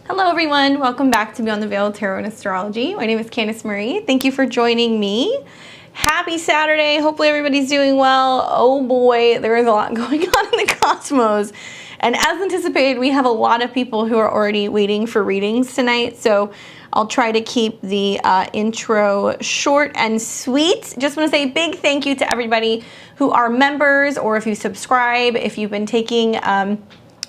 Hello everyone, welcome back to Beyond the Veil Tarot and Astrology. My name is Candice Marie. Thank you for joining me. Happy Saturday. Hopefully everybody's doing well. Oh boy, there is a lot going on in the cosmos. And as anticipated, we have a lot of people who are already waiting for readings tonight. So I'll try to keep the intro short and sweet. Just want to say a big thank you to everybody who are members, or if you subscribe, if you've been taking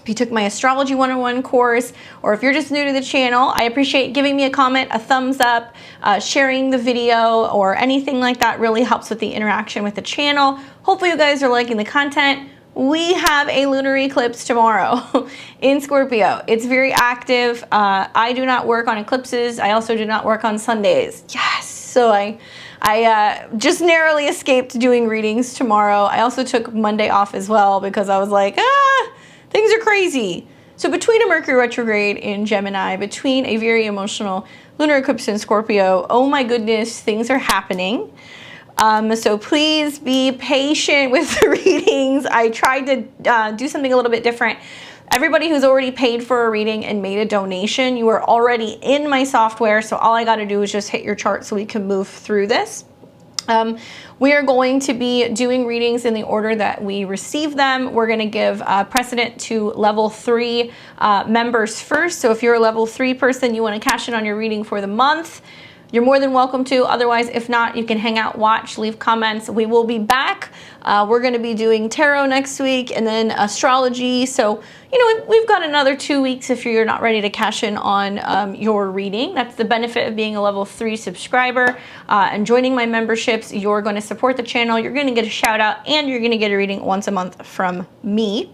if you took my Astrology 101 course, or if you're just new to the channel, I appreciate giving me a comment, a thumbs up, sharing the video, or anything like that really helps with the interaction with the channel. Hopefully you guys are liking the content. We have a lunar eclipse tomorrow in Scorpio. It's very active. I do not work on eclipses. I also do not work on Sundays. Yes, so I just narrowly escaped doing readings tomorrow. I also took Monday off as well because I was like, things are crazy. So between a Mercury retrograde in Gemini, between a very emotional lunar eclipse in Scorpio, oh my goodness, things are happening. So please be patient with the readings. I tried to do something a little bit different. Everybody who's already paid for a reading and made a donation, you are already in my software. So all I got to do is just hit your chart so we can move through this. We are going to be doing readings in the order that we receive them. We're going to give precedent to level 3 members first. So if you're a level 3 person, you want to cash in on your reading for the month, you're more than welcome to. Otherwise, if not, you can hang out, watch, leave comments. We will be back. We're going to be doing tarot next week and then astrology. So, you know, we've got another 2 weeks if you're not ready to cash in on your reading. That's the benefit of being a level 3 subscriber and joining my memberships. You're going to support the channel. You're going to get a shout out and you're going to get a reading once a month from me.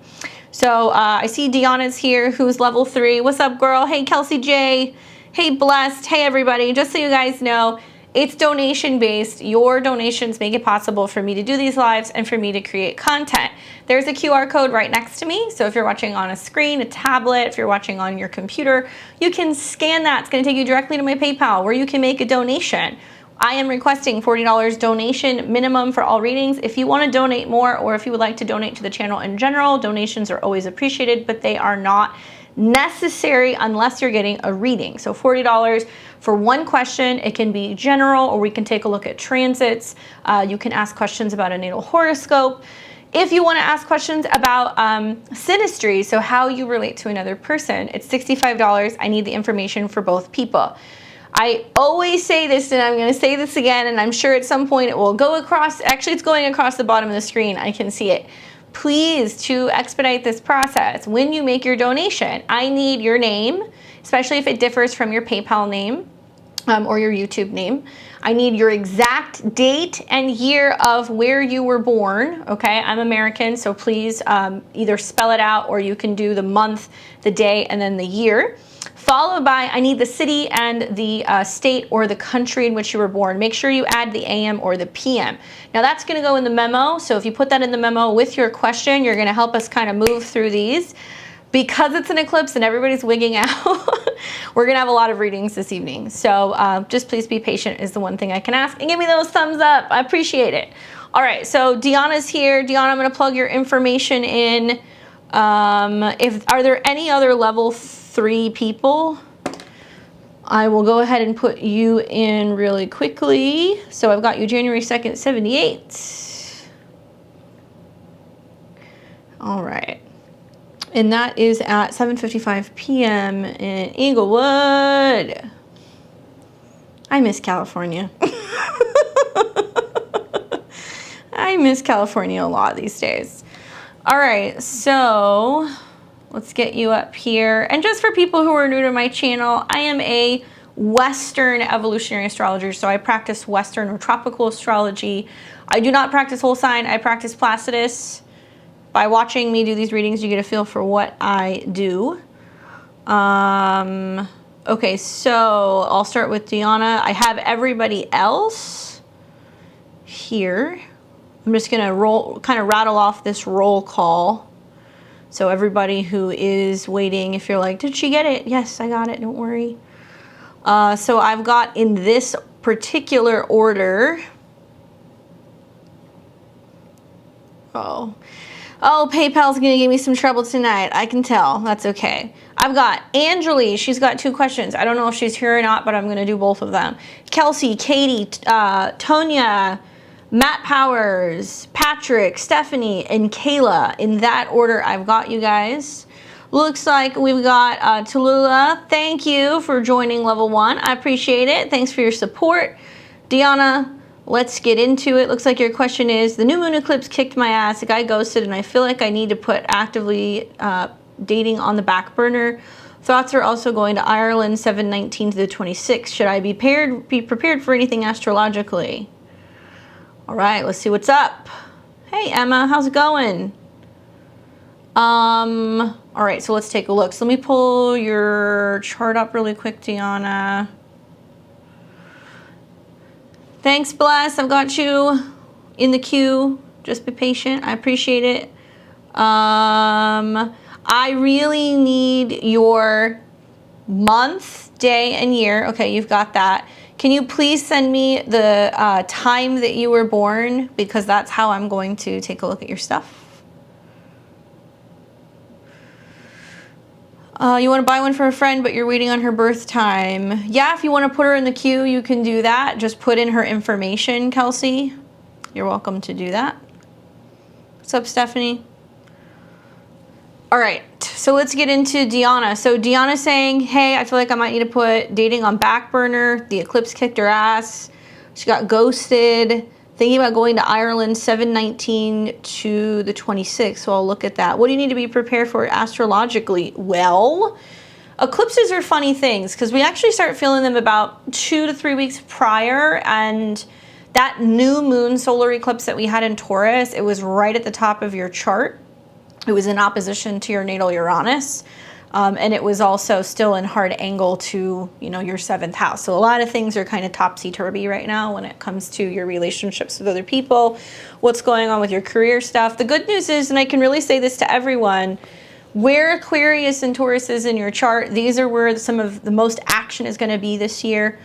So I see Deanna's here, who's level 3. What's up, girl? Hey, Kelsey J. Hey, Blessed. Hey, everybody. Just so you guys know, it's donation based. Your donations make it possible for me to do these lives and for me to create content. There's a QR code right next to me. So if you're watching on a screen, a tablet, if you're watching on your computer, you can scan that. It's going to take you directly to my PayPal where you can make a donation. I am requesting $40 donation minimum for all readings. If you want to donate more, or if you would like to donate to the channel in general, donations are always appreciated, but they are not necessary unless you're getting a reading. So $40 for one question. It can be general, or we can take a look at transits. You can ask questions about a natal horoscope. If you want to ask questions about synastry, so how you relate to another person, it's $65. I need the information for both people. I always say this, and I'm going to say this again, and I'm sure at some point it will go across. Actually, it's going across the bottom of the screen. I can see it. Please, to expedite this process, when you make your donation, I need your name, especially if it differs from your PayPal name or your YouTube name. I need your exact date and year of where you were born. Okay, I'm American, so please either spell it out, or you can do the month, the day, and then the year. Followed by, I need the city and the state or the country in which you were born. Make sure you add the AM or the PM. Now that's going to go in the memo. So if you put that in the memo with your question, you're going to help us kind of move through these. Because it's an eclipse and everybody's wigging out, we're going to have a lot of readings this evening. So just please be patient is the one thing I can ask. And give me those thumbs up. I appreciate it. All right, so Deanna's here. Deanna, I'm going to plug your information in. Are there any other level 3 people? I will go ahead and put you in really quickly. So I've got you January 2nd, 78. All right. And that is at 7:55 p.m. in Inglewood. I miss California. I miss California a lot these days. All right, so let's get you up here. And just for people who are new to my channel, I am a Western evolutionary astrologer. So I practice Western or tropical astrology. I do not practice whole sign. I practice Placidus. By watching me do these readings, you get a feel for what I do. Okay, so I'll start with Deanna. I have everybody else here. I'm just going to kind of rattle off this roll call. So everybody who is waiting, if you're like, did she get it? Yes, I got it. Don't worry. So I've got in this particular order. Oh, PayPal's going to give me some trouble tonight. I can tell. That's okay. I've got Anjali. She's got 2 questions. I don't know if she's here or not, but I'm going to do both of them. Kelsey, Katie, Tonya, Matt Powers, Patrick, Stephanie, and Kayla. In that order, I've got you guys. Looks like we've got Tallulah. Thank you for joining level 1. I appreciate it. Thanks for your support. Deanna, let's get into it. Looks like your question is, the new moon eclipse kicked my ass. The guy ghosted, and I feel like I need to put actively dating on the back burner. Thoughts are also going to Ireland 7/19 to the 26th. Should I be prepared for anything astrologically? All right, let's see what's up. Hey Emma, how's it going? All right, so let's take a look. So let me pull your chart up really quick, Deanna. Thanks, Bless. I've got you in the queue. Just be patient. I appreciate it. I really need your month, day, and year. Okay, you've got that. Can you please send me the time that you were born? Because that's how I'm going to take a look at your stuff. You want to buy one for a friend, but you're waiting on her birth time. Yeah, if you want to put her in the queue, you can do that. Just put in her information, Kelsey. You're welcome to do that. What's up, Stephanie? All right, so let's get into Deanna. So Deanna's saying, hey, I feel like I might need to put dating on back burner. The eclipse kicked her ass. She got ghosted. Thinking about going to Ireland 7/19 to the 26th, so I'll look at that. What do you need to be prepared for astrologically? Well, eclipses are funny things because we actually start feeling them about 2 to 3 weeks prior, and that new moon solar eclipse that we had in Taurus, it was right at the top of your chart. It was in opposition to your natal Uranus. And it was also still in hard angle to, you know, your 7th house. So a lot of things are kind of topsy-turvy right now when it comes to your relationships with other people, what's going on with your career stuff. The good news is, and I can really say this to everyone, where Aquarius and Taurus is in your chart, these are where some of the most action is going to be this year.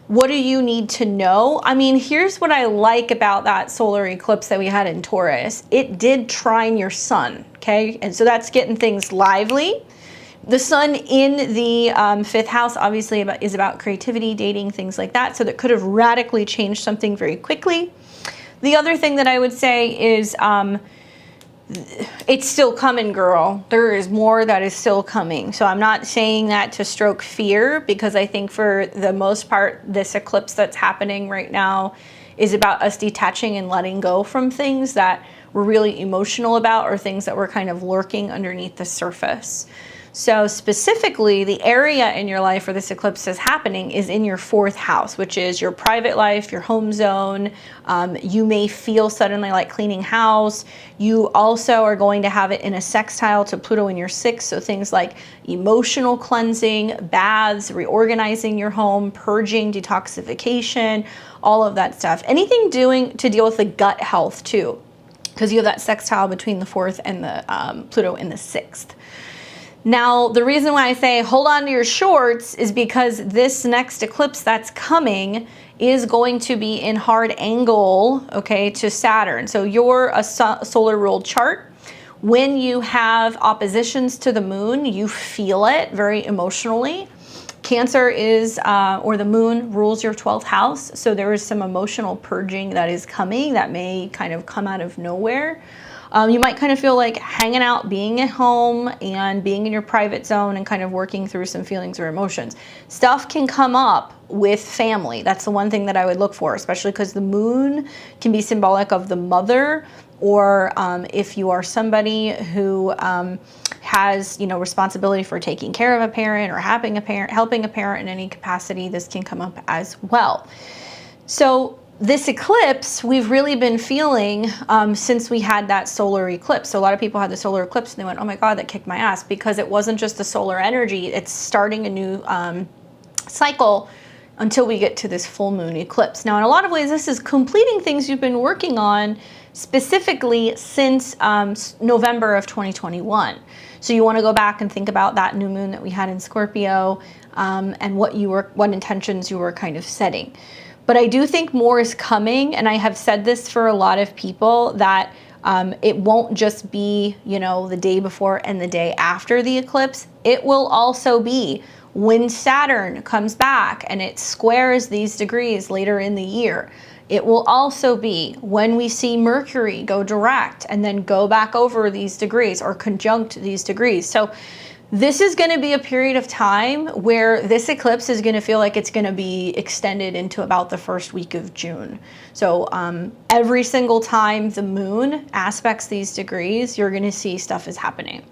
What do you need to know? I mean, here's what I like about that solar eclipse that we had in Taurus. It did trine your sun, okay? And so that's getting things lively. The sun in the 5th house obviously is about creativity, dating, things like that. So that could have radically changed something very quickly. The other thing that I would say is it's still coming, girl. There is more that is still coming. So I'm not saying that to stroke fear, because I think for the most part, this eclipse that's happening right now is about us detaching and letting go from things that we're really emotional about, or things that were kind of lurking underneath the surface. So specifically, the area in your life where this eclipse is happening is in your 4th house, which is your private life, your home zone. You may feel suddenly like cleaning house. You also are going to have it in a sextile to Pluto in your 6th. So things like emotional cleansing, baths, reorganizing your home, purging, detoxification, all of that stuff. Anything doing to deal with the gut health too, because you have that sextile between the 4th and the Pluto in the 6th. Now, the reason why I say hold on to your shorts is because this next eclipse that's coming is going to be in hard angle, okay, to Saturn. So you're a solar ruled chart. When you have oppositions to the moon, you feel it very emotionally. Cancer is, or the moon rules your 12th house. So there is some emotional purging that is coming that may kind of come out of nowhere. You might kind of feel like hanging out, being at home, and being in your private zone and kind of working through some feelings or emotions. Stuff can come up with family. That's the one thing that I would look for, especially because the moon can be symbolic of the mother, or if you are somebody who has, you know, responsibility for taking care of a parent or helping a parent in any capacity, this can come up as well. So this eclipse, we've really been feeling since we had that solar eclipse. So a lot of people had the solar eclipse and they went, oh my God, that kicked my ass, because it wasn't just the solar energy. It's starting a new cycle until we get to this full moon eclipse. Now, in a lot of ways, this is completing things you've been working on specifically since November of 2021. So you want to go back and think about that new moon that we had in Scorpio and what intentions you were kind of setting. But I do think more is coming, and I have said this for a lot of people, that It won't just be, you know, the day before and the day after the eclipse. It will also be when Saturn comes back and it squares these degrees later in the year. It will also be when we see Mercury go direct and then go back over these degrees or conjunct these degrees. So this is going to be a period of time where this eclipse is going to feel like it's going to be extended into about the first week of June. So every single time the moon aspects these degrees, you're going to see stuff is happening.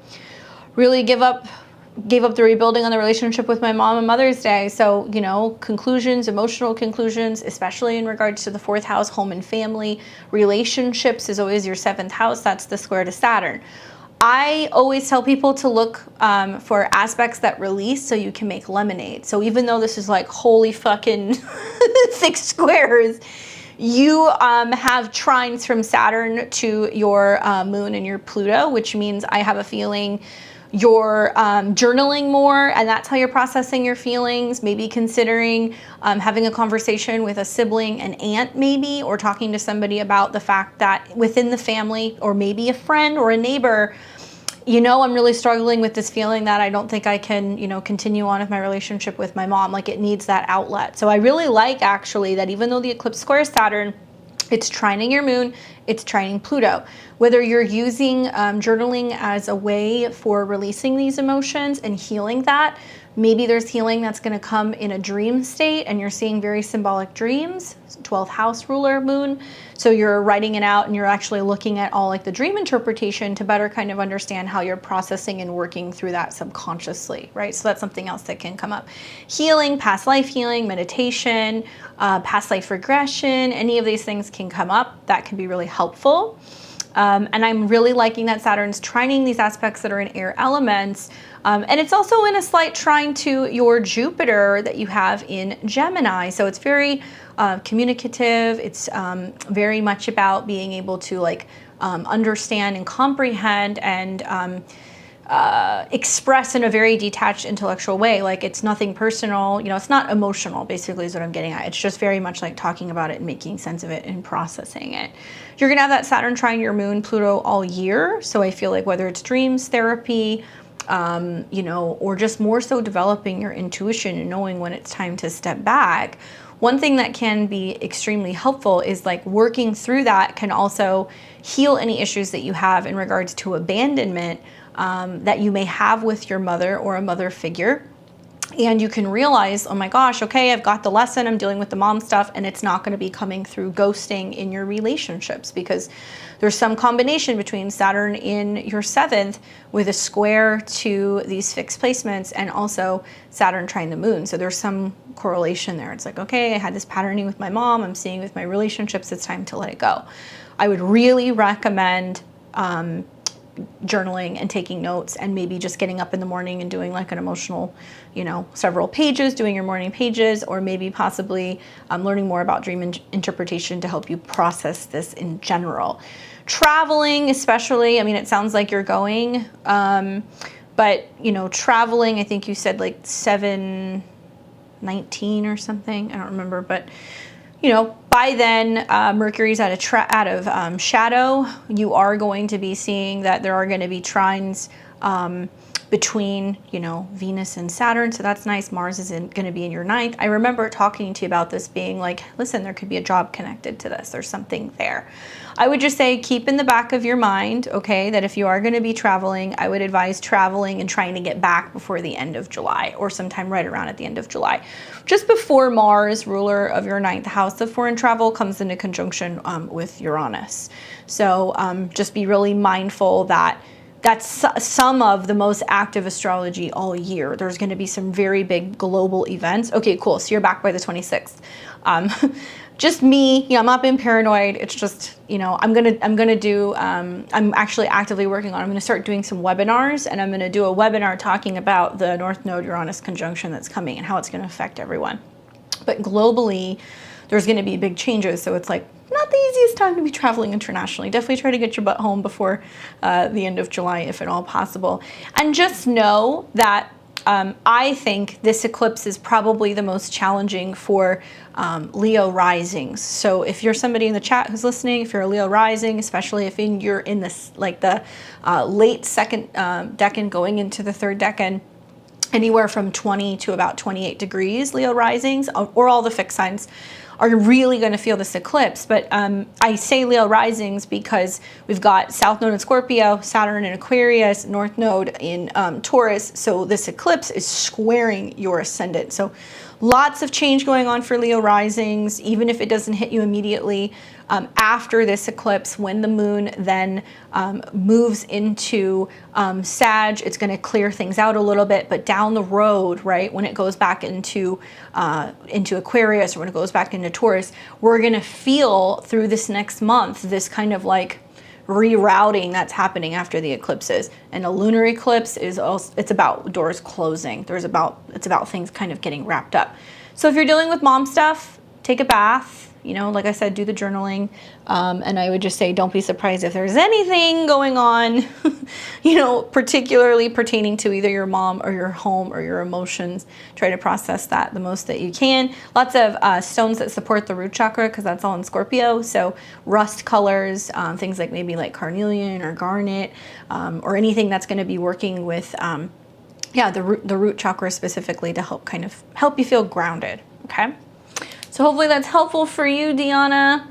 Really gave up the rebuilding on the relationship with my mom on Mother's Day. So, you know, conclusions, emotional conclusions, especially in regards to the 4th house, home and family. Relationships is always your 7th house. That's the square to Saturn. I always tell people to look for aspects that release so you can make lemonade. So even though this is like holy fucking 6 squares, you have trines from Saturn to your moon and your Pluto, which means I have a feeling you're journaling more, and that's how you're processing your feelings. Maybe considering having a conversation with a sibling, an aunt maybe, or talking to somebody about the fact that within the family, or maybe a friend or a neighbor, you know, I'm really struggling with this feeling that I don't think I can, you know, continue on with my relationship with my mom. Like, it needs that outlet. So I really like, actually, that even though the eclipse squares Saturn, it's trining your moon, it's trining Pluto. Whether you're using journaling as a way for releasing these emotions and healing that, maybe there's healing that's going to come in a dream state and you're seeing very symbolic dreams, 12th house ruler moon. So you're writing it out and you're actually looking at all like the dream interpretation to better kind of understand how you're processing and working through that subconsciously, right? So that's something else that can come up. Healing, past life healing, meditation, past life regression, any of these things can come up. That can be really helpful. And I'm really liking that Saturn's trining these aspects that are in air elements. And it's also in a slight trine to your Jupiter that you have in Gemini. So it's very communicative. It's very much about being able to like understand and comprehend and express in a very detached intellectual way. Like, it's nothing personal, you know, it's not emotional, basically is what I'm getting at. It's just very much like talking about it and making sense of it and processing it. You're gonna have that Saturn trine your moon, Pluto all year. So I feel like whether it's dreams, therapy, you know, or just more so developing your intuition and knowing when it's time to step back. One thing that can be extremely helpful is like working through that can also heal any issues that you have in regards to abandonment that you may have with your mother or a mother figure. And you can realize, oh my gosh, okay, I've got the lesson, I'm dealing with the mom stuff, and it's not going to be coming through ghosting in your relationships, because there's some combination between Saturn in your 7th with a square to these fixed placements and also Saturn trine the moon. So there's some correlation there. It's like, okay, I had this patterning with my mom, I'm seeing with my relationships, it's time to let it go. I would really recommend journaling and taking notes, and maybe just getting up in the morning and doing like an emotional, you know, several pages, doing your morning pages, or maybe possibly learning more about dream interpretation to help you process this in general. Traveling especially, I mean, it sounds like you're going, but you know, traveling, I think you said like 7/19 or something, I don't remember, but you know, by then, Mercury's out of shadow. You are going to be seeing that there are going to be trines between, you know, Venus and Saturn. So that's nice. Mars is going to be in your 9th. I remember talking to you about this being like, listen, there could be a job connected to this. There's something there. I would just say keep in the back of your mind, okay, that if you are going to be traveling, I would advise traveling and trying to get back before the end of July, or sometime right around at the end of July. Just before Mars, ruler of your 9th house of foreign travel, comes into conjunction with Uranus. So just be really mindful that that's some of the most active astrology all year. There's going to be some very big global events. Okay, cool. So you're back by the 26th. Just me, you know, I'm not being paranoid. It's just, you know, I'm actually actively working on, I'm going to start doing some webinars, and I'm going to do a webinar talking about the North Node Uranus conjunction that's coming and how it's going to affect everyone. But globally, there's going to be big changes. So it's like not the easiest time to be traveling internationally. Definitely try to get your butt home before the end of July, if at all possible. And just know that I think this eclipse is probably the most challenging for Leo risings. So if you're somebody in the chat who's listening, if you're a Leo rising, especially if you're in this like the late second decan going into the third decan, anywhere from 20 to about 28 degrees Leo risings, or all the fixed signs, are really going to feel this eclipse. But I say Leo risings because we've got South Node in Scorpio, Saturn in Aquarius, North Node in Taurus. So this eclipse is squaring your ascendant. So lots of change going on for Leo risings, even if it doesn't hit you immediately. After this eclipse, when the moon then moves into Sag, it's going to clear things out a little bit. But down the road, right, when it goes back into Aquarius, or when it goes back into Taurus, we're going to feel through this next month this kind of like rerouting that's happening after the eclipses. And a lunar eclipse is also, it's about doors closing. It's about things kind of getting wrapped up. So if you're dealing with mom stuff, take a bath. You know, like I said, do the journaling. And I would just say, don't be surprised if there's anything going on, you know, particularly pertaining to either your mom or your home or your emotions. Try to process that the most that you can. Lots of stones that support the root chakra, because that's all in Scorpio. So rust colors, things like maybe like carnelian or garnet, or anything that's going to be working with, the root chakra specifically, to help you feel grounded. Okay. So hopefully that's helpful for you, Deanna.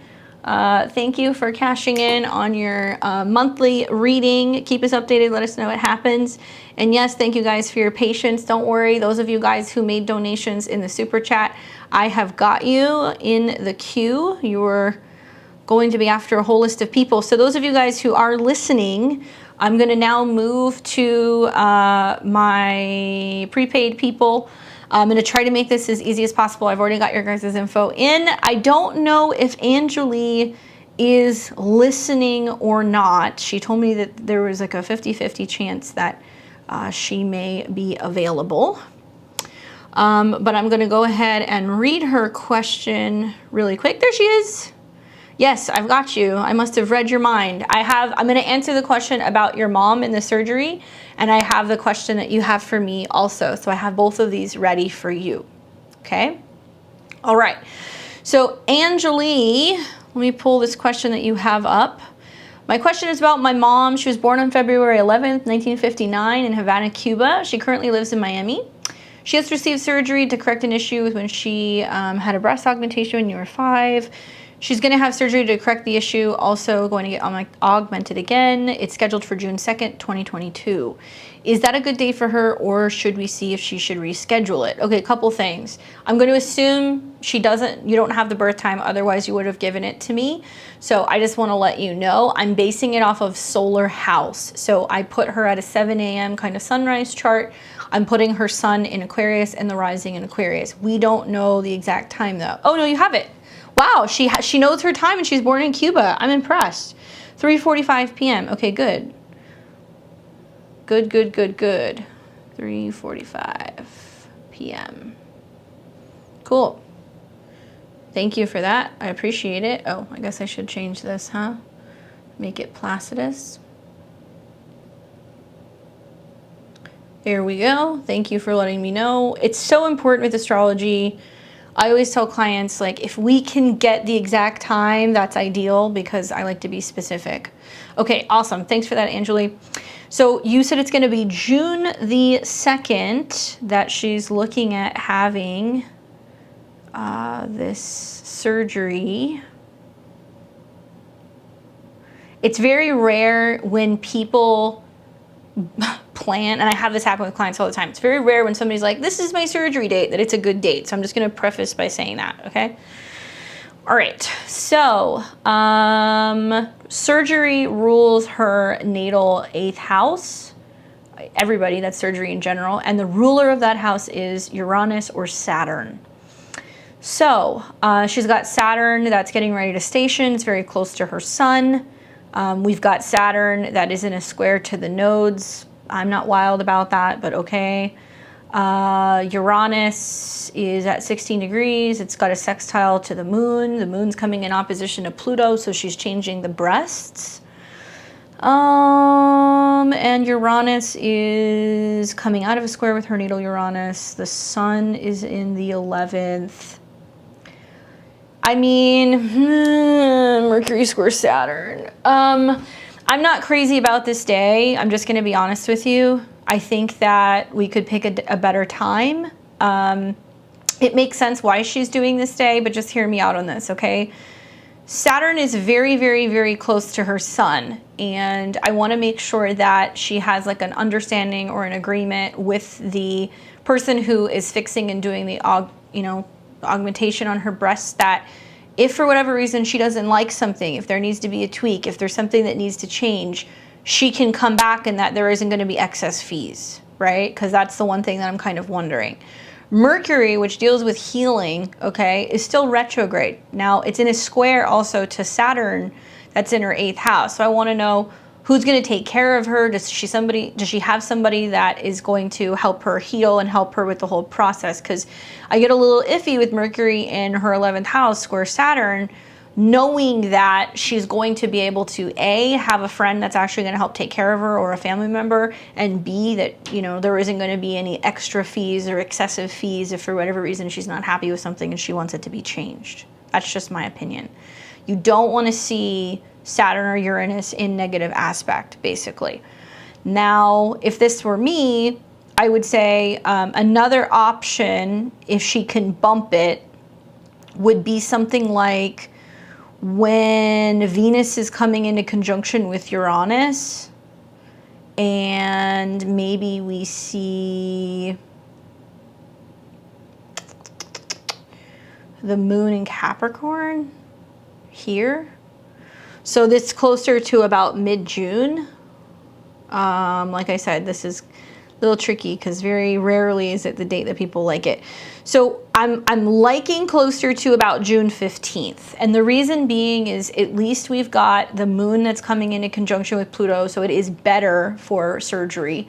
Thank you for cashing in on your monthly reading. Keep us updated. Let us know what happens. And yes, thank you guys for your patience. Don't worry. Those of you guys who made donations in the super chat, I have got you in the queue. You're going to be after a whole list of people. So those of you guys who are listening, I'm going to now move to my prepaid people. I'm going to try to make this as easy as possible. I've already got your guys' info in. I don't know if Anjali is listening or not. She told me that there was like a 50-50 chance that she may be available. But I'm going to go ahead and read her question really quick. There she is. Yes, I've got you. I must have read your mind. I'm going to answer the question about your mom and the surgery, and I have the question that you have for me also. So I have both of these ready for you. Okay? All right. So Anjali, let me pull this question that you have up. My question is about my mom. She was born on February 11th, 1959 in Havana, Cuba. She currently lives in Miami. She has received surgery to correct an issue when she had a breast augmentation when you were 5. She's going to have surgery to correct the issue, also going to get augmented again. It's scheduled for June 2nd, 2022. Is that a good date for her, or should we see if she should reschedule it? Okay, a couple things. I'm going to assume you don't have the birth time, otherwise you would have given it to me. So I just want to let you know, I'm basing it off of solar house. So I put her at a 7 a.m. kind of sunrise chart. I'm putting her sun in Aquarius and the rising in Aquarius. We don't know the exact time though. Oh no, you have it. Wow, she knows her time and she's born in Cuba. I'm impressed. 3:45 p.m. Okay, good. Good. 3:45 p.m. Cool. Thank you for that. I appreciate it. Oh, I guess I should change this, huh? Make it Placidus. There we go. Thank you for letting me know. It's so important with astrology. I always tell clients, like, if we can get the exact time, that's ideal, because I like to be specific. Okay, awesome. Thanks for that, Anjali. So you said it's going to be June the 2nd that she's looking at having this surgery. It's very rare when people plan, and I have this happen with clients all the time. It's very rare when somebody's like, this is my surgery date, that it's a good date. So I'm just going to preface by saying that, okay? All right, so surgery rules her natal 8th house. Everybody, that's surgery in general. And the ruler of that house is Uranus or Saturn. So she's got Saturn that's getting ready to station. It's very close to her sun. We've got Saturn that is in a square to the nodes. I'm not wild about that, but okay. Uranus is at 16 degrees. It's got a sextile to the moon. The moon's coming in opposition to Pluto, so she's changing the breasts. And Uranus is coming out of a square with her natal Uranus. The sun is in the 11th. I mean, Mercury square Saturn. I'm not crazy about this day. I'm just going to be honest with you. I think that we could pick a better time. It makes sense why she's doing this day, but just hear me out on this, okay? Saturn is very, very, very close to her sun, and I want to make sure that she has like an understanding or an agreement with the person who is fixing and doing the augmentation on her breast, that if for whatever reason she doesn't like something, if there needs to be a tweak, if there's something that needs to change, she can come back and that there isn't going to be excess fees, right? Because that's the one thing that I'm kind of wondering. Mercury, which deals with healing, okay, is still retrograde. Now, it's in a square also to Saturn that's in her 8th house. So I want to know who's going to take care of her. Does she have somebody that is going to help her heal and help her with the whole process? Because I get a little iffy with Mercury in her 11th house square Saturn, knowing that she's going to be able to A, have a friend that's actually going to help take care of her, or a family member, and B, that there isn't going to be any extra fees or excessive fees if for whatever reason she's not happy with something and she wants it to be changed. That's just my opinion. You don't want to see Saturn or Uranus in negative aspect, basically. Now, if this were me, I would say another option, if she can bump it, would be something like when Venus is coming into conjunction with Uranus, and maybe we see the moon in Capricorn here. So this closer to about mid-June. Like I said, this is a little tricky because very rarely is it the date that people like it. So I'm liking closer to about June 15th. And the reason being is at least we've got the moon that's coming into conjunction with Pluto, so it is better for surgery.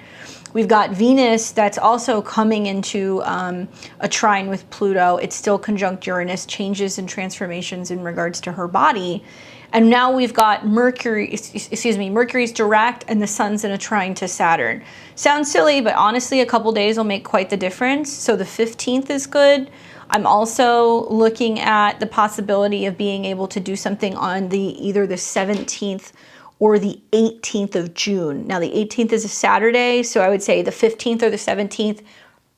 We've got Venus that's also coming into a trine with Pluto. It's still conjunct Uranus, changes and transformations in regards to her body. And now we've got Mercury's direct and the sun's in a trine to Saturn. Sounds silly, but honestly, a couple days will make quite the difference. So the 15th is good. I'm also looking at the possibility of being able to do something on either the 17th or the 18th of June. Now the 18th is a Saturday, so I would say the 15th or the 17th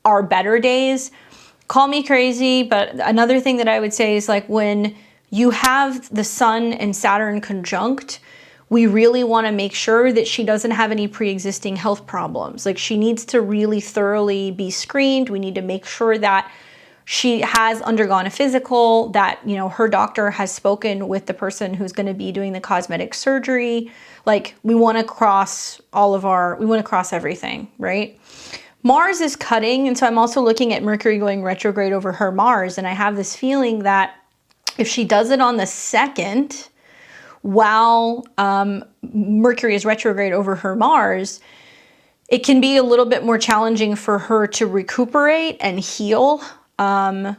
are better days. Call me crazy, but another thing that I would say is like when you have the sun and Saturn conjunct, we really want to make sure that she doesn't have any pre-existing health problems. Like she needs to really thoroughly be screened. We need to make sure that she has undergone a physical, that, her doctor has spoken with the person who's going to be doing the cosmetic surgery. Like we want to cross everything, right? Mars is cutting. And so I'm also looking at Mercury going retrograde over her Mars. And I have this feeling that if she does it on the 2nd, while Mercury is retrograde over her Mars, it can be a little bit more challenging for her to recuperate and heal. And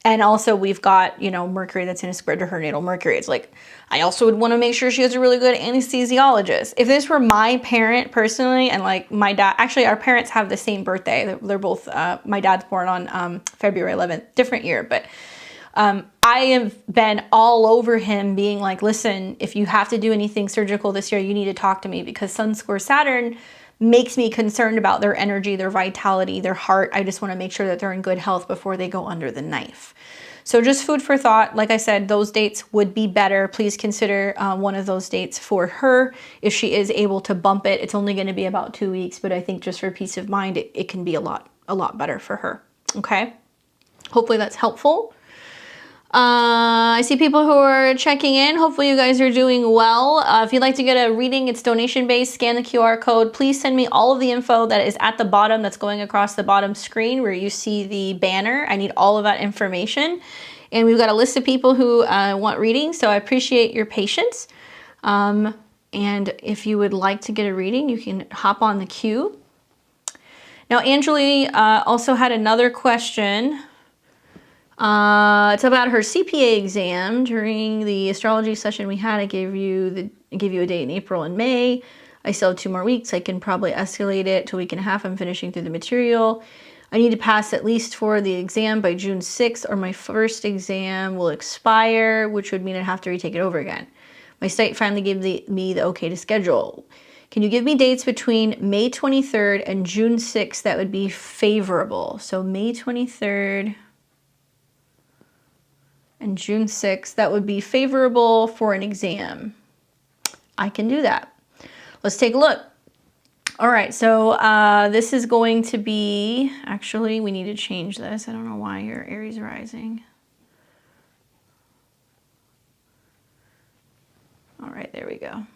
also we've got, Mercury that's in a square to her natal Mercury. It's like, I also would want to make sure she has a really good anesthesiologist. If this were my parent personally, and like my dad, actually our parents have the same birthday. They're both, my dad's born on February 11th, different year, but I have been all over him being like, listen, if you have to do anything surgical this year, you need to talk to me, because Sun square Saturn makes me concerned about their energy, their vitality, their heart. I just want to make sure that they're in good health before they go under the knife. So just food for thought. Like I said, those dates would be better. Please consider one of those dates for her. If she is able to bump it, it's only going to be about 2 weeks, but I think just for peace of mind, it can be a lot better for her. Okay. Hopefully that's helpful. I see people who are checking in. Hopefully you guys are doing well. If you'd like to get a reading, it's donation-based. Scan the QR code. Please send me all of the info that is at the bottom, that's going across the bottom screen where you see the banner. I need all of that information. And we've got a list of people who want readings, so I appreciate your patience. And if you would like to get a reading, you can hop on the queue. Now, Anjali also had another question. It's about her CPA exam. During the astrology session we had, I gave you a date in April and May. I still have 2 more weeks. I can probably escalate it to a week and a half. I'm finishing through the material. I need to pass at least for the exam by June 6th, or my first exam will expire, which would mean I'd have to retake it over again. My site finally gave me the okay to schedule. Can you give me dates between May 23rd and June 6th that would be favorable? So May 23rd and June 6th, that would be favorable for an exam. I can do that. Let's take a look. All right, so this is going to be, actually, we need to change this. I don't know why your Aries rising. All right, there we go.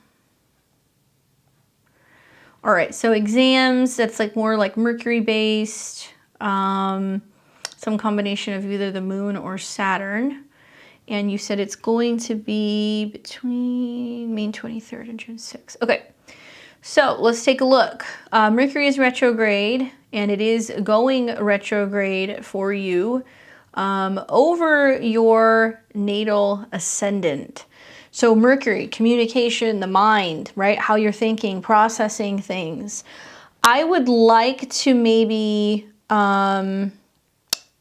All right, so exams, that's like more like Mercury based, some combination of either the moon or Saturn. And you said it's going to be between May 23rd and June 6th. Okay, so let's take a look. Mercury is retrograde, and it is going retrograde for you over your natal ascendant. So Mercury, communication, the mind, right? How you're thinking, processing things. I would like to maybe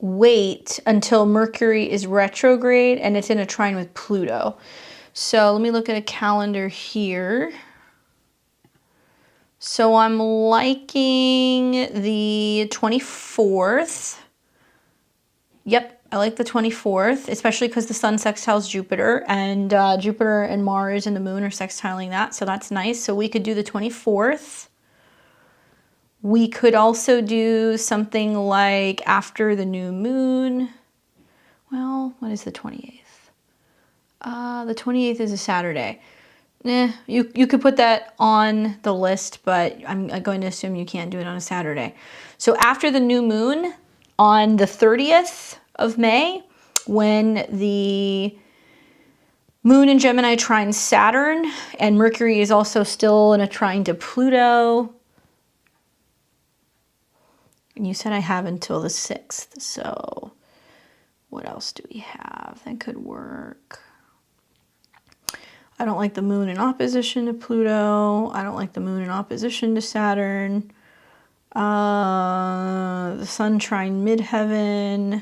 wait until Mercury is retrograde and it's in a trine with Pluto. So let me look at a calendar here. So I'm liking the 24th. Yep, I like the 24th, especially because the sun sextiles Jupiter, and Jupiter and Mars and the moon are sextiling that, so that's nice. So we could do the 24th. We could also do something like after the new moon. Well, what is the 28th? The 28th is a Saturday. You could put that on the list, but I'm going to assume you can't do it on a Saturday. So after the new moon on the 30th of May, when the moon in Gemini trines Saturn, and Mercury is also still in a trine to Pluto. And you said I have until the 6th, so what else do we have that could work? I don't like the moon in opposition to Pluto. I don't like the moon in opposition to Saturn. The sun trine midheaven,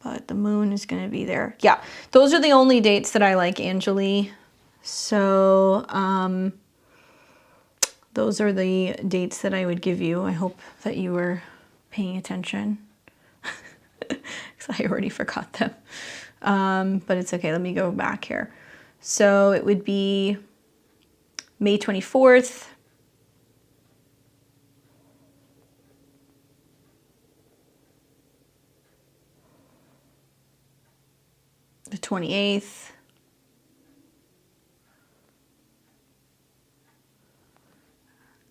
but the moon is going to be there. Yeah, those are the only dates that I like, Anjali. So those are the dates that I would give you. I hope that you were paying attention, because I already forgot them. But it's okay. Let me go back here. So it would be May 24th. The 28th.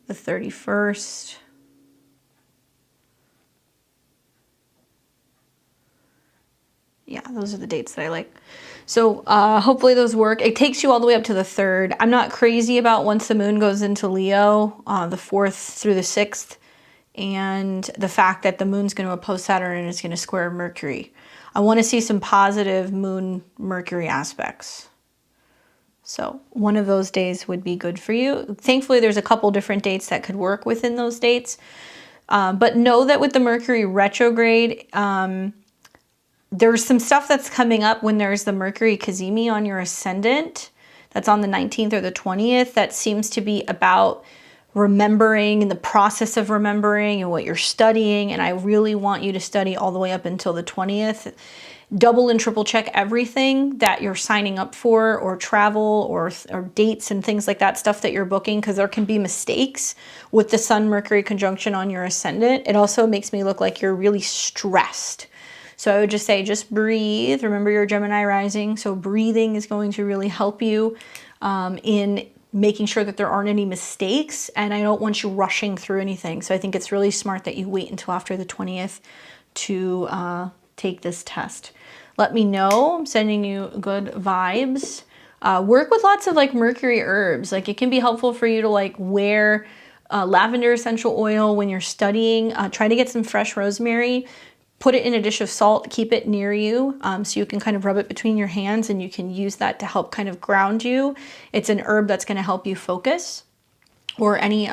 The 31st. Yeah, those are the dates that I like. So hopefully those work. It takes you all the way up to the 3rd. I'm not crazy about once the moon goes into Leo, the 4th through the 6th, and the fact that the moon's going to oppose Saturn and it's going to square Mercury. I want to see some positive moon-Mercury aspects. So one of those days would be good for you. Thankfully, there's a couple different dates that could work within those dates. But know that with the Mercury retrograde, there's some stuff that's coming up when there's the Mercury Cazimi on your ascendant. That's on the 19th or the 20th. That seems to be about remembering and the process of remembering and what you're studying. And I really want you to study all the way up until the 20th. Double and triple check everything that you're signing up for, or travel or dates and things like that, stuff that you're booking, because there can be mistakes with the Sun Mercury conjunction on your ascendant. It also makes me look like you're really stressed. So I would just say, just breathe. Remember, you're Gemini rising, so breathing is going to really help you in making sure that there aren't any mistakes, and I don't want you rushing through anything. So I think it's really smart that you wait until after the 20th to take this test. Let me know. I'm sending you good vibes. Work with lots of like Mercury herbs. Like, it can be helpful for you to like wear lavender essential oil when you're studying. Try to get some fresh rosemary. Put it in a dish of salt, keep it near you so you can kind of rub it between your hands and you can use that to help kind of ground you. It's an herb that's going to help you focus. Or any,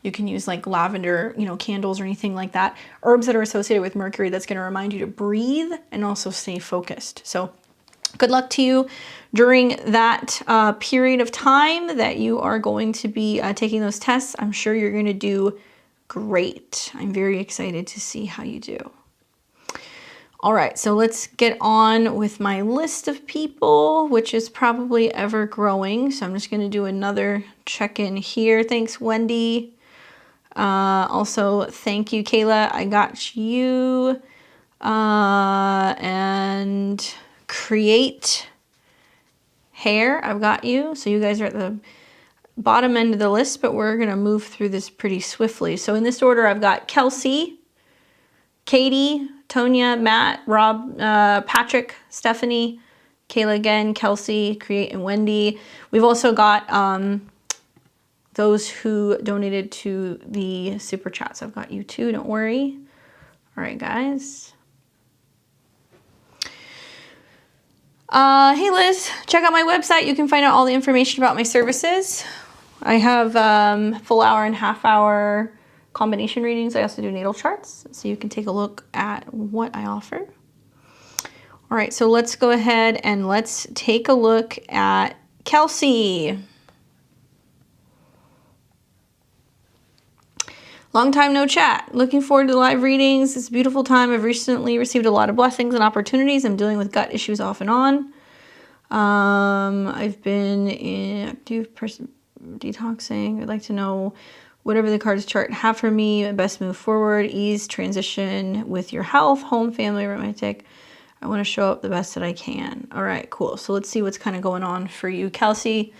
you can use like lavender, you know, candles or anything like that. Herbs that are associated with Mercury that's going to remind you to breathe and also stay focused. So good luck to you during that period of time that you are going to be taking those tests. I'm sure you're going to do great. I'm very excited to see how you do. All right, so let's get on with my list of people, which is probably ever growing. So I'm just going to do another check-in here. Thanks, Wendy. Also, thank you, Kayla. I got you. And create hair. I've got you. So you guys are at the bottom end of the list, but we're going to move through this pretty swiftly. So in this order, I've got Kelsey, Katie, Tonya, Matt, Rob, Patrick, Stephanie, Kayla again, Kelsey, Create, and Wendy. We've also got those who donated to the super chats. I've got you too, don't worry. All right, guys. Hey, Liz, check out my website. You can find out all the information about my services. I have full hour and half hour combination readings. I also do natal charts, so you can take a look at what I offer. All right, so let's go ahead and let's take a look at Kelsey. Long time no chat. Looking forward to the live readings. It's a beautiful time. I've recently received a lot of blessings and opportunities. I'm dealing with gut issues off and on. I've been in active person detoxing. I'd like to know whatever the cards chart have for me, best move forward, ease, transition with your health, home, family, romantic. I want to show up the best that I can. All right, cool. So let's see what's kind of going on for you, Kelsey.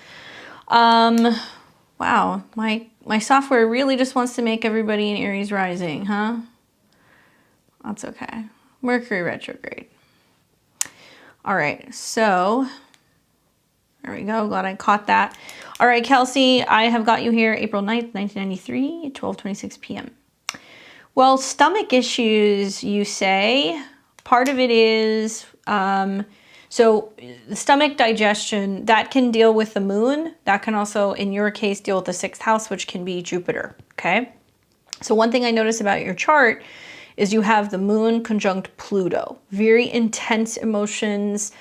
Wow, my software really just wants to make everybody in Aries rising, huh? That's okay. Mercury retrograde. All right, so there we go. Glad I caught that. All right, Kelsey, I have got you here April 9th, 1993, 12:26 p.m. Well, stomach issues, you say. Part of it is, so the stomach digestion, that can deal with the moon. That can also, in your case, deal with the 6th house, which can be Jupiter, okay? So one thing I noticed about your chart is you have the moon conjunct Pluto. Very intense emotions.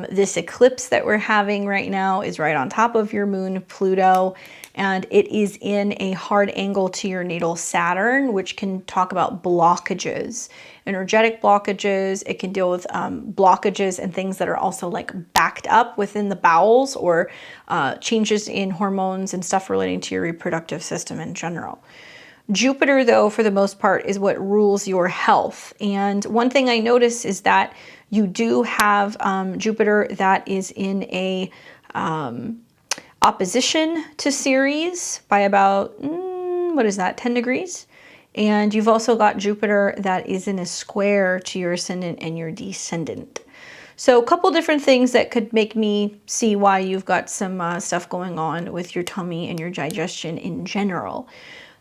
This eclipse that we're having right now is right on top of your moon, Pluto, and it is in a hard angle to your natal Saturn, which can talk about blockages, energetic blockages. It can deal with blockages and things that are also like backed up within the bowels, or changes in hormones and stuff relating to your reproductive system in general. Jupiter, though, for the most part, is what rules your health. And one thing I notice is that you do have Jupiter that is in a opposition to Ceres by about, what is that, 10 degrees? And you've also got Jupiter that is in a square to your ascendant and your descendant. So a couple different things that could make me see why you've got some stuff going on with your tummy and your digestion in general.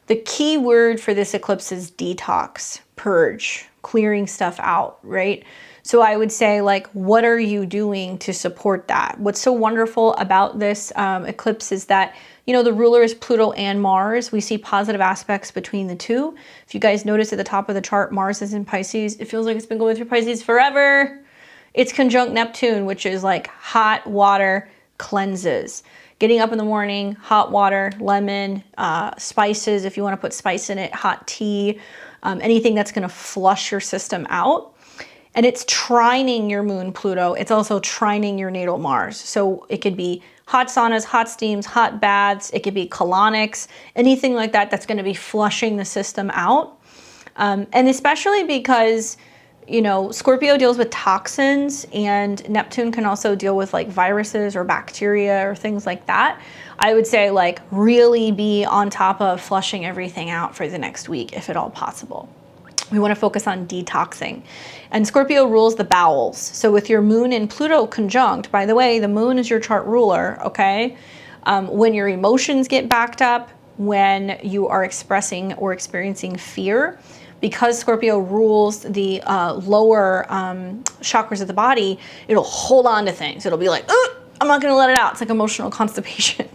The key word for this eclipse is detox, purge, clearing stuff out, right? So I would say, like, what are you doing to support that? What's so wonderful about this eclipse is that, you know, the ruler is Pluto and Mars. We see positive aspects between the two. If you guys notice at the top of the chart, Mars is in Pisces. It feels like it's been going through Pisces forever. It's conjunct Neptune, which is like hot water cleanses. Getting up in the morning, hot water, lemon, spices, if you want to put spice in it, hot tea, anything that's going to flush your system out. And it's trining your moon, Pluto. It's also trining your natal Mars. So it could be hot saunas, hot steams, hot baths. It could be colonics, anything like that that's going to be flushing the system out. And especially because, you know, Scorpio deals with toxins, and Neptune can also deal with like viruses or bacteria or things like that. I would say, like, really be on top of flushing everything out for the next week, if at all possible. We want to focus on detoxing. And Scorpio rules the bowels. So with your moon and Pluto conjunct, by the way, the moon is your chart ruler, okay? When your emotions get backed up, when you are expressing or experiencing fear, because Scorpio rules the lower chakras of the body, it'll hold on to things. It'll be like, I'm not going to let it out. It's like emotional constipation.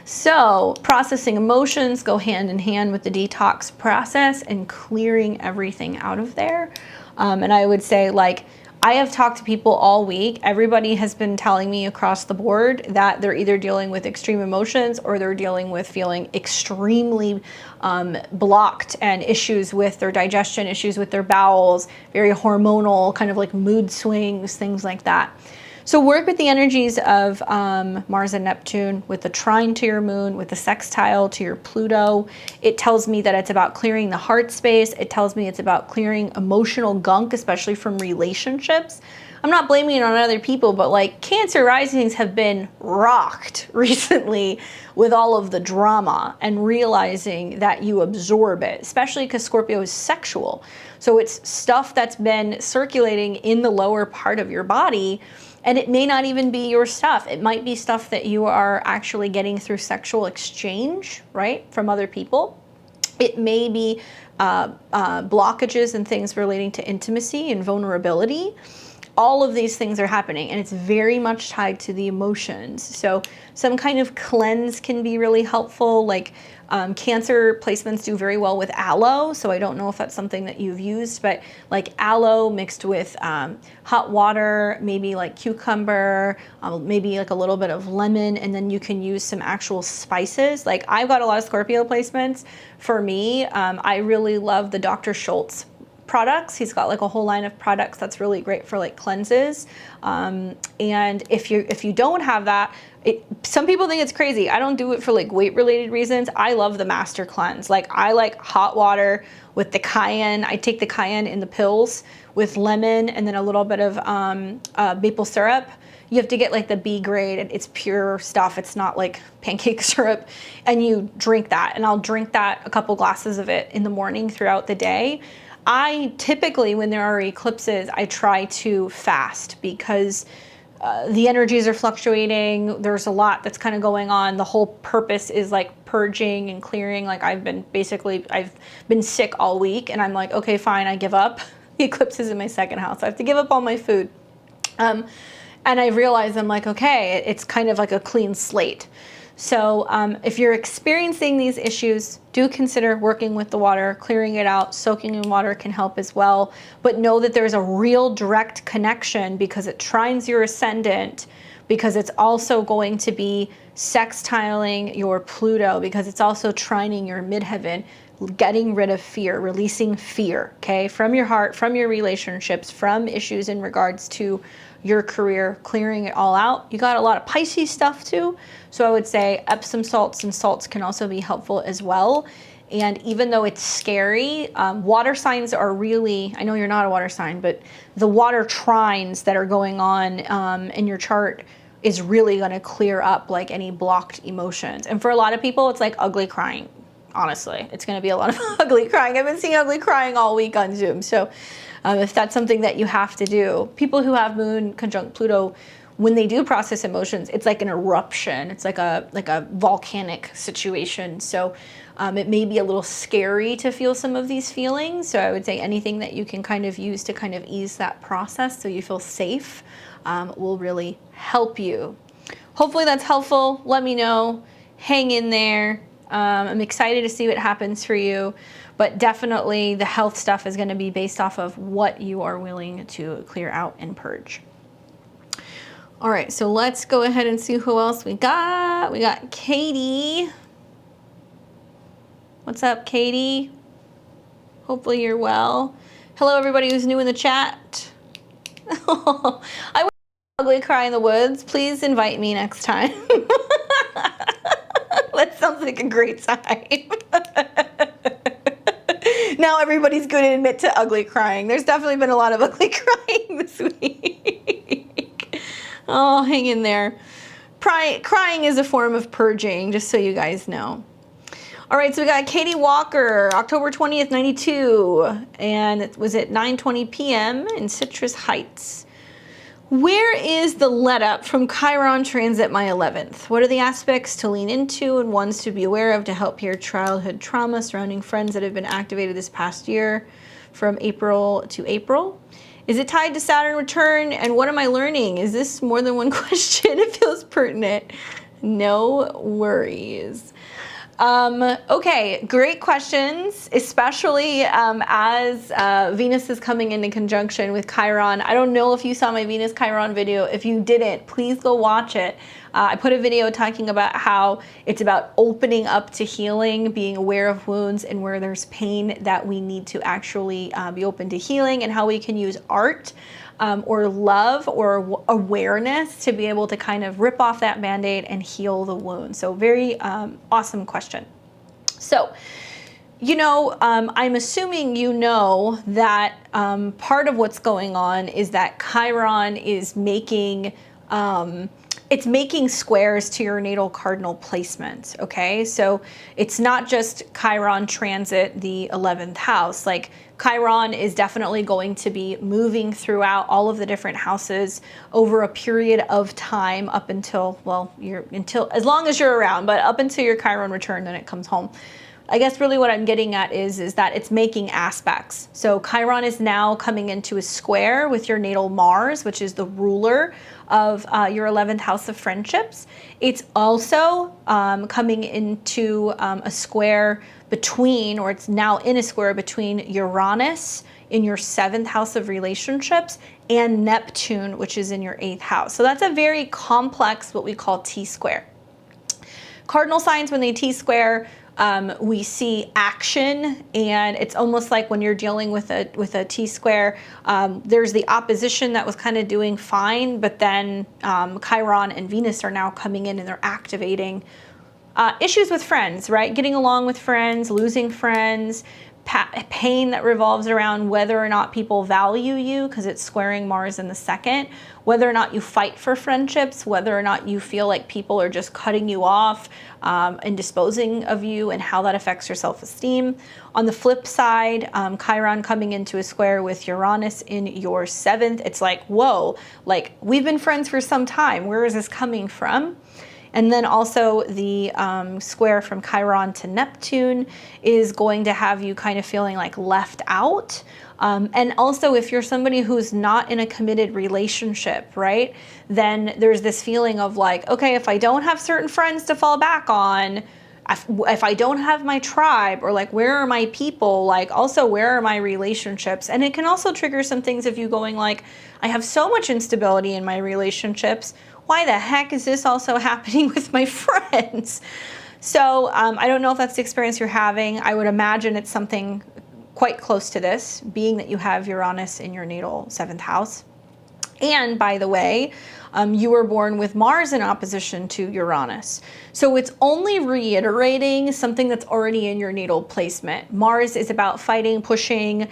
So processing emotions go hand in hand with the detox process and clearing everything out of there. And I would say, like, I have talked to people all week. Everybody has been telling me across the board that they're either dealing with extreme emotions or they're dealing with feeling extremely blocked and issues with their digestion, issues with their bowels, very hormonal, kind of like mood swings, things like that. So work with the energies of Mars and Neptune, with the trine to your moon, with the sextile to your Pluto. It tells me that it's about clearing the heart space. It tells me it's about clearing emotional gunk, especially from relationships. I'm not blaming it on other people, but like Cancer risings have been rocked recently with all of the drama and realizing that you absorb it, especially because Scorpio is sexual. So it's stuff that's been circulating in the lower part of your body. And it may not even be your stuff. It might be stuff that you are actually getting through sexual exchange, right, from other people. It may be blockages and things relating to intimacy and vulnerability. All of these things are happening, and it's very much tied to the emotions. So some kind of cleanse can be really helpful. Like Cancer placements do very well with aloe. So I don't know if that's something that you've used, but like aloe mixed with hot water, maybe like cucumber, maybe like a little bit of lemon, and then you can use some actual spices. Like I've got a lot of Scorpio placements. For me, I really love the Dr. Schultz products. He's got like a whole line of products that's really great for like cleanses. And if you don't have that, some people think it's crazy. I don't do it for like weight related reasons. I love the master cleanse. Like I like hot water with the cayenne. I take the cayenne in the pills with lemon and then a little bit of maple syrup. You have to get like the B grade. It's pure stuff. It's not like pancake syrup. And you drink that. And I'll drink that, a couple glasses of it in the morning throughout the day. I typically, when there are eclipses, I try to fast because the energies are fluctuating. There's a lot that's kind of going on. The whole purpose is like purging and clearing. Like I've been sick all week and I'm like, okay, fine, I give up. The eclipse is in my second house. I have to give up all my food. And I realize I'm like, okay, it's kind of like a clean slate. So if you're experiencing these issues, do consider working with the water, clearing it out. Soaking in water can help as well. But know that there's a real direct connection because it trines your ascendant, because it's also going to be sextiling your Pluto, because it's also trining your midheaven, getting rid of fear, releasing fear, okay, from your heart, from your relationships, from issues in regards to your career, clearing it all out. You got a lot of Pisces stuff too. So I would say Epsom salts and salts can also be helpful as well. And even though it's scary, water signs are really, I know you're not a water sign, but the water trines that are going on in your chart is really gonna clear up like any blocked emotions. And for a lot of people, it's like ugly crying. Honestly, it's gonna be a lot of ugly crying. I've been seeing ugly crying all week on Zoom. So if that's something that you have to do, people who have Moon conjunct Pluto, when they do process emotions, it's like an eruption. It's like a volcanic situation. So it may be a little scary to feel some of these feelings. So I would say anything that you can kind of use to kind of ease that process so you feel safe will really help you. Hopefully that's helpful. Let me know. Hang in there. I'm excited to see what happens for you. But definitely the health stuff is going to be based off of what you are willing to clear out and purge. All right, so let's go ahead and see who else we got. We got Katie. What's up, Katie? Hopefully you're well. Hello, everybody who's new in the chat. I would ugly cry in the woods. Please invite me next time. That sounds like a great sign. Now everybody's going to admit to ugly crying. There's definitely been a lot of ugly crying this week. Oh, hang in there. Crying is a form of purging, just so you guys know. All right, so we got Katie Walker, October 20th, 92. And it was at 9:20 p.m. in Citrus Heights. Where is the let up from Chiron transit my 11th? What are the aspects to lean into and ones to be aware of to help your childhood trauma surrounding friends that have been activated this past year? from April to April. Is it tied to Saturn return? And what am I learning? Is this more than one question? It feels pertinent. No worries. Okay, great questions, especially as Venus is coming into conjunction with Chiron. I don't know if you saw my Venus Chiron video. If you didn't, please go watch it. I put a video talking about how it's about opening up to healing, being aware of wounds and where there's pain that we need to actually be open to healing, and how we can use art or love or awareness to be able to kind of rip off that Band-Aid and heal the wound. So very awesome question. So, you know, I'm assuming you know that part of what's going on is that Chiron is making, it's making squares to your natal cardinal placement, okay? So it's not just Chiron transit the 11th house. Like, Chiron is definitely going to be moving throughout all of the different houses over a period of time up until, well, as long as you're around, but up until your Chiron return, then it comes home. I guess really what I'm getting at is that it's making aspects. So Chiron is now coming into a square with your natal Mars, which is the ruler of your 11th house of friendships. It's also coming into a square between, or it's now in a square between Uranus in your 7th house of relationships and Neptune, which is in your 8th house. So that's a very complex, what we call T-square. Cardinal signs, when they T-square, we see action, and it's almost like when you're dealing with a T-square, there's the opposition that was kind of doing fine, but then Chiron and Venus are now coming in and they're activating issues with friends, right? Getting along with friends, losing friends, pain that revolves around whether or not people value you, because it's squaring Mars in the 2nd, whether or not you fight for friendships, whether or not you feel like people are just cutting you off and disposing of you, and how that affects your self-esteem. On the flip side, Chiron coming into a square with Uranus in your 7th, it's like, whoa, like, we've been friends for some time. Where is this coming from? And then also the square from Chiron to Neptune is going to have you kind of feeling like left out. And also, if you're somebody who's not in a committed relationship, right, then there's this feeling of like, okay, if I don't have certain friends to fall back on, if I don't have my tribe, or like, where are my people? Like, also, where are my relationships? And it can also trigger some things if you going like, I have so much instability in my relationships. Why the heck is this also happening with my friends? So I don't know if that's the experience you're having. I would imagine it's something quite close to this, being that you have Uranus in your natal 7th house. And by the way, you were born with Mars in opposition to Uranus. So it's only reiterating something that's already in your natal placement. Mars is about fighting, pushing.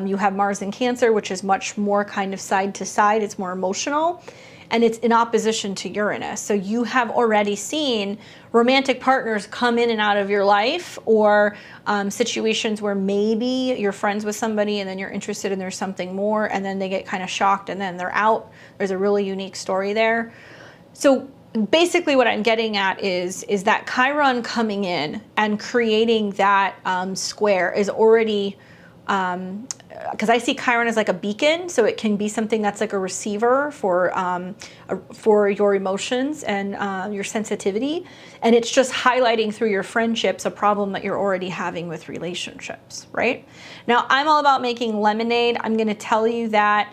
You have Mars in Cancer, which is much more kind of side to side. It's more emotional. And it's in opposition to Uranus. So you have already seen romantic partners come in and out of your life, or situations where maybe you're friends with somebody and then you're interested and there's something more, and then they get kind of shocked and then they're out. There's a really unique story there. So basically what I'm getting at is that Chiron coming in and creating that square is already, because I see Chiron as like a beacon, so it can be something that's like a receiver for your emotions and your sensitivity, and it's just highlighting through your friendships a problem that you're already having with relationships, right? Now, I'm all about making lemonade. I'm going to tell you that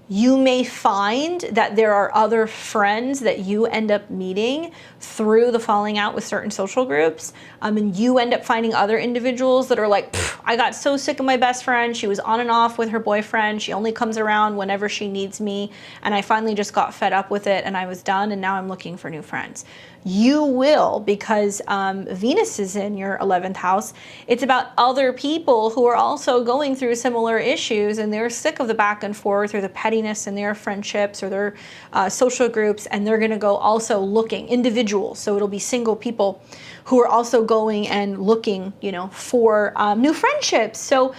you may find that there are other friends that you end up meeting through the falling out with certain social groups, and you end up finding other individuals that are like, I got so sick of my best friend. She was on and off with her boyfriend. She only comes around whenever she needs me, and I finally just got fed up with it and I was done, and now I'm looking for new friends. You will, because Venus is in your 11th house. It's about other people who are also going through similar issues, and they're sick of the back and forth or the pettiness in their friendships or their social groups, and they're going to go also looking, individuals. So it'll be single people who are also going and looking, you know, for new friendships. So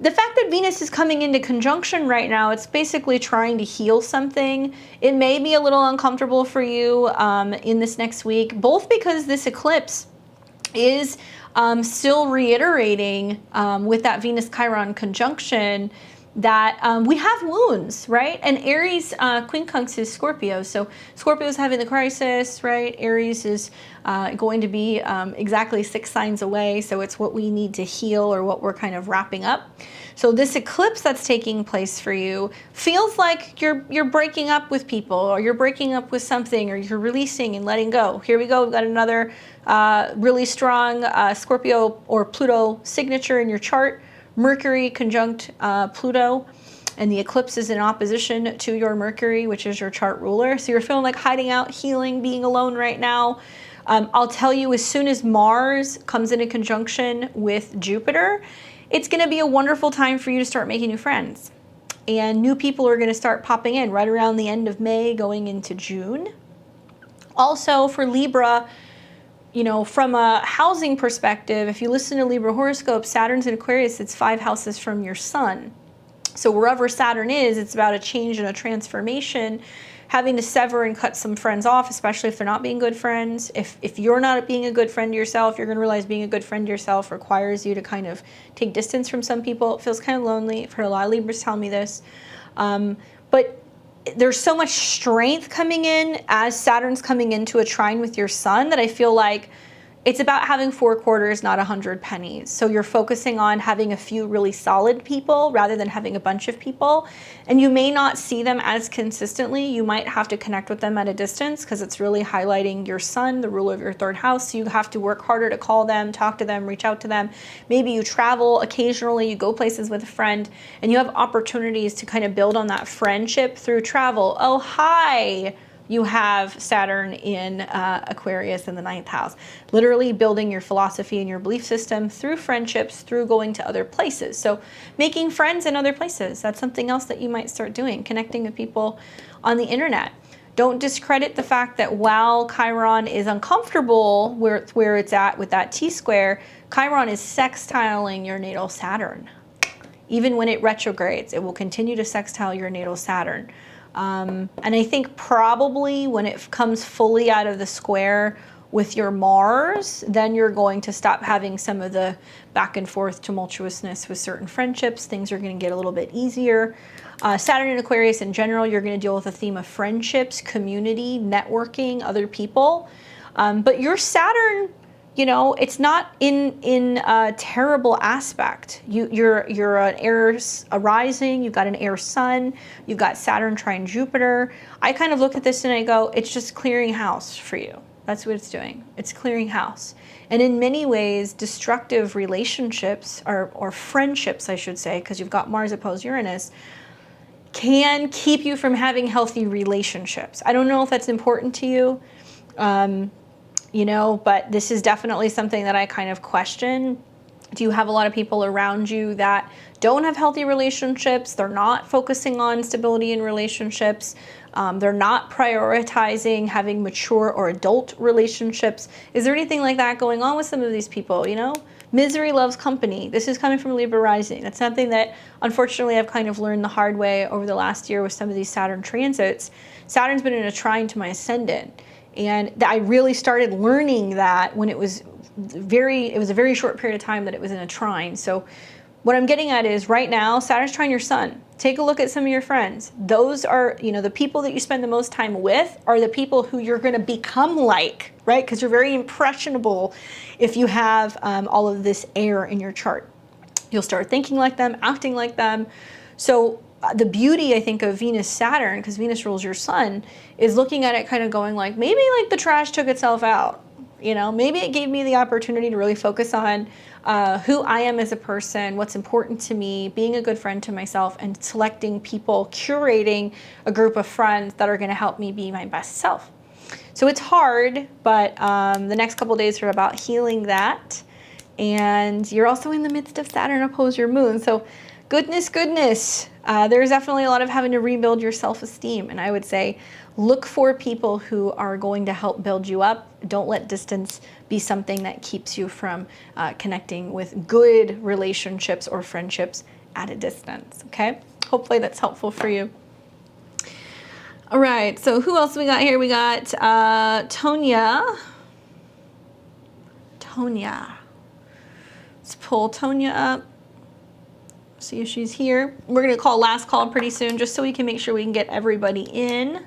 the fact that Venus is coming into conjunction right now, it's basically trying to heal something. It may be a little uncomfortable for you in this next week, both because this eclipse is still reiterating with that Venus Chiron conjunction that we have wounds, right? And Aries quincunx is Scorpio. So Scorpio's having the crisis, right? Aries is going to be exactly 6 signs away. So it's what we need to heal, or what we're kind of wrapping up. So this eclipse that's taking place for you feels like you're breaking up with people, or you're breaking up with something, or you're releasing and letting go. Here we go. We've got another really strong Scorpio or Pluto signature in your chart. Mercury conjunct Pluto, and the eclipse is in opposition to your Mercury, which is your chart ruler. So you're feeling like hiding out, healing, being alone right now. I'll tell you, as soon as Mars comes into conjunction with Jupiter, it's going to be a wonderful time for you to start making new friends. And new people are going to start popping in right around the end of May, going into June. Also for Libra, you know, from a housing perspective, if you listen to Libra horoscope, Saturn's in Aquarius, it's 5 houses from your sun. So wherever Saturn is, it's about a change and a transformation, having to sever and cut some friends off, especially if they're not being good friends. If you're not being a good friend to yourself, you're going to realize being a good friend to yourself requires you to kind of take distance from some people. It feels kind of lonely. I've heard a lot of Libras tell me this. But there's so much strength coming in as Saturn's coming into a trine with your sun, that I feel like it's about having 4 quarters, not 100 pennies. So you're focusing on having a few really solid people rather than having a bunch of people. And you may not see them as consistently. You might have to connect with them at a distance, because it's really highlighting your sun, the ruler of your 3rd house. So you have to work harder to call them, talk to them, reach out to them. Maybe you travel occasionally, you go places with a friend, and you have opportunities to kind of build on that friendship through travel. Oh, hi. You have Saturn in Aquarius in the 9th house, literally building your philosophy and your belief system through friendships, through going to other places. So making friends in other places, that's something else that you might start doing, connecting with people on the internet. Don't discredit the fact that while Chiron is uncomfortable where it's at with that T-square, Chiron is sextiling your natal Saturn. Even when it retrogrades, it will continue to sextile your natal Saturn. And I think probably when it comes fully out of the square with your Mars, then you're going to stop having some of the back and forth tumultuousness with certain friendships. Things are going to get a little bit easier. Saturn in Aquarius in general, you're going to deal with a theme of friendships, community, networking, other people. But your Saturn, you know, it's not in a terrible aspect. You're an air rising, you've got an air sun, you've got Saturn trine Jupiter. I kind of look at this and I go, it's just clearing house for you. That's what it's doing. It's clearing house. And in many ways, destructive relationships, or friendships, I should say, because you've got Mars opposed Uranus, can keep you from having healthy relationships. I don't know if that's important to you. You know, but this is definitely something that I kind of question. Do you have a lot of people around you that don't have healthy relationships? They're not focusing on stability in relationships. They're not prioritizing having mature or adult relationships. Is there anything like that going on with some of these people, you know? Misery loves company. This is coming from Libra rising. That's something that, unfortunately, I've kind of learned the hard way over the last year with some of these Saturn transits. Saturn's been in a trine to my ascendant. And I really started learning that when it was a very short period of time that it was in a trine. So what I'm getting at is right now, Saturn's trine your sun. Take a look at some of your friends. Those are, you know, the people that you spend the most time with are the people who you're going to become like, right? Because you're very impressionable if you have all of this air in your chart. You'll start thinking like them, acting like them. So the beauty, I think, of Venus Saturn, because Venus rules your sun, is looking at it kind of going like, maybe like the trash took itself out. You know, maybe it gave me the opportunity to really focus on who I am as a person, what's important to me, being a good friend to myself, and selecting people, curating a group of friends that are going to help me be my best self. So it's hard, but the next couple of days are about healing that. And you're also in the midst of Saturn opposed your moon. So goodness. There's definitely a lot of having to rebuild your self-esteem. And I would say, look for people who are going to help build you up. Don't let distance be something that keeps you from connecting with good relationships or friendships at a distance, okay? Hopefully that's helpful for you. All right, so who else we got here? We got Tonya. Tonya. Let's pull Tonya up. See if she's here. We're going to call last call pretty soon just so we can make sure we can get everybody in.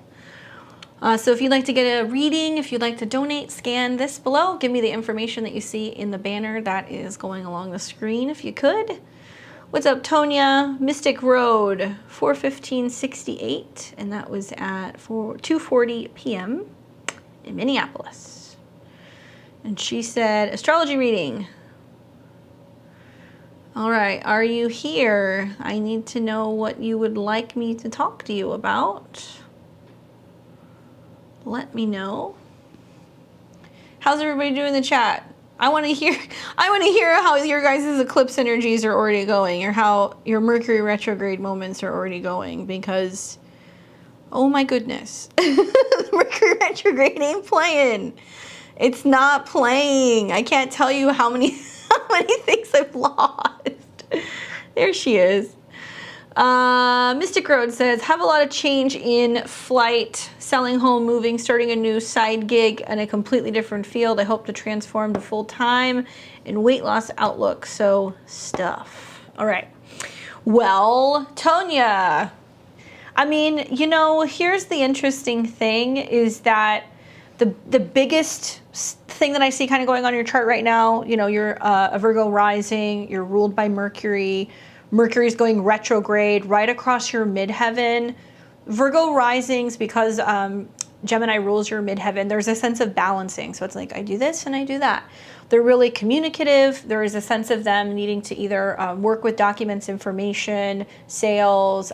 So if you'd like to get a reading, if you'd like to donate, scan this below. Give me the information that you see in the banner that is going along the screen if you could. What's up, Tonya? Mystic Road, 4/15/68, and that was at 2:40 p.m. in Minneapolis. And she said, astrology reading. All right, are you here? I need to know what you would like me to talk to you about. Let me know. How's everybody doing in the chat? I want to hear how your guys' eclipse energies are already going, or how your Mercury retrograde moments are already going, because oh my goodness. Mercury retrograde ain't playing. It's not playing. I can't tell you how many things I've lost. There she is. Mystic Road says, have a lot of change in flight, selling home, moving, starting a new side gig in a completely different field. I hope to transform to full time and weight loss outlook. So stuff. All right. Well, Tonya, I mean, you know, here's the interesting thing is that the biggest thing that I see kind of going on in your chart right now, you know, you're a Virgo rising, you're ruled by Mercury. Mercury's going retrograde right across your midheaven. Virgo risings, because Gemini rules your midheaven, there's a sense of balancing. So it's like, I do this and I do that. They're really communicative. There is a sense of them needing to either work with documents, information, sales,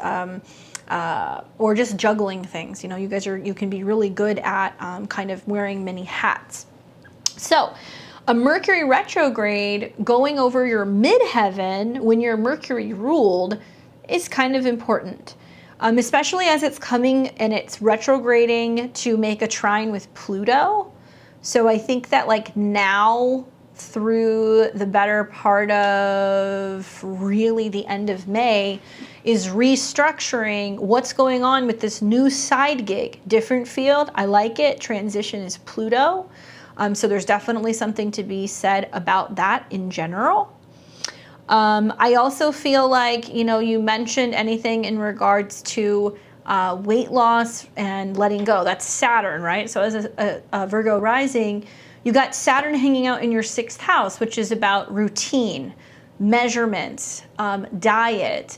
or just juggling things. You know, you can be really good at kind of wearing many hats. So a Mercury retrograde going over your midheaven when you're Mercury ruled is kind of important, especially as it's coming and it's retrograding to make a trine with Pluto. So I think that like now through the better part of really the end of May is restructuring what's going on with this new side gig, different field. I like it. Transition is Pluto. So there's definitely something to be said about that in general. I also feel like, you know, you mentioned anything in regards to weight loss and letting go. That's Saturn, right? So as a Virgo rising, you got Saturn hanging out in your 6th house, which is about routine, measurements, diet,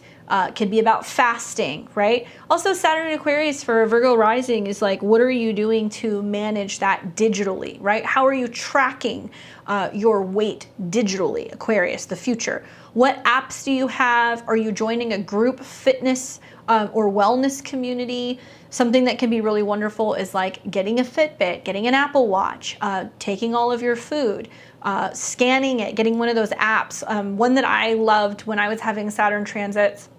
could be about fasting, right? Also, Saturn in Aquarius for a Virgo rising is like, what are you doing to manage that digitally, right? How are you tracking your weight digitally, Aquarius, the future? What apps do you have? Are you joining a group fitness or wellness community? Something that can be really wonderful is like getting a Fitbit, getting an Apple Watch, taking all of your food, scanning it, getting one of those apps. One that I loved when I was having Saturn transits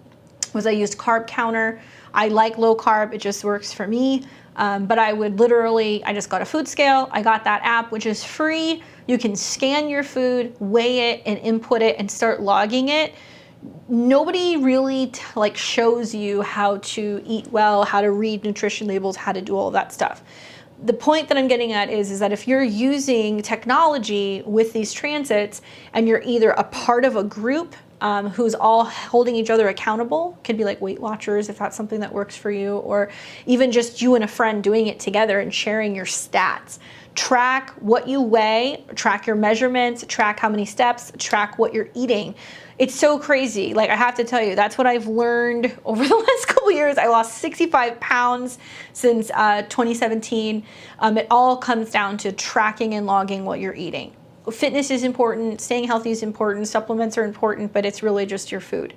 was I used Carb Counter. I like low carb, it just works for me. But I would literally, I just got a food scale. I got that app, which is free. You can scan your food, weigh it, and input it and start logging it. Nobody really like shows you how to eat well, how to read nutrition labels, how to do all that stuff. The point that I'm getting at is that if you're using technology with these transits and you're either a part of a group who's all holding each other accountable, could be like Weight Watchers if that's something that works for you, or even just you and a friend doing it together and sharing your stats. Track what you weigh, track your measurements, track how many steps, track what you're eating. It's so crazy. Like, I have to tell you, that's what I've learned over the last couple years. I lost 65 pounds since 2017. It all comes down to tracking and logging what you're eating. Fitness is important, staying healthy is important, supplements are important, but it's really just your food.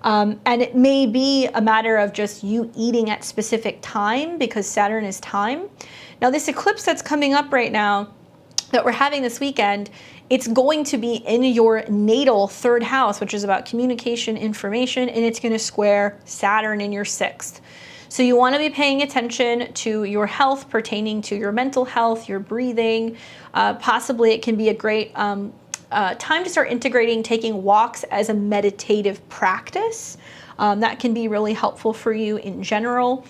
And it may be a matter of just you eating at specific time because Saturn is time. Now, this eclipse that's coming up right now that we're having this weekend, it's going to be in your natal 3rd house, which is about communication, information, and it's going to square Saturn in your 6th. So you want to be paying attention to your health pertaining to your mental health, your breathing. Possibly it can be a great time to start integrating taking walks as a meditative practice. That can be really helpful for you in general.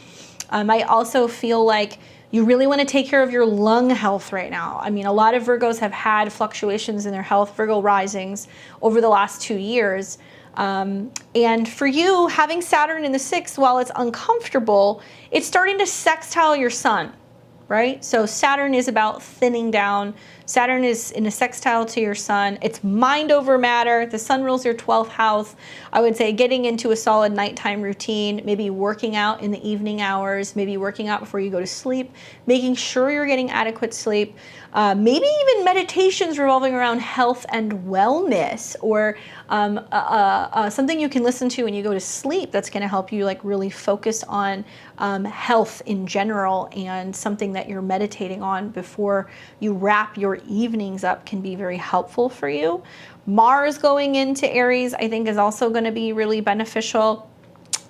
I also feel like You really want to take care of your lung health right now. I mean, a lot of Virgos have had fluctuations in their health, Virgo risings, over the last 2 years. And for you, having Saturn in the 6th, while it's uncomfortable, it's starting to sextile your sun, right? So Saturn is about thinning down. Saturn is in a sextile to your sun. It's mind over matter. The sun rules your 12th house. I would say getting into a solid nighttime routine, maybe working out in the evening hours, maybe working out before you go to sleep, making sure you're getting adequate sleep, maybe even meditations revolving around health and wellness, or something you can listen to when you go to sleep that's going to help you like really focus on health in general, and something that you're meditating on before you wrap your evenings up can be very helpful for you. Mars going into Aries, I think, is also going to be really beneficial.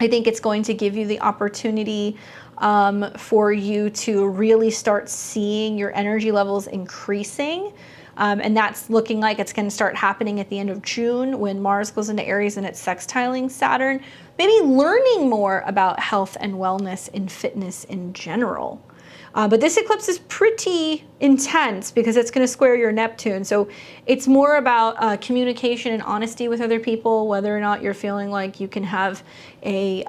I think it's going to give you the opportunity for you to really start seeing your energy levels increasing. And that's looking like it's going to start happening at the end of June when Mars goes into Aries and it's sextiling Saturn. Maybe learning more about health and wellness and fitness in general. But this eclipse is pretty intense because it's going to square your Neptune. So it's more about communication and honesty with other people, whether or not you're feeling like you can have a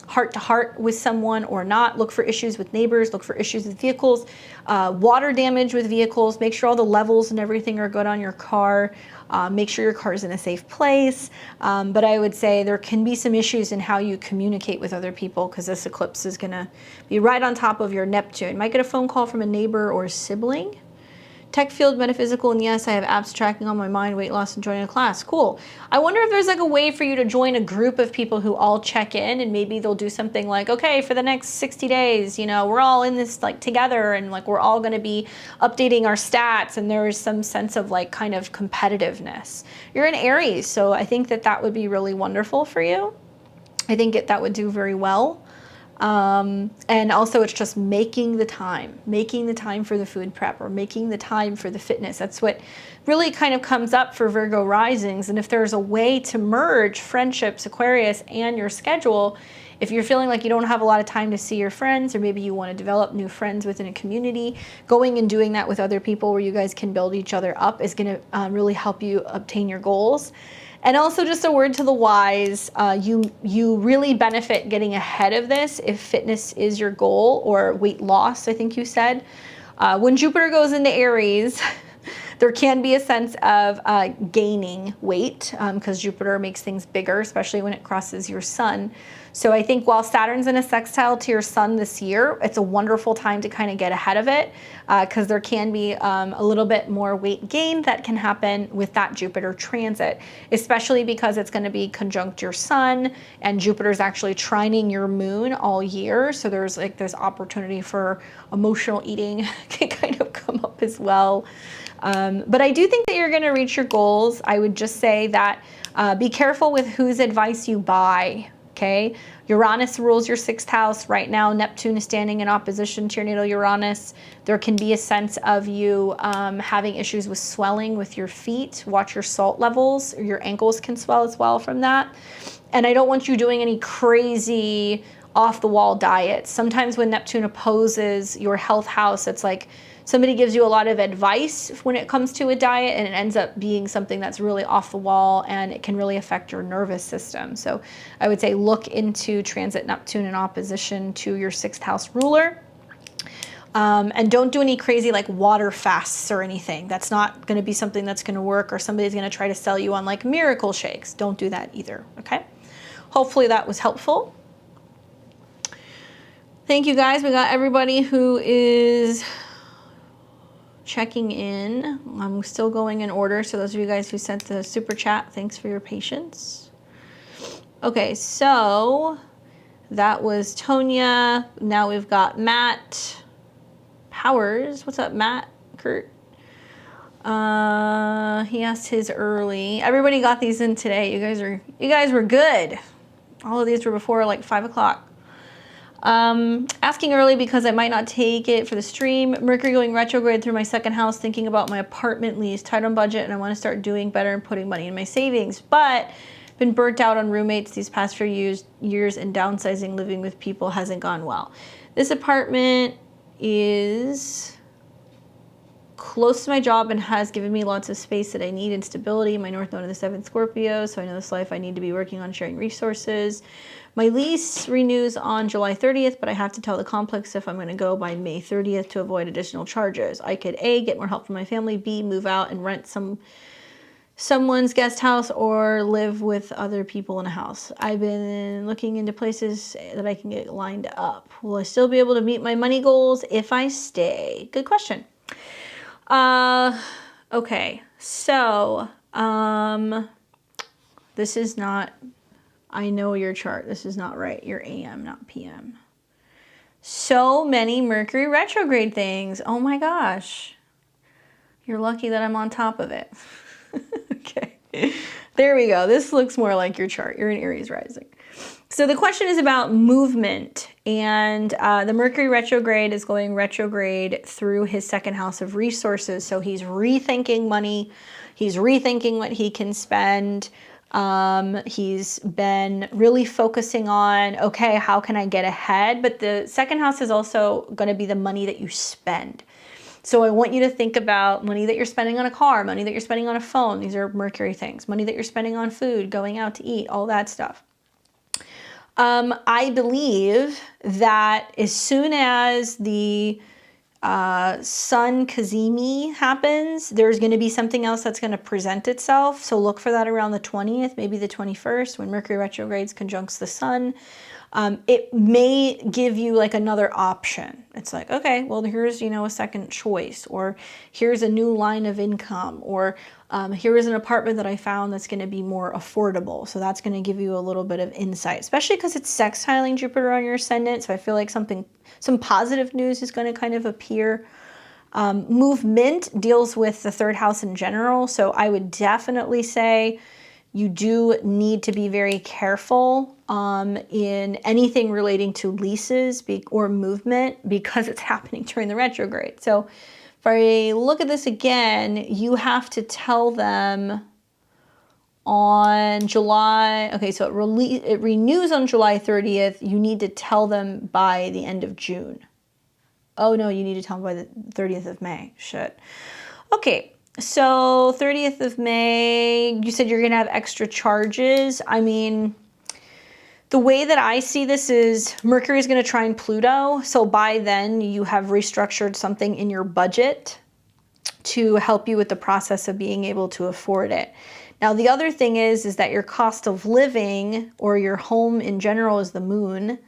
heart-to-heart with someone or not. Look for issues with neighbors, look for issues with vehicles, water damage with vehicles. Make sure all the levels and everything are good on your car. Make sure your car is in a safe place. But I would say there can be some issues in how you communicate with other people because this eclipse is going to be right on top of your Neptune. Might get a phone call from a neighbor or a sibling. Tech field, metaphysical, and yes, I have apps tracking on my mind, weight loss, and joining a class. Cool. I wonder if there's like a way for you to join a group of people who all check in, and maybe they'll do something like, okay, for the next 60 days, you know, we're all in this like together, and like we're all going to be updating our stats, and there is some sense of like kind of competitiveness. You're in Aries, so I think that that would be really wonderful for you. I think that would do very well. And also it's just making the time for the food prep, or making the time for the fitness. That's what really kind of comes up for Virgo risings. And if there's a way to merge friendships, Aquarius, and your schedule, if you're feeling like you don't have a lot of time to see your friends, or maybe you want to develop new friends within a community, going and doing that with other people where you guys can build each other up is going to really help you obtain your goals. And also just a word to the wise, you really benefit getting ahead of this if fitness is your goal, or weight loss, I think you said. When Jupiter goes into Aries, there can be a sense of gaining weight because Jupiter makes things bigger, especially when it crosses your sun. So I think while Saturn's in a sextile to your sun this year, it's a wonderful time to kind of get ahead of it because there can be a little bit more weight gain that can happen with that Jupiter transit, especially because it's going to be conjunct your sun, and Jupiter's actually trining your moon all year. So there's like this opportunity for emotional eating can kind of come up as well. But I do think that you're going to reach your goals. I would just say that be careful with whose advice you buy. Okay, Uranus rules your 6th house right now. Neptune is standing in opposition to your natal Uranus. There can be a sense of you having issues with swelling with your feet. Watch your salt levels, or your ankles can swell as well from that. And I don't want you doing any crazy off-the-wall diets. Sometimes when Neptune opposes your health house, it's like somebody gives you a lot of advice when it comes to a diet, and it ends up being something that's really off the wall, and it can really affect your nervous system. So I would say look into transit Neptune in opposition to your 6th house ruler. And don't do any crazy like water fasts or anything. That's not going to be something that's going to work, or somebody's going to try to sell you on like miracle shakes. Don't do that either, okay? Hopefully that was helpful. Thank you guys. We got everybody who is checking in. I'm still going in order, so those of you guys who sent the super chat, thanks for your patience. Okay, so that was Tonya. Now we've got Matt Powers. What's up, Matt? Kurt? He asked his early. Everybody got these in today. You guys were good. All of these were before like 5 o'clock. Asking early because I might not take it for the stream. Mercury going retrograde through my 2nd house, thinking about my apartment lease, tight on budget, and I want to start doing better and putting money in my savings. But been burnt out on roommates these past few years, and downsizing, living with people hasn't gone well. This apartment is close to my job and has given me lots of space that I need and stability. My North Node in the 7th Scorpio, so I know this life I need to be working on sharing resources. My lease renews on July 30th, but I have to tell the complex if I'm going to go by May 30th to avoid additional charges. I could A, get more help from my family, B, move out and rent someone's guest house or live with other people in a house. I've been looking into places that I can get lined up. Will I still be able to meet my money goals if I stay? Good question. Okay, so, this is not, I know your chart. This is not right. You're AM, not PM. So many Mercury retrograde things. Oh my gosh. You're lucky that I'm on top of it. Okay, there we go. This looks more like your chart. You're in Aries rising. So the question is about movement, and the Mercury retrograde is going retrograde through his 2nd house of resources. So he's rethinking money. He's rethinking what he can spend. He's been really focusing on, okay, how can I get ahead? But the 2nd house is also going to be the money that you spend. So I want you to think about money that you're spending on a car, money that you're spending on a phone. These are Mercury things. Money that you're spending on food, going out to eat, all that stuff. I believe that as soon as the Sun Kazemi happens, there's going to be something else that's going to present itself. So look for that around the 20th, maybe the 21st, when Mercury retrogrades conjuncts the Sun. It may give you like another option. It's like, okay, well, here's, you know, a second choice, or here's a new line of income, or here is an apartment that I found that's going to be more affordable. So that's going to give you a little bit of insight, especially because it's sextiling Jupiter on your ascendant. So I feel like some positive news is going to kind of appear. Movement deals with the 3rd house in general. So I would definitely say you do need to be very careful in anything relating to leases or movement, because it's happening during the retrograde. So if I look at this again, you have to tell them on July, okay, so it renews on July 30th. You need to tell them by the end of June. Oh no, you need to tell them by the 30th of May. Shit. Okay. So 30th of May, you said you're going to have extra charges. I mean, the way that I see this is Mercury is going to trine Pluto. So by then you have restructured something in your budget to help you with the process of being able to afford it. Now, the other thing is that your cost of living, or your home in general, is the moon,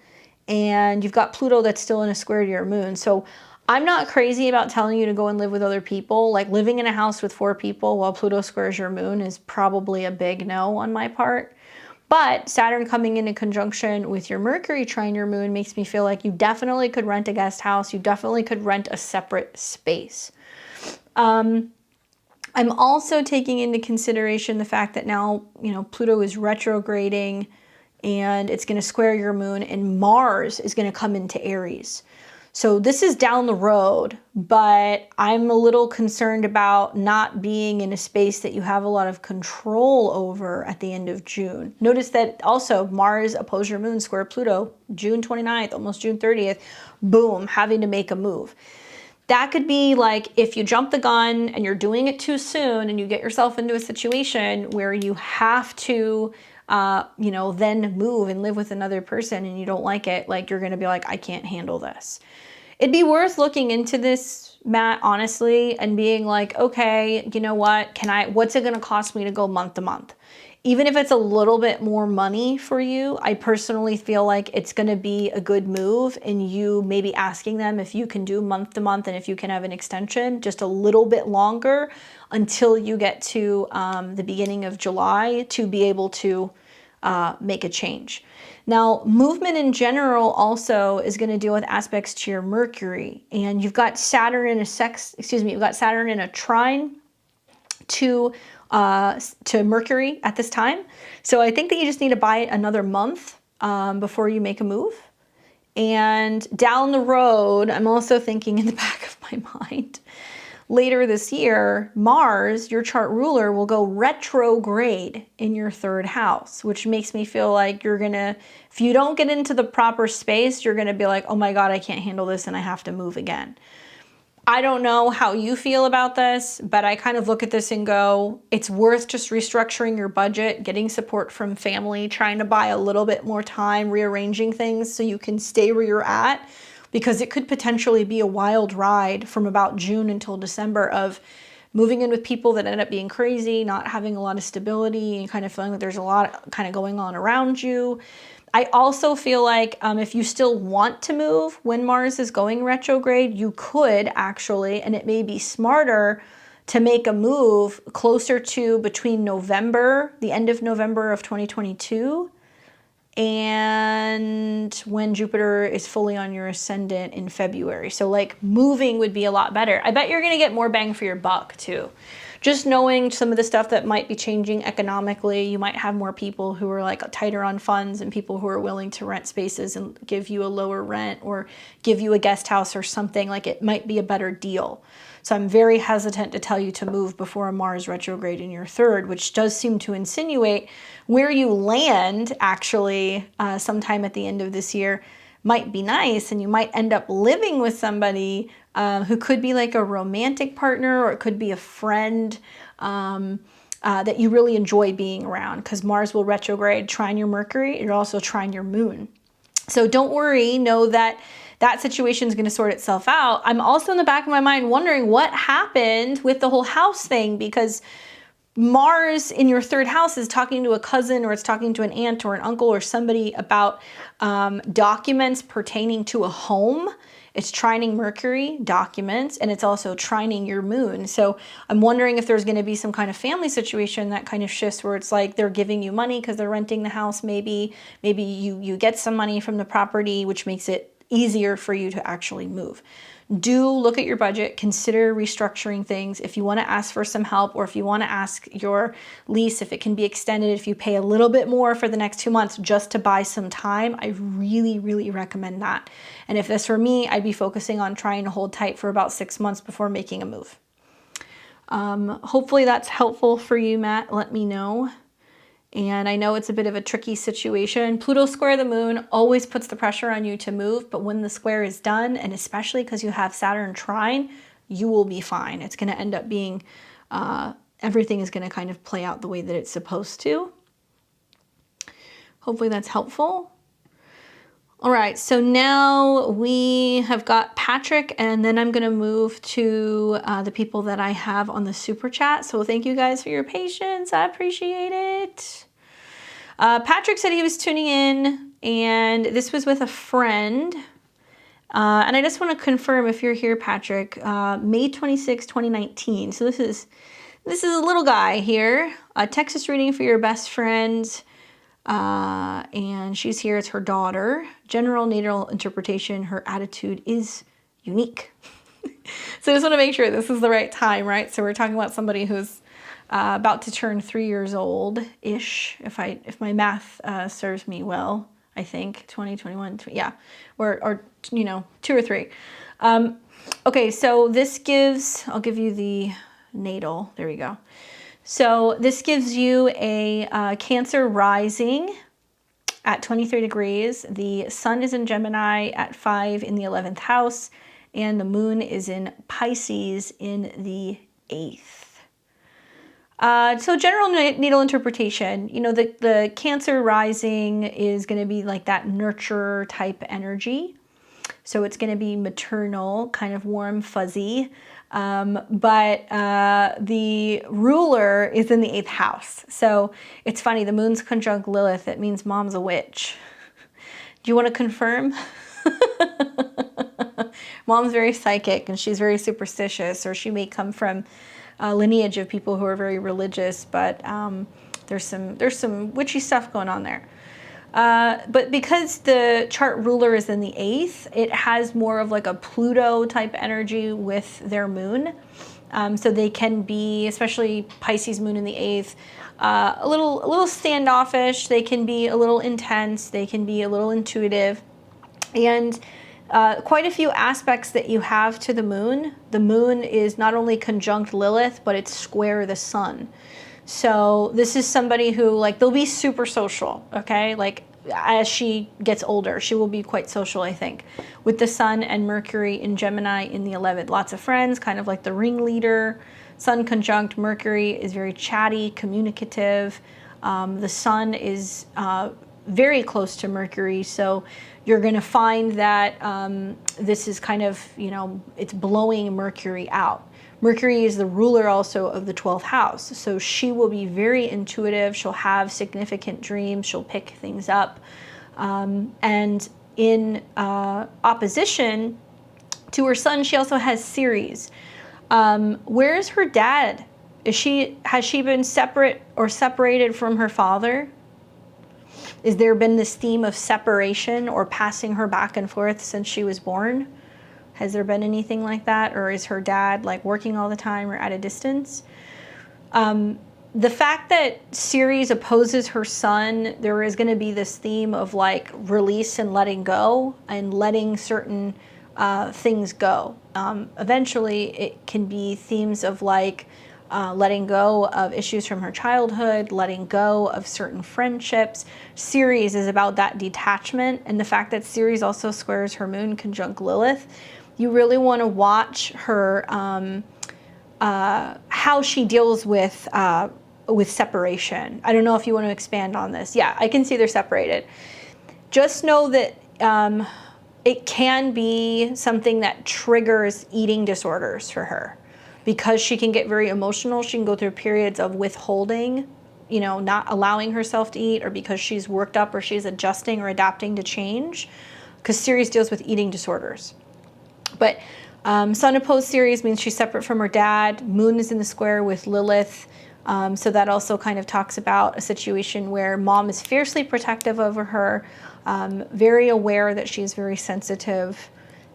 and you've got Pluto that's still in a square to your moon. So I'm not crazy about telling you to go and live with other people. Like, living in a house with 4 people while Pluto squares your moon is probably a big no on my part. But Saturn coming into conjunction with your Mercury trine your moon makes me feel like you definitely could rent a guest house. You definitely could rent a separate space. I'm also taking into consideration the fact that now, you know, Pluto is retrograding and it's going to square your moon, and Mars is going to come into Aries. So this is down the road, but I'm a little concerned about not being in a space that you have a lot of control over at the end of June. Notice that also Mars oppose your moon square Pluto, June 29th, almost June 30th, boom, having to make a move. That could be like if you jump the gun and you're doing it too soon and you get yourself into a situation where you have to you know, then move and live with another person and you don't like it, like you're going to be like, I can't handle this. It'd be worth looking into this, Matt, honestly, and being like, okay, you know what, what's it going to cost me to go month to month? Even if it's a little bit more money for you, I personally feel like it's going to be a good move in you maybe asking them if you can do month to month and if you can have an extension just a little bit longer until you get to the beginning of July to be able to make a change. Now, movement in general also is going to deal with aspects to your Mercury, and you've got Saturn in a trine to Mercury at this time. So I think that you just need to buy it another month before you make a move. And down the road, I'm also thinking in the back of my mind, later this year, Mars, your chart ruler, will go retrograde in your 3rd house, which makes me feel like you're gonna, if you don't get into the proper space, you're gonna be like, oh my God, I can't handle this and I have to move again. I don't know how you feel about this, but I kind of look at this and go, it's worth just restructuring your budget, getting support from family, trying to buy a little bit more time, rearranging things so you can stay where you're at, because it could potentially be a wild ride from about June until December of moving in with people that end up being crazy, not having a lot of stability, and kind of feeling that there's a lot kind of going on around you. I also feel like if you still want to move when Mars is going retrograde, you could actually, and it may be smarter to make a move closer to between November, the end of November of 2022, and when Jupiter is fully on your ascendant in February. So like moving would be a lot better. I bet you're gonna get more bang for your buck too. Just knowing some of the stuff that might be changing economically, you might have more people who are like tighter on funds and people who are willing to rent spaces and give you a lower rent or give you a guest house or something. Like it might be a better deal. So I'm very hesitant to tell you to move before a Mars retrograde in your 3rd, which does seem to insinuate where you land actually sometime at the end of this year might be nice, and you might end up living with somebody who could be like a romantic partner, or it could be a friend that you really enjoy being around, because Mars will retrograde trine your Mercury. It'll also trine your moon. So don't worry, know that that situation is going to sort itself out. I'm also in the back of my mind wondering what happened with the whole house thing, because Mars in your 3rd house is talking to a cousin, or it's talking to an aunt or an uncle or somebody about documents pertaining to a home. It's trining Mercury, documents, and it's also trining your moon. So I'm wondering if there's going to be some kind of family situation that kind of shifts, where it's like they're giving you money because they're renting the house. Maybe you get some money from the property, which makes it easier for you to actually move. Do look at your budget, consider restructuring things. If you want to ask for some help, or if you want to ask your lease if it can be extended, if you pay a little bit more for the next 2 months just to buy some time, I really, really recommend that. And if this were me, I'd be focusing on trying to hold tight for about 6 months before making a move. Hopefully that's helpful for you, Matt. Let me know. And I know it's a bit of a tricky situation. Pluto square the moon always puts the pressure on you to move, but when the square is done, and especially because you have Saturn trine, you will be fine. It's going to end up being, everything is going to kind of play out the way that it's supposed to. Hopefully that's helpful. All right, so now we have got Patrick, and then I'm going to move to the people that I have on the super chat. So thank you guys for your patience. I appreciate it. Patrick said he was tuning in, and this was with a friend. And I just want to confirm, if you're here, Patrick, May 26, 2019. So this is a little guy here. A Texas reading for your best friend. And she's here. It's her daughter. General natal interpretation. Her attitude is unique. So I just want to make sure this is the right time, right? So we're talking about somebody who's about to turn 3 years old-ish, if my math serves me well. I think 2021, yeah, or 2 or 3. Okay, so this gives, I'll give you the natal. There we go. So this gives you a Cancer rising at 23 degrees. The sun is in Gemini at 5 in the 11th house, and the moon is in Pisces in the 8th. So general natal interpretation, the Cancer rising is going to be like that nurture type energy. So it's going to be maternal, kind of warm, fuzzy. But the ruler is in the 8th house. So it's funny, the moon's conjunct Lilith. It means mom's a witch. Do you want to confirm? Mom's very psychic and she's very superstitious, or she may come from a lineage of people who are very religious, but there's some witchy stuff going on there. But because the chart ruler is in the 8th, it has more of like a Pluto type energy with their moon. So they can be, especially Pisces moon in the 8th, a little standoffish. They can be a little intense. They can be a little intuitive. And quite a few aspects that you have to the moon. The moon is not only conjunct Lilith, but it's square the sun. So this is somebody who, like, they'll be super social, okay? Like, as she gets older, she will be quite social, I think, with the sun and Mercury in Gemini in the 11th. Lots of friends, kind of like the ringleader. Sun conjunct Mercury is very chatty, communicative. The sun is very close to Mercury, so you're going to find that this is kind of, you know, it's blowing Mercury out. Mercury is the ruler also of the 12th house, so she will be very intuitive. She'll have significant dreams. She'll pick things up. And in opposition to her sun, she also has Ceres. Where's her dad? Has she been separate or separated from her father? Is there been this theme of separation or passing her back and forth since she was born? Has there been anything like that? Or is her dad like working all the time or at a distance? The fact that Ceres opposes her sun, there is going to be this theme of like release and letting go and letting certain things go. Eventually it can be themes of like letting go of issues from her childhood, letting go of certain friendships. Ceres is about that detachment, and the fact that Ceres also squares her moon conjunct Lilith. You really want to watch her, how she deals with separation. I don't know if you want to expand on this. Yeah, I can see they're separated. Just know that it can be something that triggers eating disorders for her. Because she can get very emotional, she can go through periods of withholding, you know, not allowing herself to eat, or because she's worked up or she's adjusting or adapting to change, because Ceres deals with eating disorders. But Sun opposed Ceres means she's separate from her dad. Moon is in the square with Lilith. So that also kind of talks about a situation where mom is fiercely protective over her, very aware that she's very sensitive.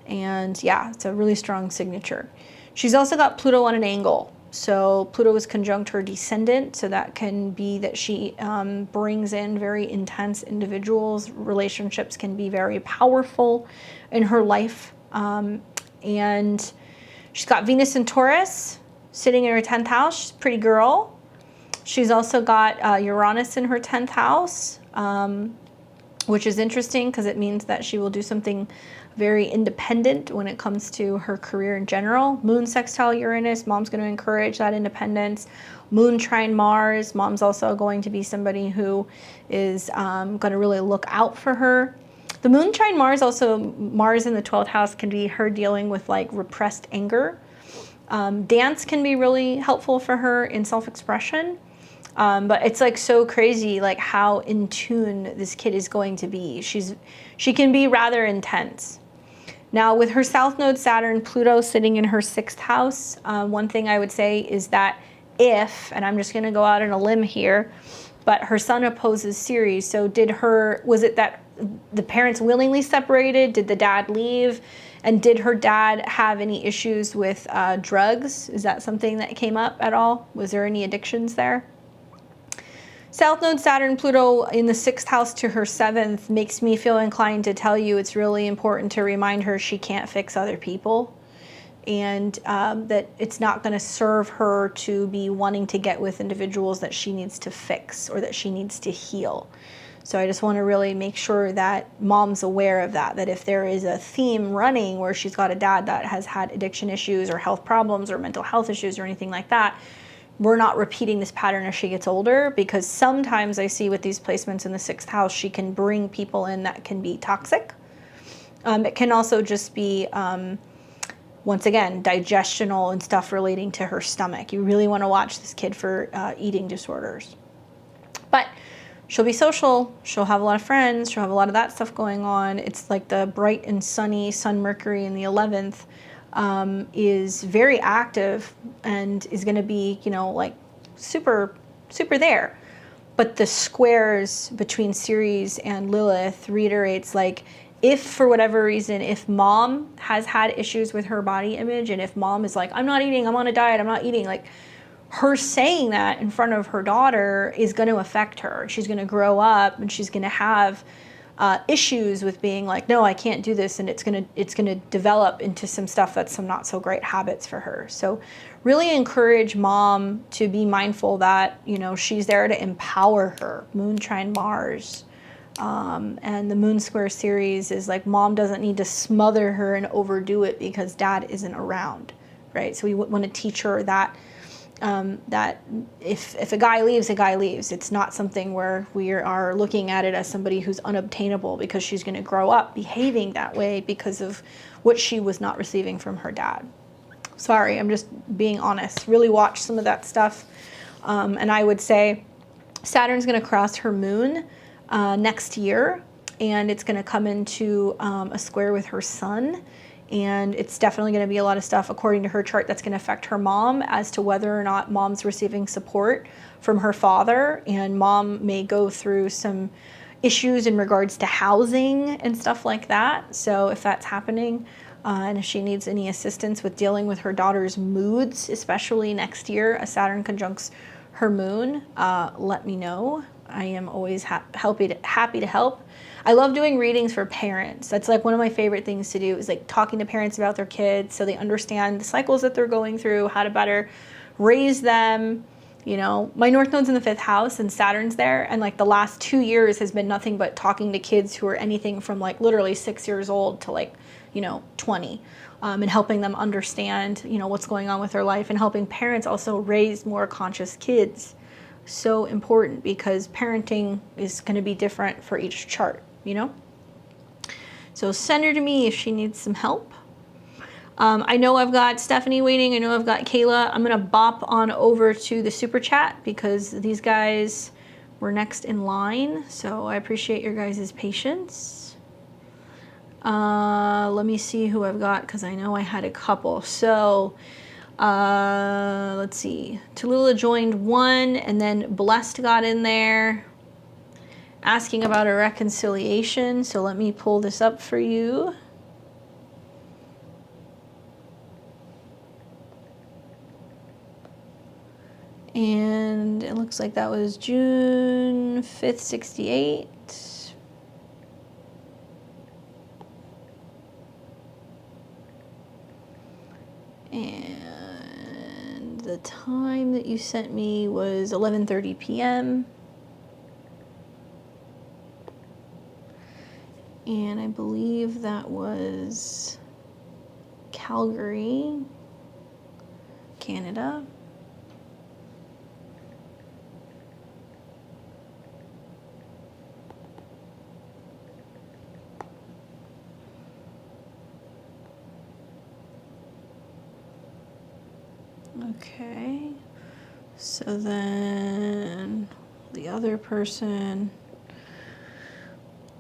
And yeah, it's a really strong signature. She's also got Pluto on an angle. So Pluto is conjunct her descendant. So that can be that she brings in very intense individuals. Relationships can be very powerful in her life. And she's got Venus in Taurus sitting in her 10th house. She's a pretty girl. She's also got Uranus in her 10th house, which is interesting because it means that she will do something very independent when it comes to her career in general. Moon sextile Uranus, mom's going to encourage that independence. Moon trine Mars, mom's also going to be somebody who is going to really look out for her. The moon trine Mars, also Mars in the 12th house, can be her dealing with like repressed anger. Dance can be really helpful for her in self-expression. But it's like so crazy like how in tune this kid is going to be. She can be rather intense. Now with her South Node Saturn, Pluto sitting in her 6th house, one thing I would say is that if, and I'm just going to go out on a limb here, but her sun opposes Ceres. So was it that the parents willingly separated? Did the dad leave? And did her dad have any issues with drugs? Is that something that came up at all? Was there any addictions there? South Node Saturn, Pluto in the 6th house to her 7th makes me feel inclined to tell you it's really important to remind her she can't fix other people, and that it's not going to serve her to be wanting to get with individuals that she needs to fix or that she needs to heal. So I just want to really make sure that mom's aware of that if there is a theme running where she's got a dad that has had addiction issues or health problems or mental health issues or anything like that, we're not repeating this pattern as she gets older, because sometimes I see with these placements in the 6th house, she can bring people in that can be toxic. It can also just be, once again, digestional and stuff relating to her stomach. You really want to watch this kid for eating disorders. But she'll be social, she'll have a lot of friends, she'll have a lot of that stuff going on. It's like the bright and sunny Sun Mercury in the 11th. Is very active and is going to be, you know, like super there. But the squares between Ceres and Lilith reiterates, like, if for whatever reason, if mom has had issues with her body image, and if mom is like, I'm not eating, I'm on a diet, I'm not eating, like, her saying that in front of her daughter is going to affect her. She's going to grow up and she's going to have issues with being like, no, I can't do this, and it's gonna develop into some stuff that's some not so great habits for her. So really encourage mom to be mindful that, you know, she's there to empower her. Moon trine Mars. And the Moon Square series is like, mom doesn't need to smother her and overdo it because dad isn't around, right? So we want to teach her that that if a guy leaves, a guy leaves. It's not something where we are looking at it as somebody who's unobtainable, because she's going to grow up behaving that way because of what she was not receiving from her dad. Sorry, I'm just being honest. Really watch some of that stuff. And I would say Saturn's going to cross her moon next year, and it's going to come into a square with her sun. And it's definitely going to be a lot of stuff, according to her chart, that's going to affect her mom as to whether or not mom's receiving support from her father. And mom may go through some issues in regards to housing and stuff like that. So if that's happening, and if she needs any assistance with dealing with her daughter's moods, especially next year, as Saturn conjuncts her moon, let me know. I am always happy to help. I love doing readings for parents. That's like one of my favorite things to do, is like talking to parents about their kids so they understand the cycles that they're going through, how to better raise them. You know, my North Node's in the 5th house and Saturn's there. And like the last 2 years has been nothing but talking to kids who are anything from like literally 6 years old to like, you know, 20. And helping them understand, you know, what's going on with their life, and helping parents also raise more conscious kids. So important, because parenting is going to be different for each chart, you know? So send her to me if she needs some help. I know I've got Stephanie waiting. I know I've got Kayla. I'm going to bop on over to the super chat because these guys were next in line. So I appreciate your guys' patience. Let me see who I've got, because I know I had a couple. So let's see. Tallulah joined one, and then Blessed got in there asking about a reconciliation. So let me pull this up for you. And it looks like that was June 5th, 68. And the time that you sent me was 11:30 p.m. And I believe that was Calgary, Canada. Okay, so then the other person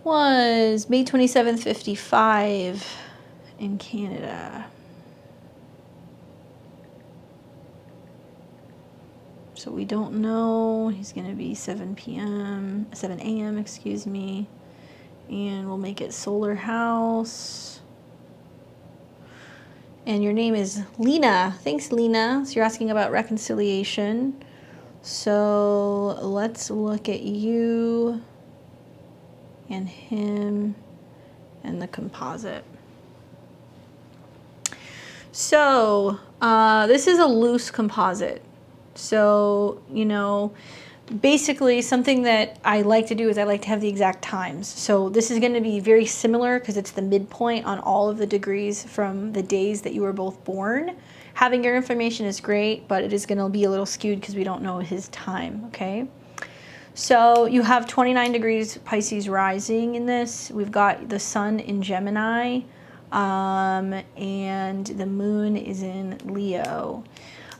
was May 27th, 55 in Canada. So we don't know. He's going to be 7 a.m., excuse me. And we'll make it solar house. And your name is Lina. Thanks, Lina. So you're asking about reconciliation. So let's look at you and him and the composite. So this is a loose composite. So, you know, basically something that I like to do is I like to have the exact times. So this is going to be very similar because it's the midpoint on all of the degrees from the days that you were both born. Having your information is great, but it is going to be a little skewed because we don't know his time, okay? So you have 29 degrees Pisces rising in this. We've got the sun in Gemini, and the moon is in Leo.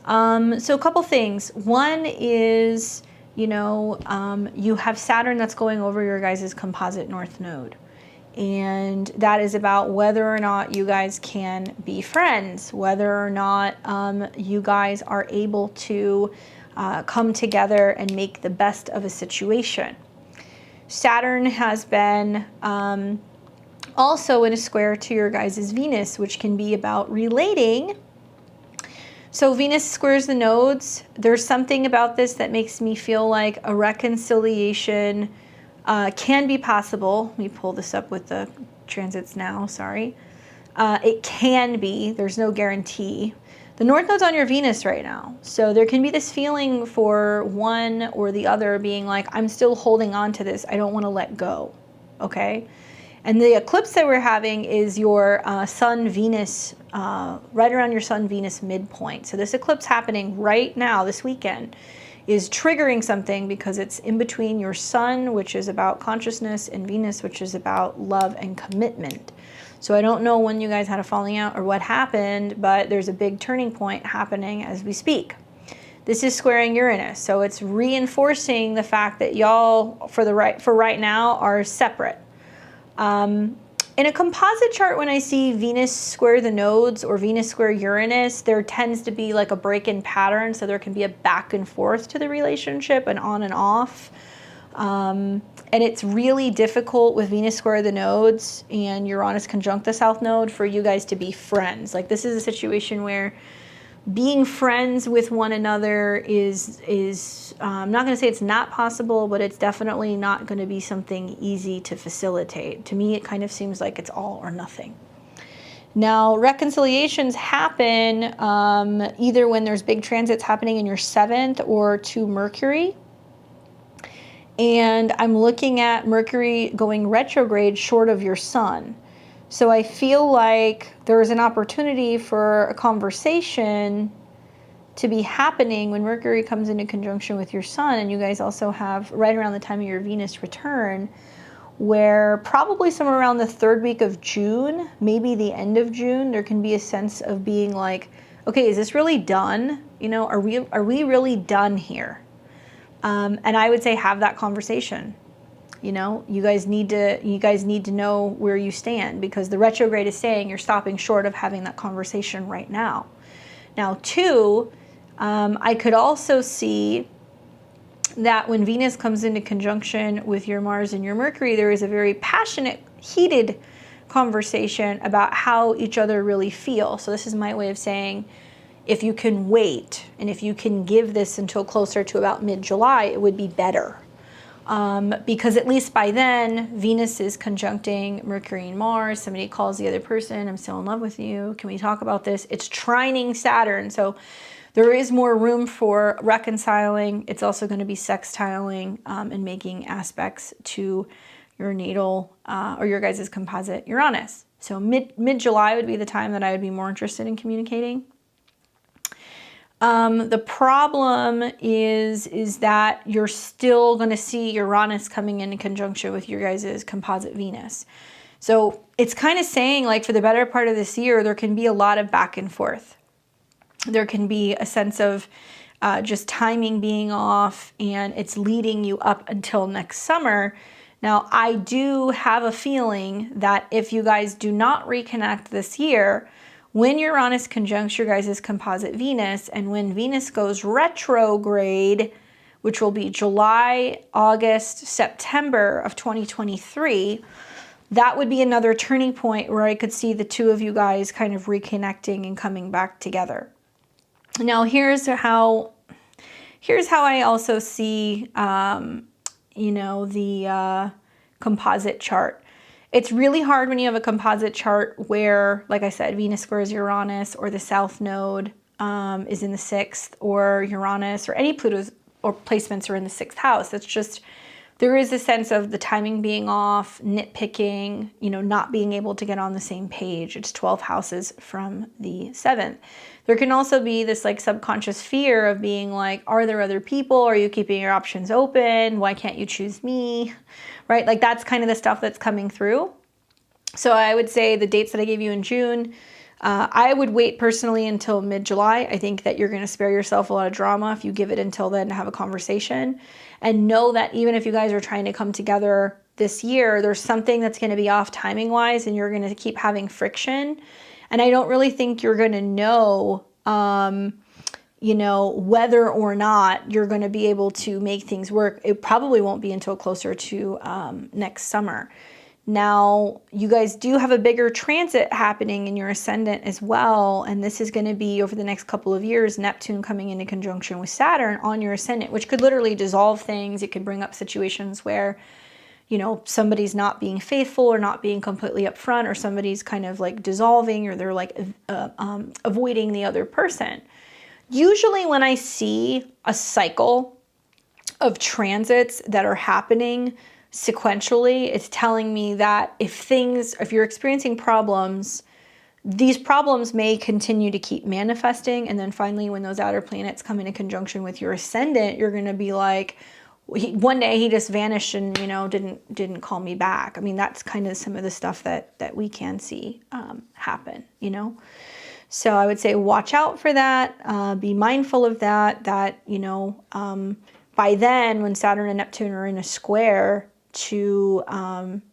So a couple things. One is, you know, you have Saturn that's going over your guys' composite north node. And that is about whether or not you guys can be friends, whether or not you guys are able to come together and make the best of a situation. Saturn has been also in a square to your guys' Venus, which can be about relating. So Venus squares the nodes. There's something about this that makes me feel like a reconciliation Can be possible. Let me pull this up with the transits now, sorry. It can be, there's no guarantee. The North Node's on your Venus right now. So there can be this feeling for one or the other being like, I'm still holding on to this. I don't want to let go. Okay. And the eclipse that we're having is your Sun-Venus, right around your Sun-Venus midpoint. So this eclipse happening right now, this weekend, is triggering something because it's in between your Sun, which is about consciousness, and Venus, which is about love and commitment. So I don't know when you guys had a falling out or what happened, but there's a big turning point happening as we speak. This is squaring Uranus, so it's reinforcing the fact that y'all, for right now, are separate. In a composite chart, when I see Venus square the nodes or Venus square Uranus, there tends to be like a break-in pattern, so there can be a back and forth to the relationship and on and off. And it's really difficult with Venus square the nodes and Uranus conjunct the South Node for you guys to be friends. Like, this is a situation where being friends with one another is I'm not going to say it's not possible, but it's definitely not going to be something easy to facilitate. To me, it kind of seems like it's all or nothing. Now, reconciliations happen either when there's big transits happening in your 7th or to Mercury. And I'm looking at Mercury going retrograde short of your Sun. So I feel like there's an opportunity for a conversation to be happening when Mercury comes into conjunction with your Sun, and you guys also have right around the time of your Venus return, where probably somewhere around the 3rd week of June, maybe the end of June, there can be a sense of being like, okay, is this really done? You know, are we really done here? And I would say have that conversation. You know, you guys need to know where you stand, because the retrograde is saying you're stopping short of having that conversation right now. Now, 2, I could also see that when Venus comes into conjunction with your Mars and your Mercury, there is a very passionate, heated conversation about how each other really feel. So this is my way of saying, if you can wait and if you can give this until closer to about mid-July, it would be better. Because at least by then, Venus is conjuncting Mercury and Mars. Somebody calls the other person, I'm still in love with you. Can we talk about this? It's trining Saturn. So there is more room for reconciling. It's also going to be sextiling and making aspects to your natal or your guys' composite Uranus. So mid-July would be the time that I would be more interested in communicating. The problem is that you're still going to see Uranus coming in conjunction with your guys' composite Venus. So it's kind of saying, like, for the better part of this year, there can be a lot of back and forth. There can be a sense of just timing being off, and it's leading you up until next summer. Now, I do have a feeling that if you guys do not reconnect this year, when Uranus conjuncts your guys' composite Venus, and when Venus goes retrograde, which will be July, August, September of 2023, that would be another turning point where I could see the two of you guys kind of reconnecting and coming back together. Now, here's how I also see, you know, the composite chart. It's really hard when you have a composite chart where, like I said, Venus squares Uranus, or the South Node is in the 6th, or Uranus or any Pluto's or placements are in the 6th house. It's just, there is a sense of the timing being off, nitpicking, you know, not being able to get on the same page. It's 12 houses from the 7th. There can also be this like subconscious fear of being like, are there other people? Are you keeping your options open? Why can't you choose me? Right? Like, that's kind of the stuff that's coming through. So I would say the dates that I gave you in June, I would wait personally until mid-July. I think that you're going to spare yourself a lot of drama if you give it until then to have a conversation. And know that even if you guys are trying to come together this year, there's something that's going to be off timing-wise, and you're going to keep having friction. And I don't really think you're going to know, you know, whether or not you're going to be able to make things work. It probably won't be until closer to next summer. Now, you guys do have a bigger transit happening in your ascendant as well, and this is going to be over the next couple of years, Neptune coming into conjunction with Saturn on your ascendant, which could literally dissolve things. It could bring up situations where you know, somebody's not being faithful or not being completely upfront, or somebody's kind of like dissolving, or they're like avoiding the other person. Usually when I see a cycle of transits that are happening sequentially, it's telling me that if you're experiencing problems, these problems may continue to keep manifesting. And then finally, when those outer planets come into conjunction with your ascendant, you're going to be like, one day he just vanished and, you know, didn't call me back. I mean, that's kind of some of the stuff that we can see happen, you know. So I would say watch out for that. Be mindful of that, you know, by then when Saturn and Neptune are in a square to,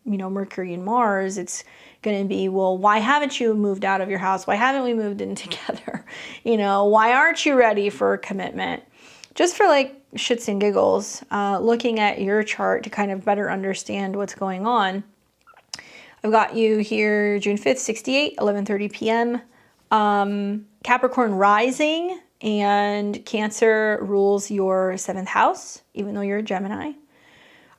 you know, Mercury and Mars, it's going to be, well, why haven't you moved out of your house? Why haven't we moved in together? You know, why aren't you ready for a commitment? Just for like shits and giggles, looking at your chart to kind of better understand what's going on. I've got you here June 5th, 68, 11:30 p.m. Capricorn rising, and Cancer rules your 7th house, even though you're a Gemini.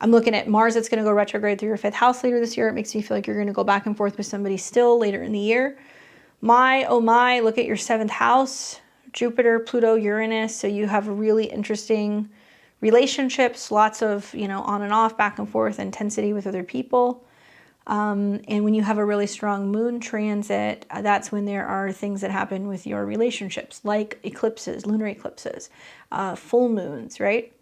I'm looking at Mars that's going to go retrograde through your 5th house later this year. It makes me feel like you're going to go back and forth with somebody still later in the year. My, oh my, look at your 7th house, Jupiter, Pluto, Uranus. So you have really interesting relationships, lots of, you know, on and off, back and forth, intensity with other people. And when you have a really strong moon transit, that's when there are things that happen with your relationships, like eclipses, lunar eclipses, full moons, right?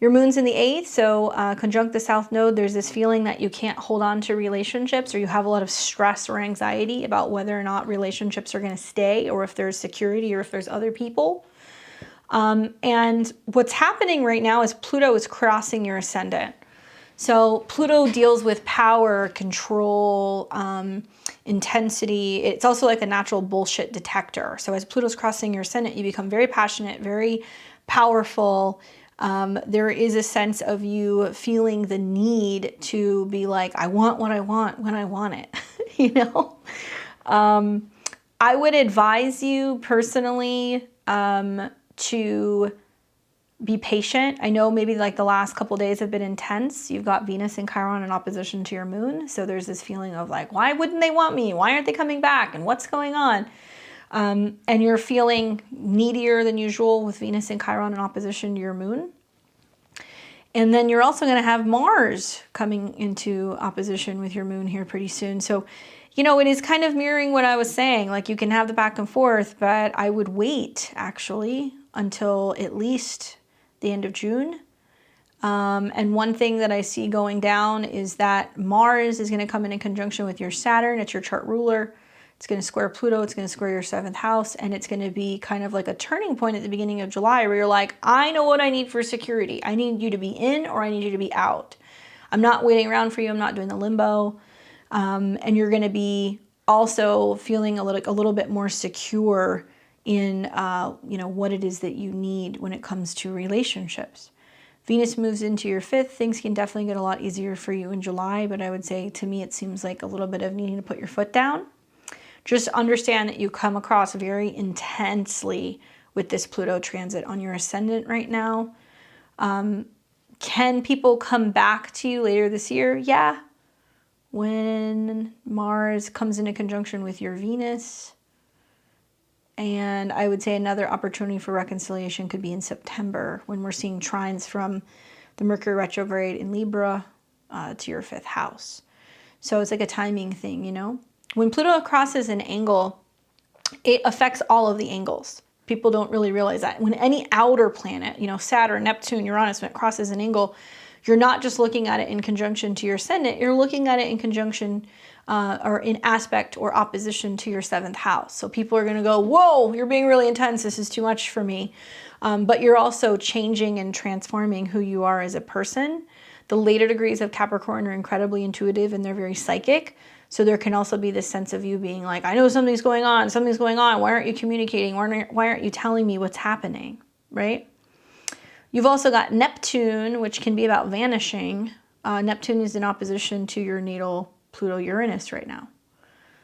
Your moon's in the 8th, so conjunct the South Node, there's this feeling that you can't hold on to relationships, or you have a lot of stress or anxiety about whether or not relationships are going to stay, or if there's security, or if there's other people. And what's happening right now is Pluto is crossing your ascendant. So Pluto deals with power, control, intensity. It's also like a natural bullshit detector. So as Pluto's crossing your ascendant, you become very passionate, very powerful. There is a sense of you feeling the need to be like, I want what I want when I want it, you know? I would advise you personally to be patient. I know maybe like the last couple days have been intense. You've got Venus and Chiron in opposition to your moon. So there's this feeling of like, why wouldn't they want me? Why aren't they coming back? And what's going on? And you're feeling needier than usual with Venus and Chiron in opposition to your moon. And then you're also going to have Mars coming into opposition with your moon here pretty soon. So, you know, it is kind of mirroring what I was saying. Like you can have the back and forth, but I would wait actually until at least the end of June. And one thing that I see going down is that Mars is going to come in conjunction with your Saturn. It's your chart ruler. It's going to square Pluto. It's going to square your 7th house. And it's going to be kind of like a turning point at the beginning of July where you're like, I know what I need for security. I need you to be in, or I need you to be out. I'm not waiting around for you. I'm not doing the limbo. And you're going to be also feeling a little bit more secure in, you know, what it is that you need when it comes to relationships. Venus moves into your 5th. Things can definitely get a lot easier for you in July, but I would say to me, it seems like a little bit of needing to put your foot down. Just understand that you come across very intensely with this Pluto transit on your ascendant right now. Can people come back to you later this year? Yeah. When Mars comes into conjunction with your Venus. And I would say another opportunity for reconciliation could be in September when we're seeing trines from the Mercury retrograde in Libra to your 5th house. So it's like a timing thing, you know? When Pluto crosses an angle, it affects all of the angles. People don't really realize that. When any outer planet, you know, Saturn, Neptune, Uranus, when it crosses an angle, you're not just looking at it in conjunction to your ascendant, you're looking at it in conjunction or in aspect or opposition to your 7th house. So people are going to go, whoa, you're being really intense. This is too much for me. But you're also changing and transforming who you are as a person. The later degrees of Capricorn are incredibly intuitive and they're very psychic. So there can also be this sense of you being like, I know something's going on. Something's going on. Why aren't you communicating? Why aren't you telling me what's happening, right? You've also got Neptune, which can be about vanishing. Neptune is in opposition to your natal Pluto-Uranus right now.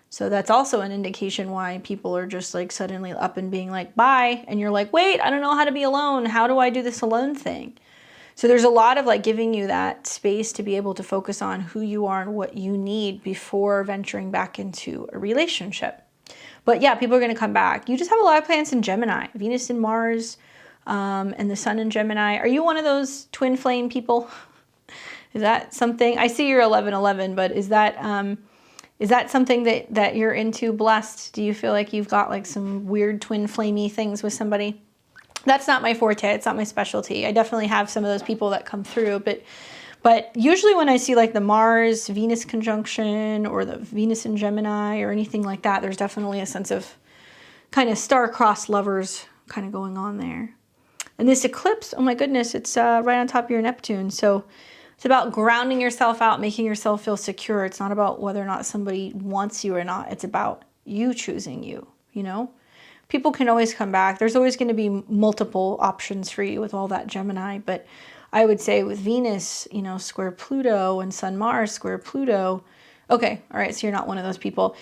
So that's also an indication why people are just like suddenly up and being like, bye. And you're like, wait, I don't know how to be alone. How do I do this alone thing? So there's a lot of like giving you that space to be able to focus on who you are and what you need before venturing back into a relationship. But yeah, people are going to come back. You just have a lot of planets in Gemini, Venus and Mars, and the Sun in Gemini. Are you one of those twin flame people? Is that something? I see you're 1111, but is that something that you're into, blessed? Do you feel like you've got like some weird twin flamey things with somebody? That's not my forte. It's not my specialty. I definitely have some of those people that come through, but usually when I see like the Mars Venus conjunction or the Venus in Gemini or anything like that, there's definitely a sense of kind of star-crossed lovers kind of going on there. And this eclipse, oh my goodness, it's right on top of your Neptune. So it's about grounding yourself out, making yourself feel secure. It's not about whether or not somebody wants you or not. It's about you choosing you, you know? People can always come back. There's always going to be multiple options for you with all that Gemini. But I would say with Venus, you know, square Pluto and Sun Mars square Pluto. Okay, all right, so you're not one of those people.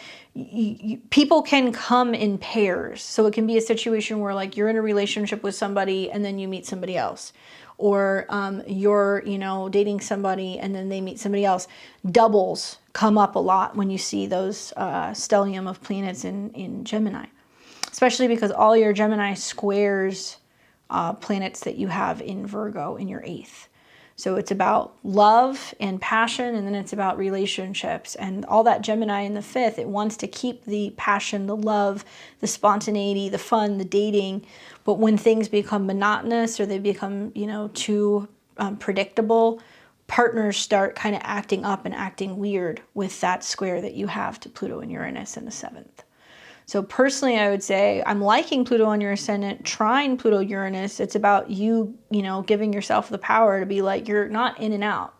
People can come in pairs. So it can be a situation where like you're in a relationship with somebody and then you meet somebody else. Or you're, you know, dating somebody and then they meet somebody else. Doubles come up a lot when you see those stellium of planets in Gemini. Especially because all your Gemini squares planets that you have in Virgo in your 8th. So it's about love and passion, and then it's about relationships. And all that Gemini in the 5th, it wants to keep the passion, the love, the spontaneity, the fun, the dating. But when things become monotonous or they become, you know, too predictable, partners start kind of acting up and acting weird with that square that you have to Pluto and Uranus in the 7th. So personally, I would say I'm liking Pluto on your ascendant, trying Pluto Uranus. It's about you, you know, giving yourself the power to be like, you're not in and out,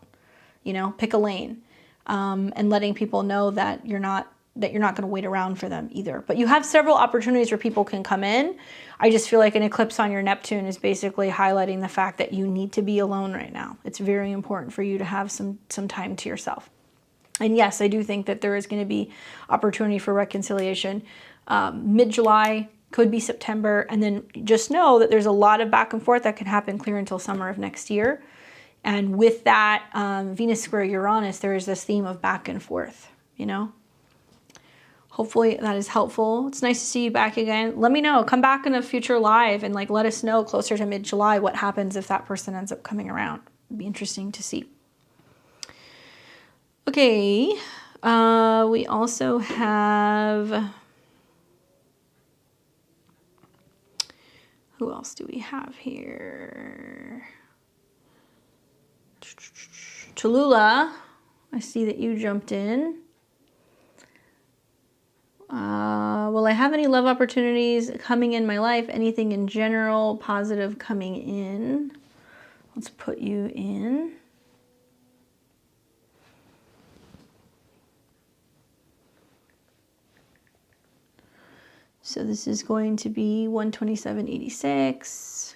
you know, pick a lane, and letting people know that you're not going to wait around for them either. But you have several opportunities where people can come in. I just feel like an eclipse on your Neptune is basically highlighting the fact that you need to be alone right now. It's very important for you to have some time to yourself. And yes, I do think that there is going to be opportunity for reconciliation. Mid-July, could be September, and then just know that there's a lot of back and forth that can happen clear until summer of next year. And with that Venus square Uranus, there is this theme of back and forth, you know? Hopefully that is helpful. It's nice to see you back again. Let me know. Come back in a future live and like let us know closer to mid-July what happens if that person ends up coming around. It'd be interesting to see. Okay, we also have... Who else do we have here? Tallulah, I see that you jumped in. Will I have any love opportunities coming in my life? Anything in general positive coming in? Let's put you in. So this is going to be 127.86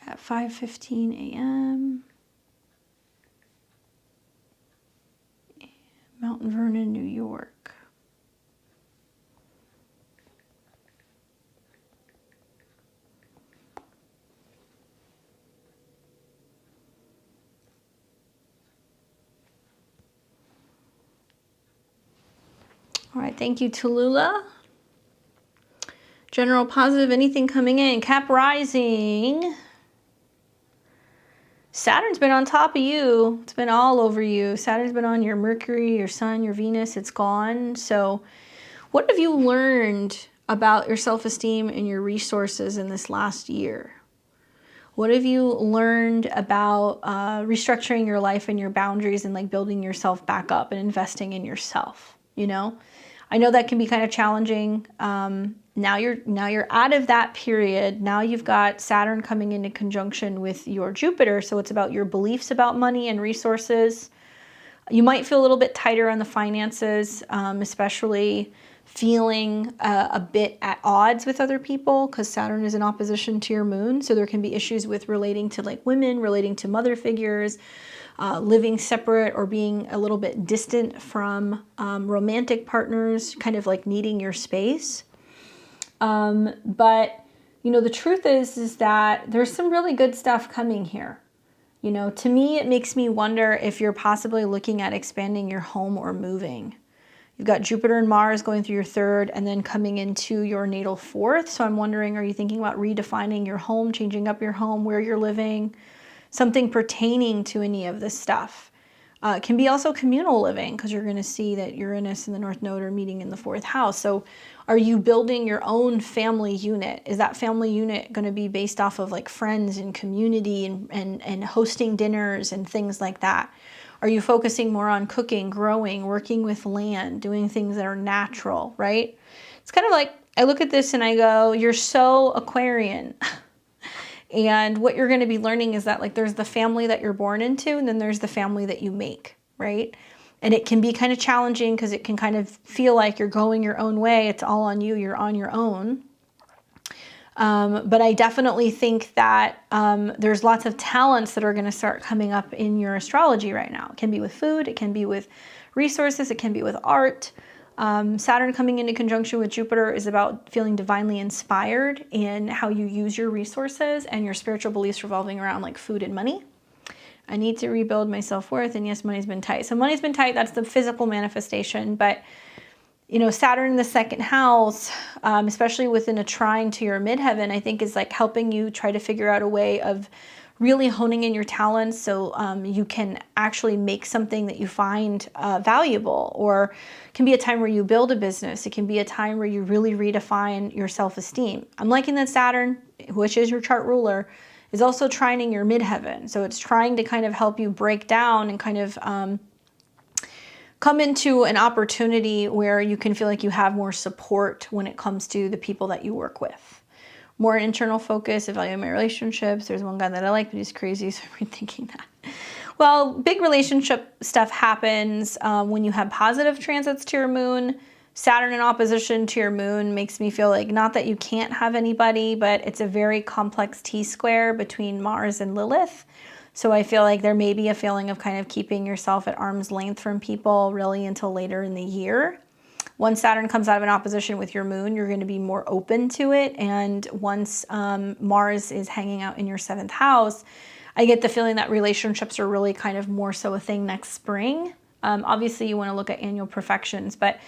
at 5:15 a.m. Mount Vernon, New York. All right, thank you, Tallulah. General positive, anything coming in. Cap rising. Saturn's been on top of you. It's been all over you. Saturn's been on your Mercury, your Sun, your Venus. It's gone. So what have you learned about your self-esteem and your resources in this last year? What have you learned about restructuring your life and your boundaries and like building yourself back up and investing in yourself? You know, I know that can be kind of challenging. Now you're out of that period. Now you've got Saturn coming into conjunction with your Jupiter. So it's about your beliefs about money and resources. You might feel a little bit tighter on the finances, especially feeling a bit at odds with other people because Saturn is in opposition to your moon. So there can be issues with relating to like women, relating to mother figures, living separate or being a little bit distant from romantic partners, kind of like needing your space. But you know, the truth is that there's some really good stuff coming here. You know, to me, it makes me wonder if you're possibly looking at expanding your home or moving. You've got Jupiter and Mars going through your 3rd and then coming into your natal 4th. So I'm wondering, are you thinking about redefining your home, changing up your home, where you're living, something pertaining to any of this stuff? It can be also communal living, because you're going to see that Uranus and the North Node are meeting in the 4th house. So are you building your own family unit? Is that family unit going to be based off of like friends and community and hosting dinners and things like that? Are you focusing more on cooking, growing, working with land, doing things that are natural, right? It's kind of like, I look at this and I go, you're so Aquarian. And what you're going to be learning is that like there's the family that you're born into, and then there's the family that you make, right? And it can be kind of challenging because it can kind of feel like you're going your own way. It's all on you. You're on your own. But I definitely think that there's lots of talents that are going to start coming up in your astrology right now. It can be with food. It can be with resources. It can be with art. Saturn coming into conjunction with Jupiter is about feeling divinely inspired in how you use your resources, and your spiritual beliefs revolving around like food and money. I need to rebuild my self-worth, and yes, money's been tight. So money's been tight. That's the physical manifestation. But you know, Saturn in the 2nd house, especially within a trine to your midheaven, I think is like helping you try to figure out a way of really honing in your talents so you can actually make something that you find valuable. Or it can be a time where you build a business. It can be a time where you really redefine your self-esteem. I'm liking that Saturn, which is your chart ruler, is also trining your midheaven. So it's trying to kind of help you break down and kind of come into an opportunity where you can feel like you have more support when it comes to the people that you work with. More internal focus, evaluate my relationships. There's one guy that I like, but he's crazy, so I'm rethinking that. Well, big relationship stuff happens when you have positive transits to your moon. Saturn in opposition to your moon makes me feel like, not that you can't have anybody, but it's a very complex T-square between Mars and Lilith. So I feel like there may be a feeling of kind of keeping yourself at arm's length from people really until later in the year. Once Saturn comes out of an opposition with your moon, you're going to be more open to it. And once Mars is hanging out in your 7th house, I get the feeling that relationships are really kind of more so a thing next spring. Obviously, you want to look at annual perfections, but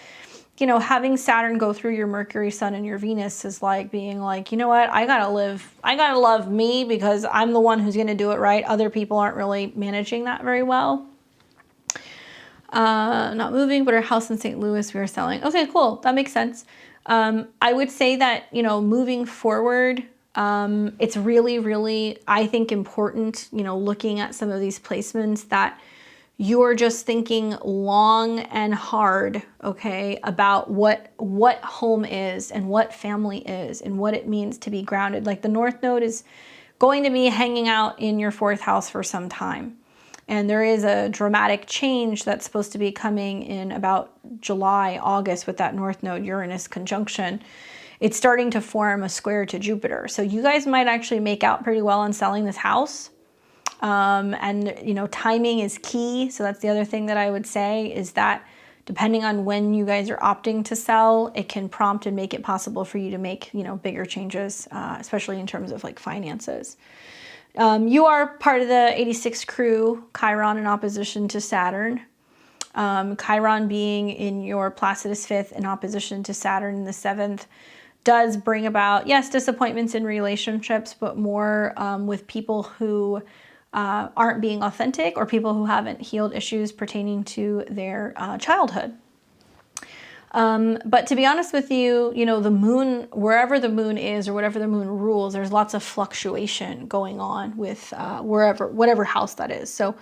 you know, having Saturn go through your Mercury, Sun, and your Venus is like being like, you know what, I gotta love me, because I'm the one who's gonna do it right. Other people aren't really managing that very well. Not moving, but our house in St. Louis we are selling. Okay, cool, that makes sense. I would say that, you know, moving forward, it's really, really, I think, important, you know, looking at some of these placements that you're just thinking long and hard, okay, about what home is and what family is and what it means to be grounded. Like the North Node is going to be hanging out in your 4th house for some time. And there is a dramatic change that's supposed to be coming in about July, August with that North Node Uranus conjunction. It's starting to form a square to Jupiter. So you guys might actually make out pretty well on selling this house. And, you know, timing is key. So that's the other thing that I would say, is that depending on when you guys are opting to sell, it can prompt and make it possible for you to make, you know, bigger changes, especially in terms of like finances. You are part of the 86 crew, Chiron in opposition to Saturn. Chiron being in your Placidus 5th in opposition to Saturn in the 7th does bring about, yes, disappointments in relationships, but more with people who aren't being authentic, or people who haven't healed issues pertaining to their childhood. But to be honest with you, you know, the moon, wherever the moon is or whatever the moon rules, there's lots of fluctuation going on with whatever house that is. So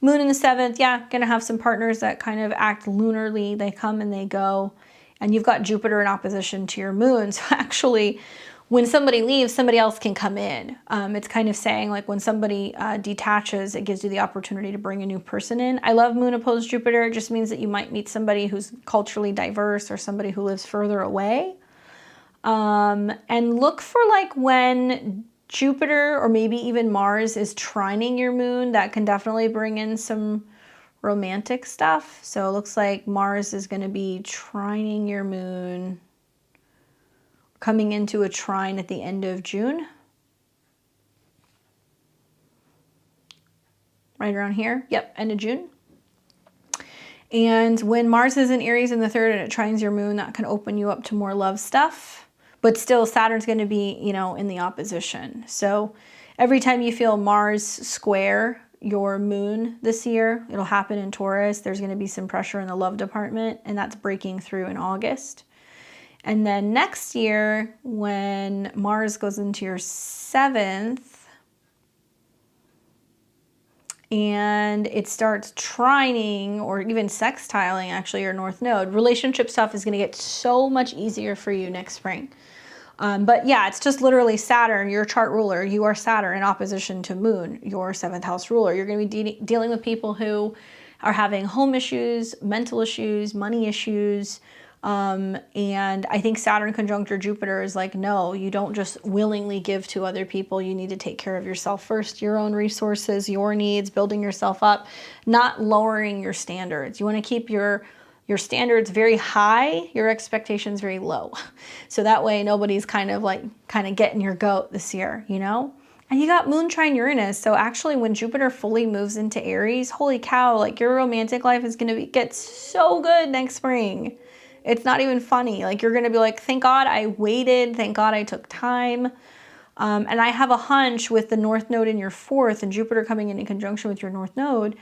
moon in the 7th, yeah, gonna have some partners that kind of act lunarly. They come and they go. And you've got Jupiter in opposition to your moon. So actually, when somebody leaves, somebody else can come in. It's kind of saying like when somebody detaches, it gives you the opportunity to bring a new person in. I love moon opposed Jupiter. It just means that you might meet somebody who's culturally diverse or somebody who lives further away. And look for like when Jupiter or maybe even Mars is trining your moon, that can definitely bring in some romantic stuff. So it looks like Mars is going to be trining your moon, coming into a trine at the end of June. Right around here. Yep, end of June. And when Mars is in Aries in the 3rd and it trines your moon, that can open you up to more love stuff. But still, Saturn's going to be, you know, in the opposition. So every time you feel Mars square your moon this year, it'll happen in Taurus. There's going to be some pressure in the love department, and that's breaking through in August. And then next year, when Mars goes into your 7th, and it starts trining or even sextiling actually your North Node, relationship stuff is going to get so much easier for you next spring. But yeah, it's just literally Saturn, your chart ruler. You are Saturn in opposition to Moon, your 7th house ruler. You're going to be dealing with people who are having home issues, mental issues, money issues. And I think Saturn conjunct your Jupiter is like, no, you don't just willingly give to other people. You need to take care of yourself first, your own resources, your needs, building yourself up, not lowering your standards. You want to keep your standards very high, your expectations very low. So that way nobody's kind of getting your goat this year, you know? And you got Moon trine Uranus. So actually when Jupiter fully moves into Aries, holy cow, like your romantic life is going to get so good next spring. It's not even funny. Like you're going to be like, thank God I waited. Thank God I took time. And I have a hunch with the North Node in your 4th and Jupiter coming in conjunction with your North Node,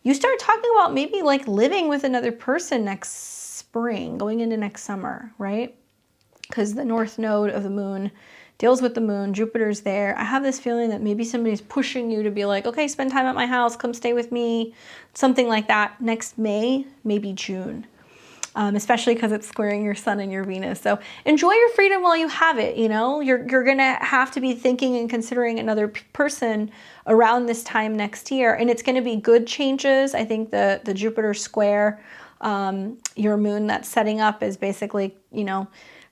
you start talking about maybe like living with another person next spring, going into next summer, right? Because the North Node of the Moon deals with the Moon, Jupiter's there. I have this feeling that maybe somebody's pushing you to be like, okay, spend time at my house, come stay with me, something like that next May, maybe June. Especially because it's squaring your Sun and your Venus. So enjoy your freedom while you have it, you know? You're going to have to be thinking and considering another person around this time next year. And it's going to be good changes. I think the Jupiter square, your moon that's setting up is basically, you know,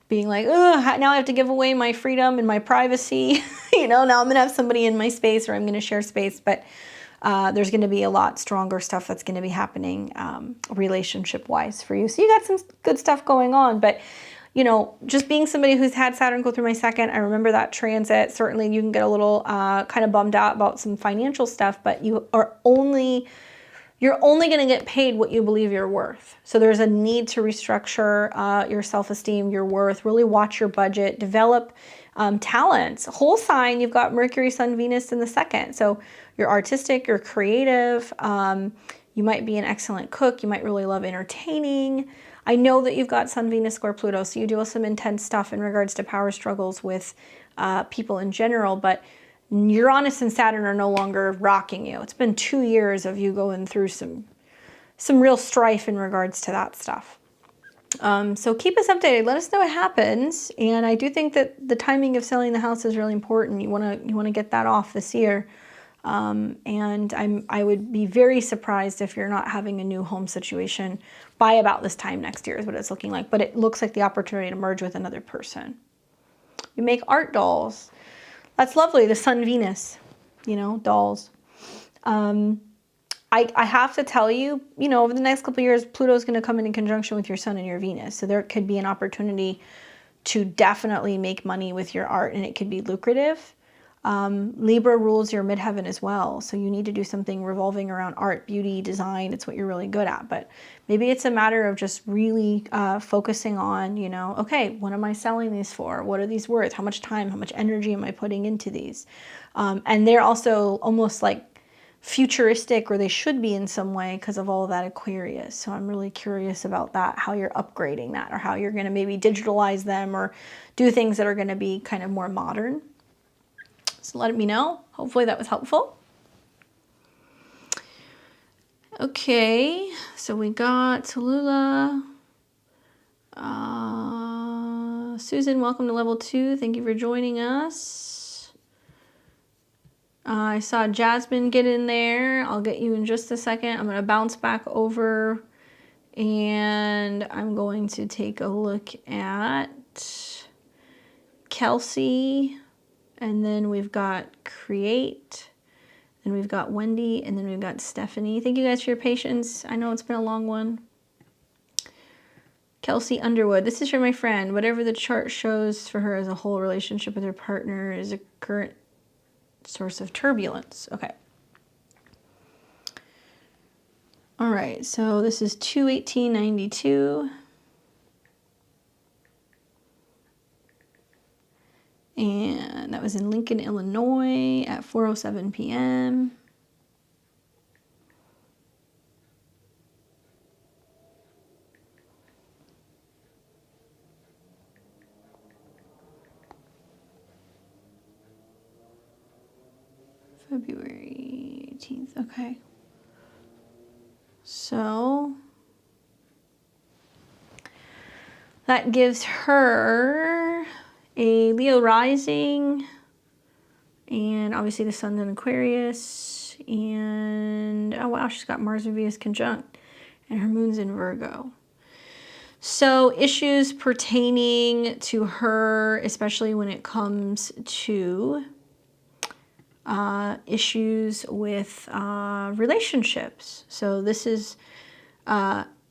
being like, oh, now I have to give away my freedom and my privacy. You know, now I'm going to have somebody in my space or I'm going to share space. But there's going to be a lot stronger stuff that's going to be happening relationship-wise for you. So you got some good stuff going on. But, you know, just being somebody who's had Saturn go through my 2nd, I remember that transit. Certainly you can get a little kind of bummed out about some financial stuff, but you're only going to get paid what you believe you're worth. So there's a need to restructure your self-esteem, your worth, really watch your budget, develop talents. Whole sign, you've got Mercury, Sun, Venus in the 2nd. So you're artistic, you're creative. You might be an excellent cook. You might really love entertaining. I know that you've got Sun, Venus, square Pluto. So you deal with some intense stuff in regards to power struggles with people in general. But Uranus and Saturn are no longer rocking you. It's been 2 years of you going through some real strife in regards to that stuff. So keep us updated. Let us know what happens. And I do think that the timing of selling the house is really important. You want to get that off this year. And I would be very surprised if you're not having a new home situation by about this time next year is what it's looking like. But it looks like the opportunity to merge with another person. You make art dolls. That's lovely. The Sun, Venus, you know, dolls. I have to tell you, you know, over the next couple of years, Pluto's going to come in conjunction with your Sun and your Venus. So there could be an opportunity to definitely make money with your art, and it could be lucrative. Libra rules your midheaven as well. So you need to do something revolving around art, beauty, design. It's what you're really good at. But maybe it's a matter of just really focusing on, you know, okay, what am I selling these for? What are these worth? How much time, how much energy am I putting into these? And they're also almost like futuristic, or they should be in some way because of all of that Aquarius. So I'm really curious about that, how you're upgrading that, or how you're going to maybe digitalize them or do things that are going to be kind of more modern. So let me know. Hopefully that was helpful. Okay, so we got Tallulah. Susan, welcome to level 2. Thank you for joining us. I saw Jasmine get in there. I'll get you in just a second. I'm going to bounce back over and I'm going to take a look at Kelsey. And then we've got Create. Then we've got Wendy. And then we've got Stephanie. Thank you guys for your patience. I know it's been a long one. Kelsey Underwood. This is for my friend. Whatever the chart shows for her as a whole, relationship with her partner is a current source of turbulence. Okay. All right, so this is 2/18/92. And that was in Lincoln, Illinois at 4:07 p.m. February 18th, okay. So that gives her a Leo rising, and obviously the sun's in Aquarius, and oh wow, she's got Mars and Venus conjunct, and her moon's in Virgo. So issues pertaining to her, especially when it comes to issues with relationships. So this is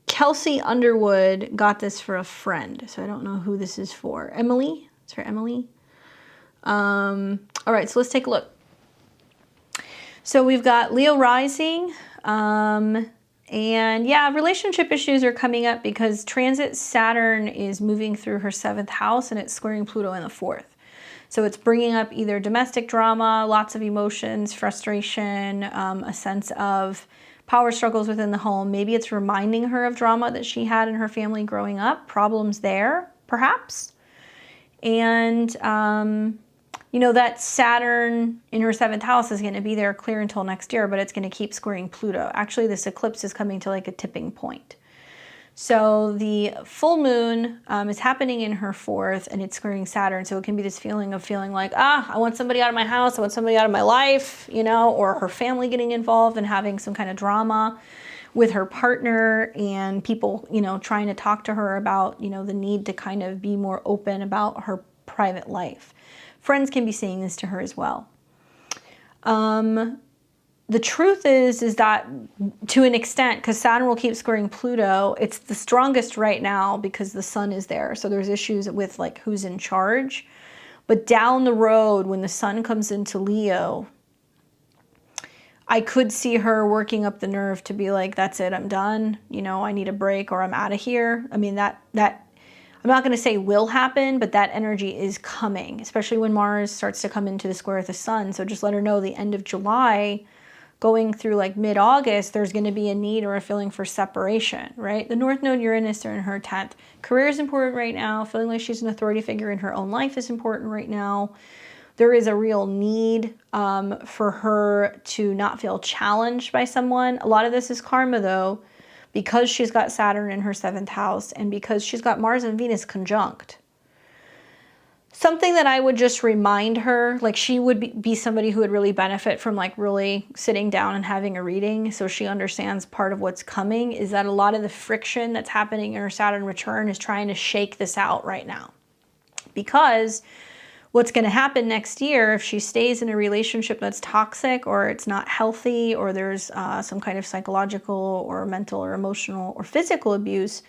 Kelsey Underwood got this for a friend, so I don't know who this is for. Emily? It's for Emily. All right, so let's take a look. So we've got Leo rising, and yeah, relationship issues are coming up because transit Saturn is moving through her 7th house and it's squaring Pluto in the 4th. So it's bringing up either domestic drama, lots of emotions, frustration, a sense of power struggles within the home. Maybe it's reminding her of drama that she had in her family growing up, problems there, perhaps. And, you know, that Saturn in her 7th house is going to be there clear until next year, but it's going to keep squaring Pluto. Actually, this eclipse is coming to like a tipping point. So the full moon is happening in her 4th, and it's squaring Saturn. So it can be this feeling of feeling like, I want somebody out of my house, I want somebody out of my life, you know, or her family getting involved and having some kind of drama with her partner, and people, you know, trying to talk to her about, you know, the need to kind of be more open about her private life. Friends can be saying this to her as well. The truth is that to an extent, because Saturn will keep squaring Pluto, it's the strongest right now because the sun is there. So there's issues with like who's in charge. But down the road, when the sun comes into Leo, I could see her working up the nerve to be like, that's it, I'm done. You know, I need a break or I'm out of here. I mean, that I'm not going to say will happen, but that energy is coming, especially when Mars starts to come into the square with the sun. So just let her know the end of July, going through like mid-August, there's going to be a need or a feeling for separation, right? The North Node Uranus are in her 10th. Career is important right now. Feeling like she's an authority figure in her own life is important right now. There is a real need for her to not feel challenged by someone. A lot of this is karma though, because she's got Saturn in her 7th house and because she's got Mars and Venus conjunct. Something that I would just remind her, like she would be somebody who would really benefit from like really sitting down and having a reading so she understands part of what's coming, is that a lot of the friction that's happening in her Saturn return is trying to shake this out right now. Because what's going to happen next year if she stays in a relationship that's toxic or it's not healthy or there's some kind of psychological or mental or emotional or physical abuse,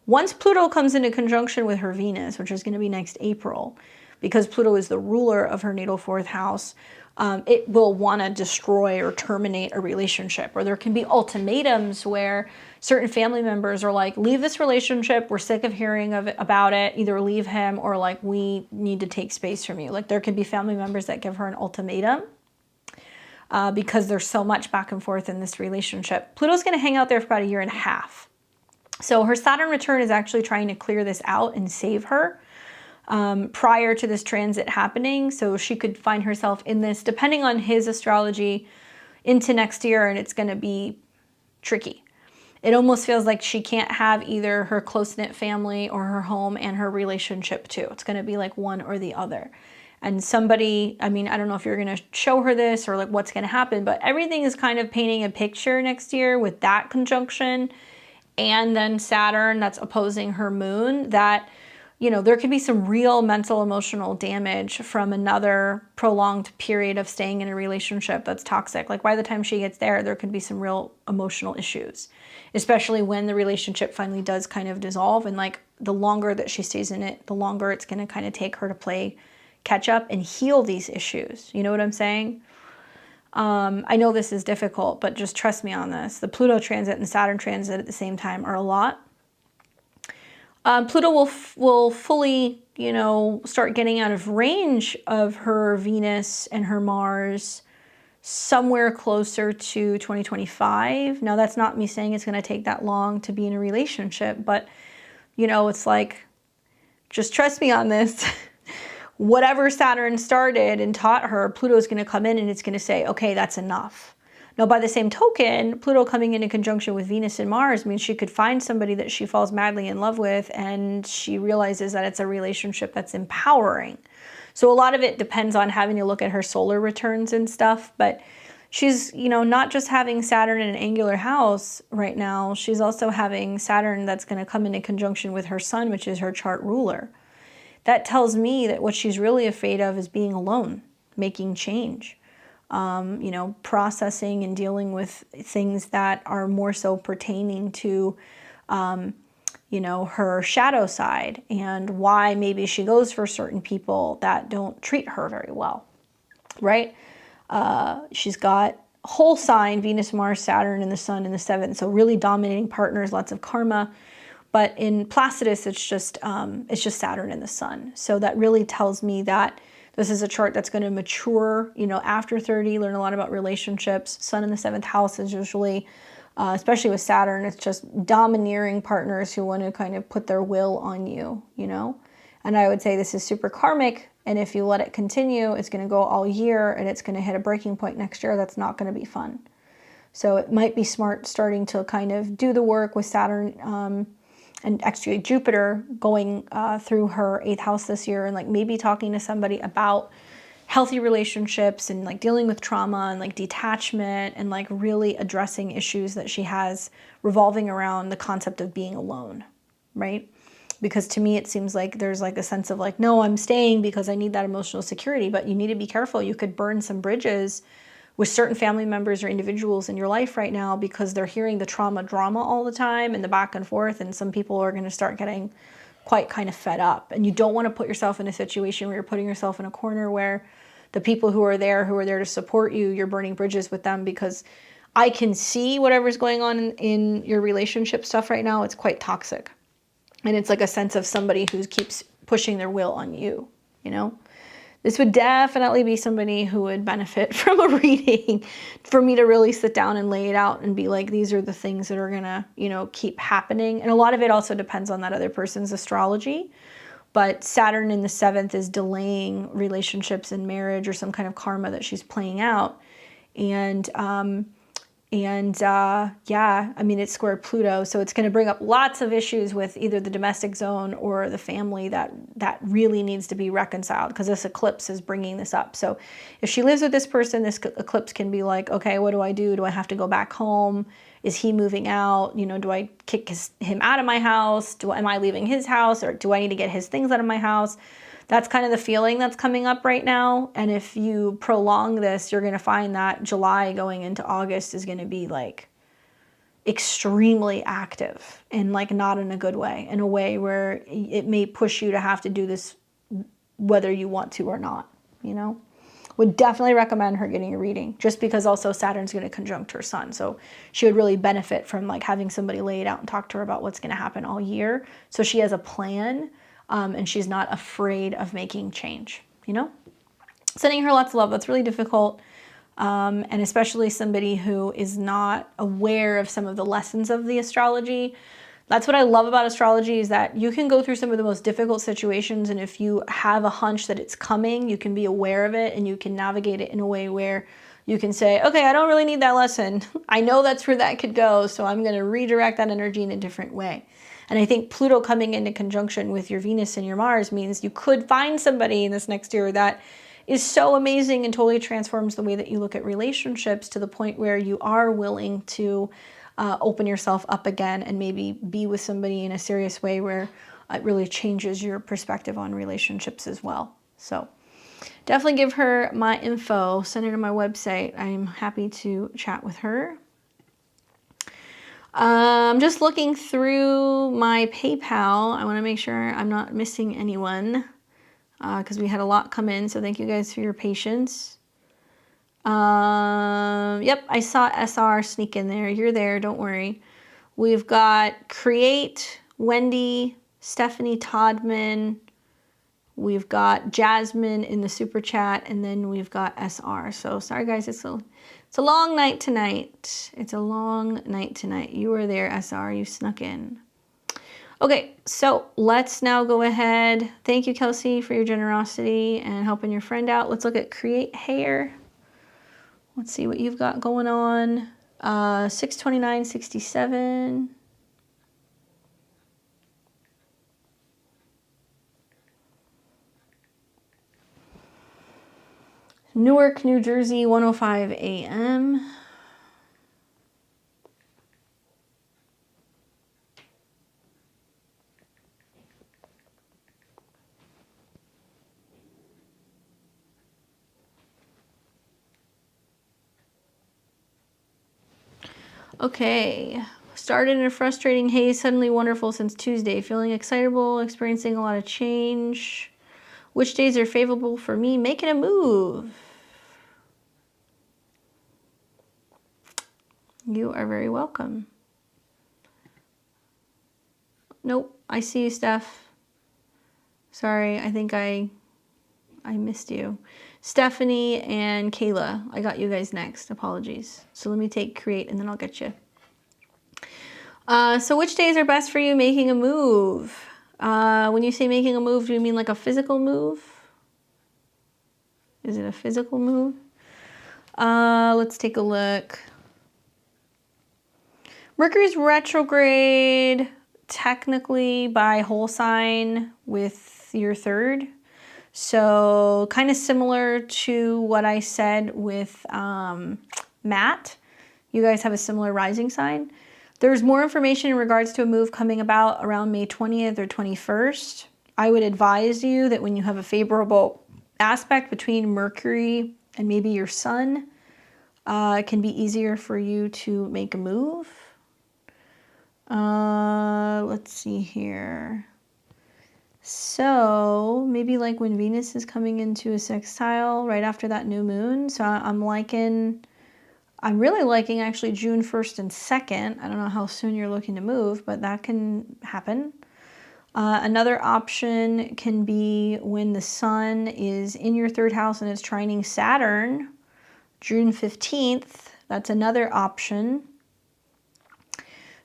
once Pluto comes into conjunction with her Venus, which is going to be next April, because Pluto is the ruler of her natal 4th house, it will want to destroy or terminate a relationship. Or there can be ultimatums where certain family members are like, leave this relationship, we're sick of hearing about it, either leave him or like we need to take space from you. Like there could be family members that give her an ultimatum because there's so much back and forth in this relationship. Pluto's going to hang out there for about 1.5 years. So her Saturn return is actually trying to clear this out and save her prior to this transit happening. So she could find herself in this, depending on his astrology, into next year, and it's going to be tricky. It almost feels like she can't have either her close-knit family or her home and her relationship too. It's going to be like one or the other. And somebody, I mean, I don't know if you're going to show her this or like what's going to happen, but everything is kind of painting a picture next year with that conjunction. And then Saturn that's opposing her moon, that you know, there could be some real mental, emotional damage from another prolonged period of staying in a relationship that's toxic. Like by the time she gets there, there could be some real emotional issues, especially when the relationship finally does kind of dissolve. And like the longer that she stays in it, the longer it's going to kind of take her to play catch up and heal these issues. You know what I'm saying? I know this is difficult, but just trust me on this. The Pluto transit and Saturn transit at the same time are a lot. Pluto will fully, you know, start getting out of range of her Venus and her Mars somewhere closer to 2025. Now, that's not me saying it's going to take that long to be in a relationship, but, you know, it's like, just trust me on this. Whatever Saturn started and taught her, Pluto's going to come in and it's going to say, okay, that's enough. Now, by the same token, Pluto coming in conjunction with Venus and Mars means she could find somebody that she falls madly in love with, and she realizes that it's a relationship that's empowering. So a lot of it depends on having to look at her solar returns and stuff, but she's, you know, not just having Saturn in an angular house right now, she's also having Saturn that's going to come into conjunction with her sun, which is her chart ruler. That tells me that what she's really afraid of is being alone, making change. You know, processing and dealing with things that are more so pertaining to, you know, her shadow side and why maybe she goes for certain people that don't treat her very well, right? She's got whole sign, Venus, Mars, Saturn, and the Sun in the 7th. So really dominating partners, lots of karma. But in Placidus, it's just Saturn and the Sun. So that really tells me that this is a chart that's going to mature, you know, after 30, learn a lot about relationships. Sun in the 7th house is usually, especially with Saturn, it's just domineering partners who want to kind of put their will on you, you know. And I would say this is super karmic. And if you let it continue, it's going to go all year and it's going to hit a breaking point next year. That's not going to be fun. So it might be smart starting to kind of do the work with Saturn, and actually Jupiter going through her 8th house this year, and like maybe talking to somebody about healthy relationships and like dealing with trauma and like detachment and like really addressing issues that she has revolving around the concept of being alone, right? Because to me, it seems like there's like a sense of like, no, I'm staying because I need that emotional security, but you need to be careful. You could burn some bridges with certain family members or individuals in your life right now because they're hearing the drama all the time and the back and forth, and some people are going to start getting quite kind of fed up. And you don't want to put yourself in a situation where you're putting yourself in a corner where the people who are there to support you, you're burning bridges with them, because I can see whatever's going on in your relationship stuff right now. It's quite toxic. And it's like a sense of somebody who keeps pushing their will on you, you know? This would definitely be somebody who would benefit from a reading for me to really sit down and lay it out and be like, these are the things that are gonna, you know, keep happening. And a lot of it also depends on that other person's astrology. But Saturn in the 7th is delaying relationships and marriage or some kind of karma that she's playing out. Yeah, I mean, it's squared Pluto, so it's going to bring up lots of issues with either the domestic zone or the family that really needs to be reconciled, because this eclipse is bringing this up. So if she lives with this person, this eclipse can be like, okay, what do I do? Do I have to go back home? Is he moving out? You know, do I kick him out of my house? Am I leaving his house, or do I need to get his things out of my house? That's kind of the feeling that's coming up right now. And if you prolong this, you're going to find that July going into August is going to be like extremely active, and like not in a good way, in a way where it may push you to have to do this whether you want to or not, you know. Would definitely recommend her getting a reading, just because also Saturn's going to conjunct her sun. So she would really benefit from like having somebody lay it out and talk to her about what's going to happen all year. So she has a plan. And she's not afraid of making change, you know? Sending her lots of love. That's really difficult. And especially somebody who is not aware of some of the lessons of the astrology. That's what I love about astrology, is that you can go through some of the most difficult situations, and if you have a hunch that it's coming, you can be aware of it and you can navigate it in a way where you can say, okay, I don't really need that lesson. I know that's where that could go, so I'm going to redirect that energy in a different way. And I think Pluto coming into conjunction with your Venus and your Mars means you could find somebody in this next year that is so amazing and totally transforms the way that you look at relationships, to the point where you are willing to open yourself up again and maybe be with somebody in a serious way where it really changes your perspective on relationships as well. So definitely give her my info, send her to my website. I'm happy to chat with her. Just looking through my PayPal. I want to make sure I'm not missing anyone because we had a lot come in. So thank you guys for your patience. Yep, I saw SR sneak in there. You're there, don't worry. We've got Create, Wendy, Stephanie Todman. We've got Jasmine in the super chat, and then we've got SR. So sorry guys, it's a long night tonight. It's a long night tonight. You were there, SR, you snuck in. Okay, so let's now go ahead. Thank you, Kelsey, for your generosity and helping your friend out. Let's look at Create Hair. Let's see what you've got going on. 629.67. Newark, New Jersey, 1:05 a.m. Okay, started in a frustrating haze, suddenly wonderful since Tuesday. Feeling excitable, experiencing a lot of change. Which days are favorable for me? Making a move. You are very welcome. Nope, I see you, Steph. Sorry, I think I missed you. Stephanie and Kayla, I got you guys next. Apologies. So let me take Create and then I'll get you. So which days are best for you making a move? When you say making a move, do you mean like a physical move? Is it a physical move? Let's take a look. Mercury's retrograde technically by whole sign with your third. So kind of similar to what I said with Matt. You guys have a similar rising sign. There's more information in regards to a move coming about around May 20th or 21st. I would advise you that when you have a favorable aspect between Mercury and maybe your sun, it can be easier for you to make a move. Let's see here. So maybe like when Venus is coming into a sextile right after that new moon. So I'm really liking actually June 1st and 2nd. I don't know how soon you're looking to move, but that can happen. Another option can be when the sun is in your third house and it's trining Saturn, June 15th. That's another option.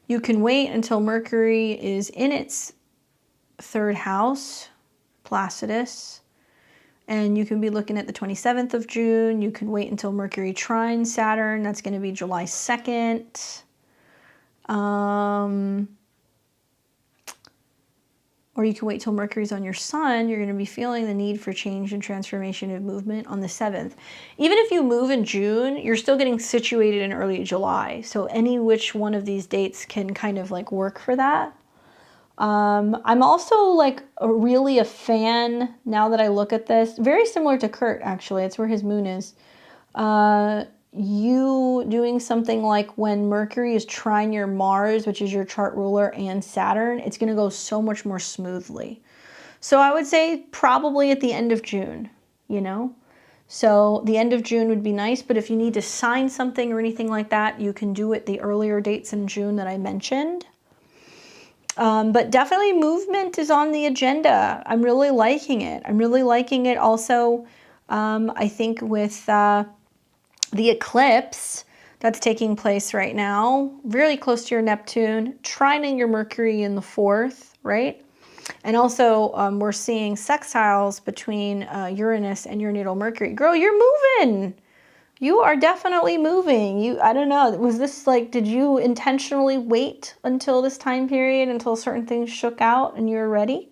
You can wait until Mercury is in its third house, Placidus, and you can be looking at the 27th of June. You can wait until Mercury trines Saturn. That's going to be July 2nd. Or you can wait till Mercury's on your sun. You're going to be feeling the need for change and transformation of movement on the 7th. Even if you move in June, you're still getting situated in early July. So any which one of these dates can kind of like work for that. I'm also like really a fan, now that I look at this, very similar to Kurt actually, it's where his moon is. You doing something like when Mercury is trine your Mars, which is your chart ruler, and Saturn, it's going to go so much more smoothly. So I would say probably at the end of June, you know? So the end of June would be nice, but if you need to sign something or anything like that, you can do it the earlier dates in June that I mentioned. But definitely movement is on the agenda. I'm really liking it. I'm really liking it also, I think with the eclipse that's taking place right now, really close to your Neptune, trining your Mercury in the 4th, right? And also we're seeing sextiles between Uranus and your natal Mercury. Girl, you're moving. You are definitely moving. I don't know, was this like, did you intentionally wait until this time period, until certain things shook out and you were ready?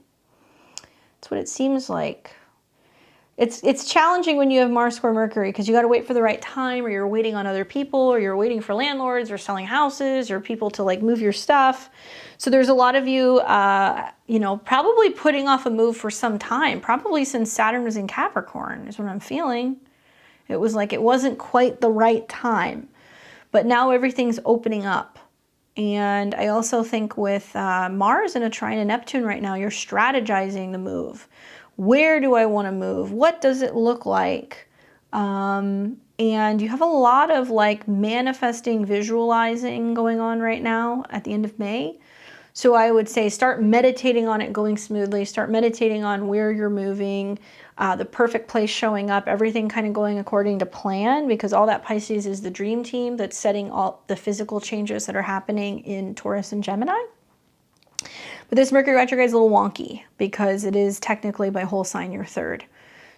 That's what it seems like. It's challenging when you have Mars square Mercury because you got to wait for the right time, or you're waiting on other people, or you're waiting for landlords or selling houses or people to like move your stuff. So there's a lot of you, you know, probably putting off a move for some time, probably since Saturn was in Capricorn is what I'm feeling. It was like it wasn't quite the right time, but now everything's opening up. And I also think with Mars in a trine to Neptune right now, you're strategizing the move. Where do I want to move? What does it look like? And you have a lot of like manifesting, visualizing going on right now at the end of May. So I would say start meditating on it going smoothly. Start meditating on where you're moving, the perfect place showing up, everything kind of going according to plan, because all that Pisces is the dream team that's setting all the physical changes that are happening in Taurus and Gemini. But this Mercury retrograde is a little wonky because it is technically by whole sign your third.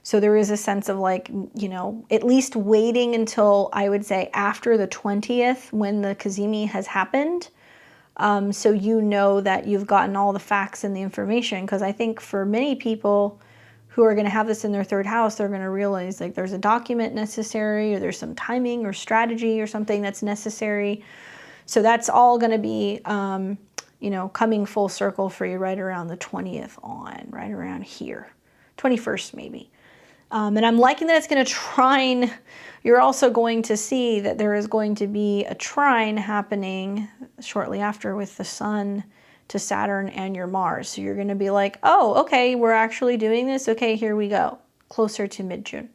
So there is a sense of like, you know, at least waiting until I would say after the 20th when the Cazimi has happened. So you know that you've gotten all the facts and the information, because I think for many people who are going to have this in their third house, they're going to realize like there's a document necessary, or there's some timing or strategy or something that's necessary. So that's all going to be, you know, coming full circle for you right around the 20th on, right around here, 21st maybe. And I'm liking that it's going to trine. You're also going to see that there is going to be a trine happening shortly after with the Sun to Saturn and your Mars. So you're going to be like, oh, okay, we're actually doing this. Okay, here we go. Closer to mid-June.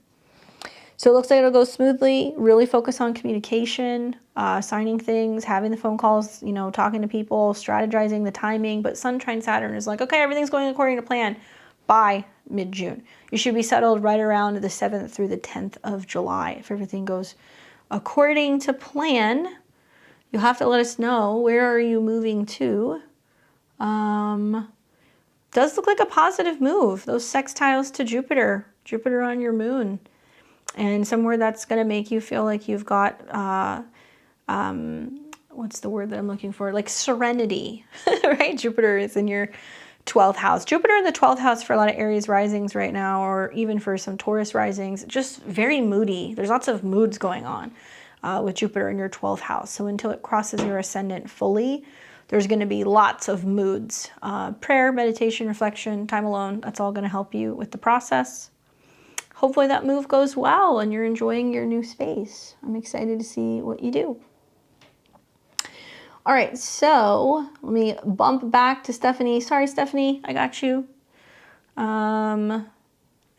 So it looks like it'll go smoothly. Really focus on communication, signing things, having the phone calls, you know, talking to people, strategizing the timing. But Sun trine Saturn is like, okay, everything's going according to plan by mid-June. You should be settled right around the 7th through the 10th of July. If everything goes according to plan, you'll have to let us know, where are you moving to? Does look like a positive move. Those sextiles to Jupiter, Jupiter on your moon, and somewhere that's going to make you feel like you've got, what's the word that I'm looking for? Like serenity, right? Jupiter is in your 12th house. Jupiter in the 12th house for a lot of Aries risings right now, or even for some Taurus risings, just very moody. There's lots of moods going on with Jupiter in your 12th house. So until it crosses your ascendant fully, there's going to be lots of moods. Prayer, meditation, reflection, time alone, that's all going to help you with the process. Hopefully that move goes well and you're enjoying your new space. I'm excited to see what you do. All right, so let me bump back to Stephanie. Sorry, Stephanie, I got you. I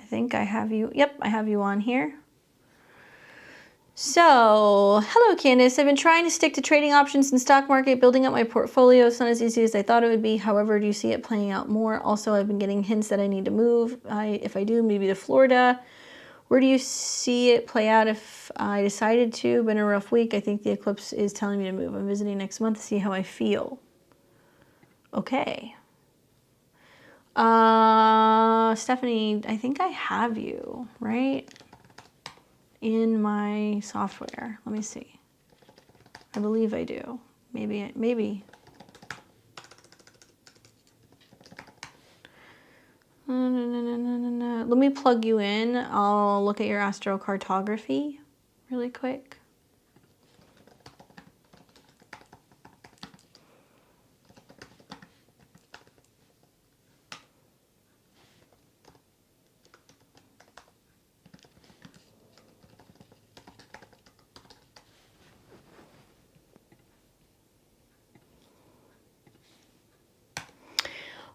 think I have you. Yep, I have you on here. So, hello, Candace. I've been trying to stick to trading options in stock market, building up my portfolio. It's not as easy as I thought it would be. However, do you see it playing out more? Also, I've been getting hints that I need to move. If I do, maybe to Florida. Where do you see it play out if I decided to? Been a rough week. I think the eclipse is telling me to move. I'm visiting next month to see how I feel. Okay. Stephanie, I think I have you, right? In my software. Let me see. I believe I do. Maybe. Let me plug you in. I'll look at your astrocartography really quick.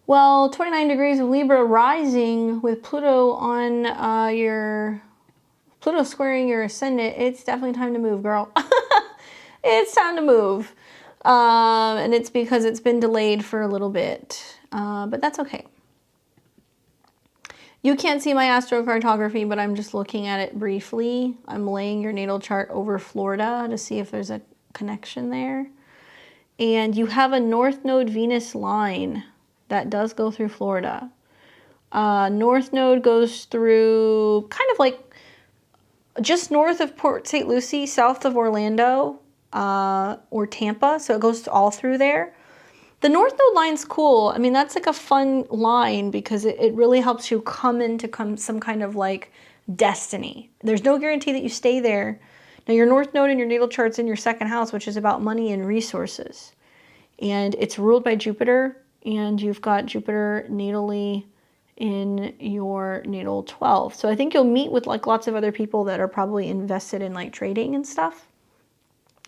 Well, 29 degrees of Libra rising with Pluto on Pluto squaring your ascendant. It's definitely time to move, girl. It's time to move. And it's because it's been delayed for a little bit, but that's okay. You can't see my astrocartography, but I'm just looking at it briefly. I'm laying your natal chart over Florida to see if there's a connection there. And you have a North Node Venus line that does go through Florida. North Node goes through kind of like just north of Port St. Lucie, south of Orlando or Tampa. So it goes all through there. The North Node line's cool. I mean, that's like a fun line because it really helps you come into some kind of like destiny. There's no guarantee that you stay there. Now, your North Node in your natal chart's in your second house, which is about money and resources. And it's ruled by Jupiter, and you've got Jupiter natally in your natal 12. So I think you'll meet with like lots of other people that are probably invested in like trading and stuff.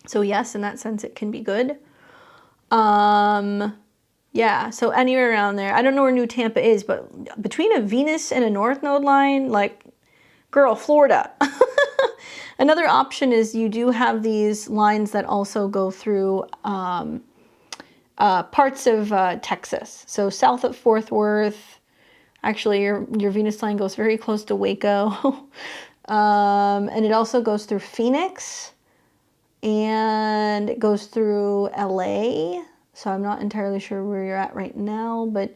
So yes, in that sense, it can be good. Yeah, so anywhere around there. I don't know where New Tampa is, but between a Venus and a North Node line, like, girl, Florida. Another option is you do have these lines that also go through parts of Texas. So south of Fort Worth, actually your Venus line goes very close to Waco. And it also goes through Phoenix. And it goes through LA, so I'm not entirely sure where you're at right now, but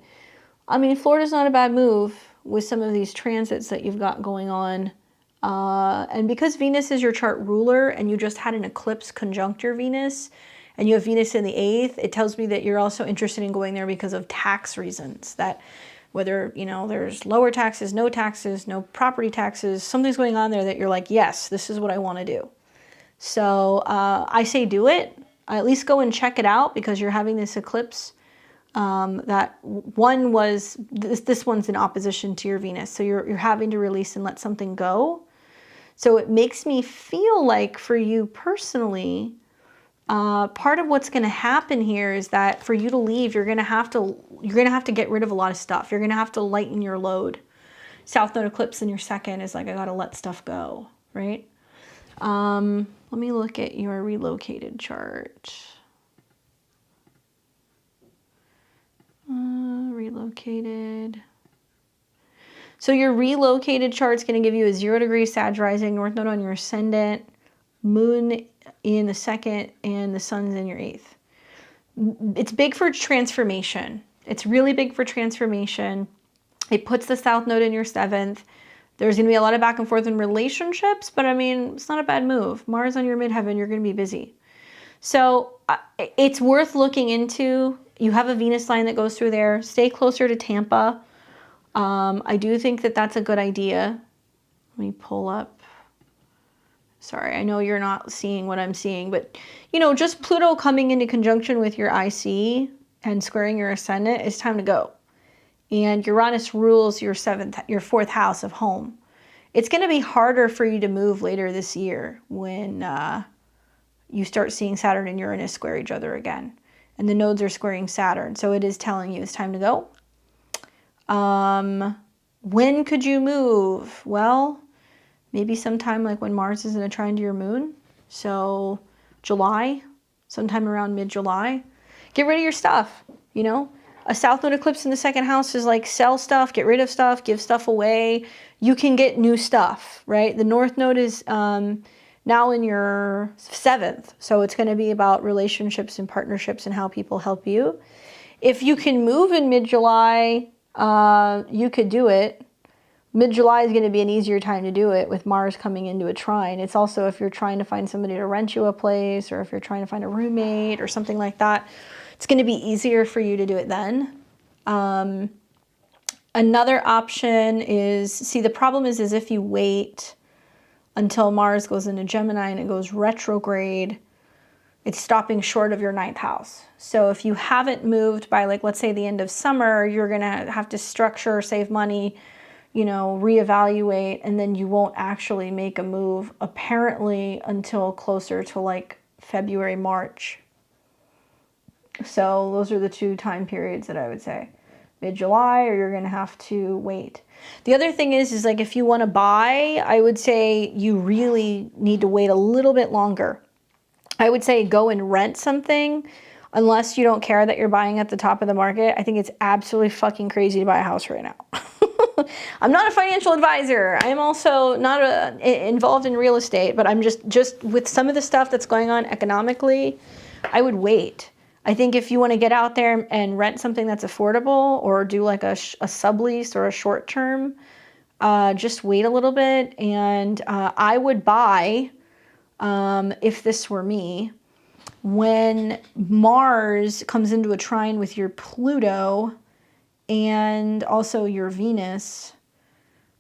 I mean, Florida's not a bad move with some of these transits that you've got going on. And because Venus is your chart ruler and you just had an eclipse conjunct your Venus, and you have Venus in the 8th, it tells me that you're also interested in going there because of tax reasons, that whether, you know, there's lower taxes, no property taxes, something's going on there that you're like, yes, this is what I want to do. So I say do it. At least go and check it out because you're having this eclipse. That one was, this one's in opposition to your Venus. So you're having to release and let something go. So it makes me feel like for you personally, part of what's going to happen here is that for you to leave, you're going to have to get rid of a lot of stuff. You're going to have to lighten your load. South Node eclipse in your second is like, I got to let stuff go, right? Let me look at your relocated chart. Relocated. So your relocated chart's going to give you a 0 degree Sag rising, North Node on your ascendant, Moon in the second, and the Sun's in your 8th. It's big for transformation. It's really big for transformation. It puts the South Node in your 7th. There's going to be a lot of back and forth in relationships, but I mean, it's not a bad move. Mars on your midheaven, you're going to be busy. So it's worth looking into. You have a Venus line that goes through there. Stay closer to Tampa. I do think that that's a good idea. Let me pull up. Sorry, I know you're not seeing what I'm seeing, but you know, just Pluto coming into conjunction with your IC and squaring your ascendant, it's time to go. And Uranus rules your 4th house of home. It's going to be harder for you to move later this year when you start seeing Saturn and Uranus square each other again. And the nodes are squaring Saturn. So it is telling you it's time to go. When could you move? Well, maybe sometime like when Mars is in a trine to your moon. So July, sometime around mid-July. Get rid of your stuff, you know. A South Node eclipse in the second house is like sell stuff, get rid of stuff, give stuff away. You can get new stuff, right? The North Node is now in your 7th. So it's going to be about relationships and partnerships and how people help you. If you can move in mid-July, you could do it. Mid-July is going to be an easier time to do it with Mars coming into a trine. It's also if you're trying to find somebody to rent you a place or if you're trying to find a roommate or something like that. It's going to be easier for you to do it then. Another option is, see, the problem is if you wait until Mars goes into Gemini and it goes retrograde, it's stopping short of your 9th house. So if you haven't moved by, like, let's say the end of summer, you're going to have to structure, save money, you know, reevaluate, and then you won't actually make a move apparently until closer to like February, March. So those are the 2 time periods that I would say. Mid-July, or you're going to have to wait. The other thing is like if you want to buy, I would say you really need to wait a little bit longer. I would say go and rent something unless you don't care that you're buying at the top of the market. I think it's absolutely fucking crazy to buy a house right now. I'm not a financial advisor. I'm also not involved in real estate, but I'm just with some of the stuff that's going on economically, I would wait. I think if you want to get out there and rent something that's affordable or do like a sublease or a short term, just wait a little bit. And I would buy, if this were me, when Mars comes into a trine with your Pluto and also your Venus.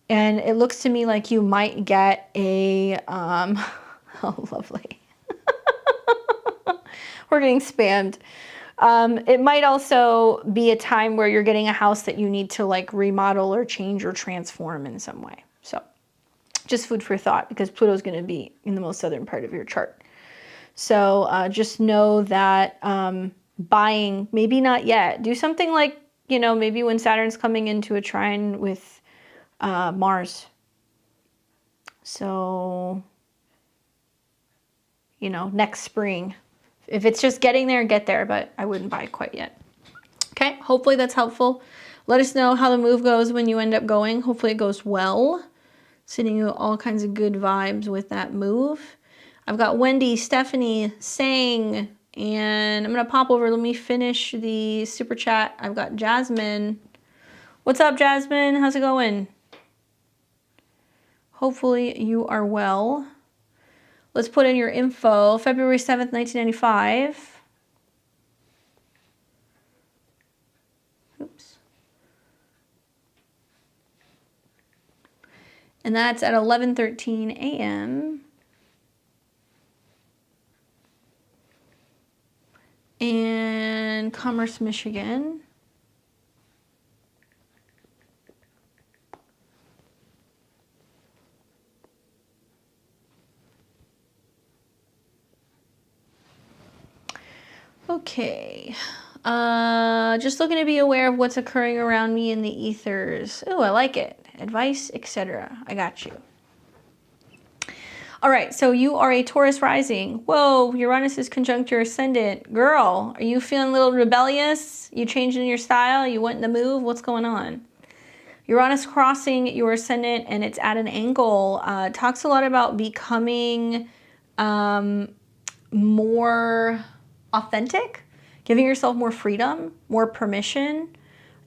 And it looks to me like you might get a, oh, lovely. We're getting spammed. It might also be a time where you're getting a house that you need to like remodel or change or transform in some way. So just food for thought, because Pluto's going to be in the most southern part of your chart. So just know that buying, maybe not yet. Do something like, you know, maybe when Saturn's coming into a trine with Mars. So, you know, next spring. If it's just getting there, get there, but I wouldn't buy quite yet. Okay, hopefully that's helpful. Let us know how the move goes when you end up going. Hopefully it goes well. Sending you all kinds of good vibes with that move. I've got Wendy, Stephanie, Sang, and I'm going to pop over. Let me finish the super chat. I've got Jasmine. What's up, Jasmine? How's it going? Hopefully you are well. Let's put in your info. February 7th, 1995. Oops. And that's at 11:13 a.m. And Commerce, Michigan. Okay, just looking to be aware of what's occurring around me in the ethers. Oh, I like it. Advice, etc. I got you. All right, so you are a Taurus rising. Whoa, Uranus is conjunct your ascendant. Girl, are you feeling a little rebellious? You changing your style? You wanting to move? What's going on? Uranus crossing your ascendant and it's at an angle. Talks a lot about becoming more authentic, giving yourself more freedom, more permission.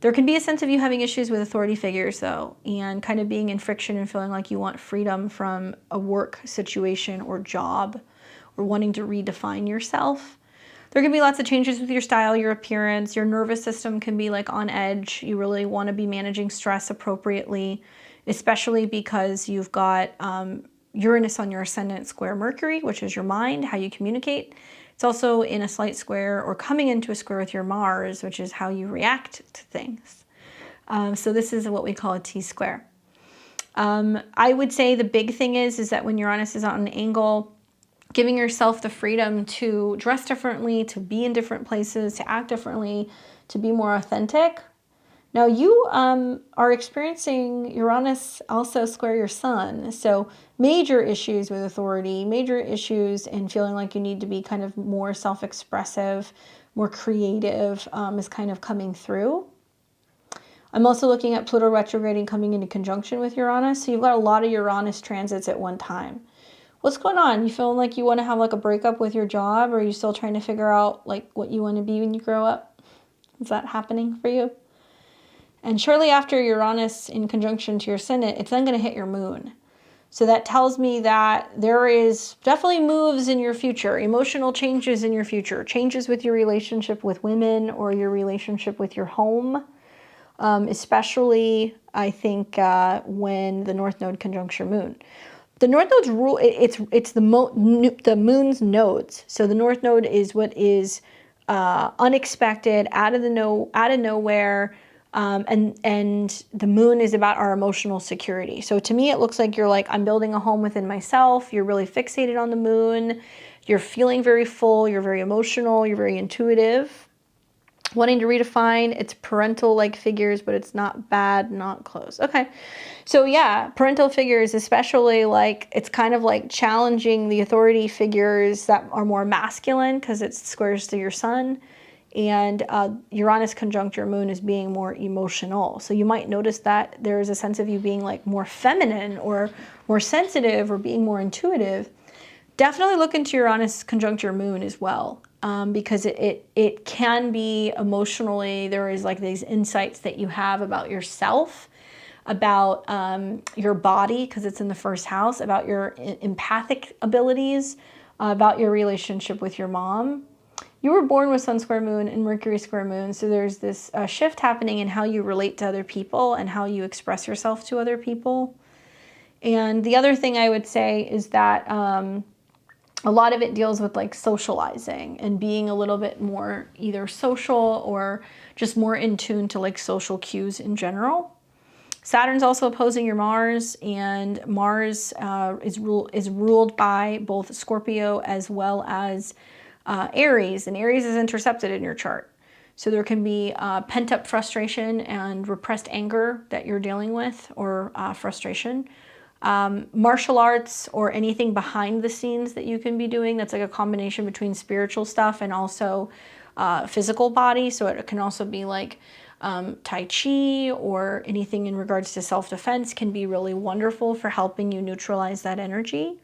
There can be a sense of you having issues with authority figures though, and kind of being in friction and feeling like you want freedom from a work situation or job, or wanting to redefine yourself. There can be lots of changes with your style, your appearance, your nervous system can be like on edge. You really want to be managing stress appropriately, especially because you've got Uranus on your ascendant square Mercury, which is your mind, how you communicate. It's also in a slight square or coming into a square with your Mars, which is how you react to things. So this is what we call a T-square. I would say the big thing is that when Uranus is on an angle, giving yourself the freedom to dress differently, to be in different places, to act differently, to be more authentic. Now you are experiencing Uranus also square your sun. So major issues with authority, major issues in feeling like you need to be kind of more self-expressive, more creative is kind of coming through. I'm also looking at Pluto retrograding coming into conjunction with Uranus. So you've got a lot of Uranus transits at one time. What's going on? You feeling like you want to have like a breakup with your job, or are you still trying to figure out like what you want to be when you grow up? Is that happening for you? And shortly after Uranus in conjunction to your ascendant, it's then going to hit your moon. So that tells me that there is definitely moves in your future, emotional changes in your future, changes with your relationship with women or your relationship with your home. Especially, I think, when the North Node conjuncts your moon. The North Node's rule, it's the moon's nodes. So the North Node is what is unexpected, out of nowhere, and the moon is about our emotional security. So to me, it looks like you're like, I'm building a home within myself. You're really fixated on the moon. You're feeling very full. You're very emotional. You're very intuitive. Wanting to redefine, it's parental-like figures, but it's not bad, not close. Okay, so yeah, parental figures, especially like, it's kind of like challenging the authority figures that are more masculine because it squares to your sun. And Uranus conjunct your moon is being more emotional. So you might notice that there is a sense of you being like more feminine or more sensitive or being more intuitive. Definitely look into Uranus conjunct your moon as well. Because it can be emotionally, there is like these insights that you have about yourself, about your body, because it's in the first house, about your empathic abilities, about your relationship with your mom. you were born with Sun square moon and Mercury square moon. So there's this shift happening in how you relate to other people and how you express yourself to other people. And the other thing I would say is that a lot of it deals with like socializing and being a little bit more either social or just more in tune to like social cues in general. Saturn's also opposing your Mars, and Mars is ruled by both Scorpio as well as Aries, and Aries is intercepted in your chart. So there can be pent-up frustration and repressed anger that you're dealing with, or frustration. Martial arts or anything behind the scenes that you can be doing that's like a combination between spiritual stuff and also physical body. So it can also be like Tai Chi or anything in regards to self-defense can be really wonderful for helping you neutralize that energy.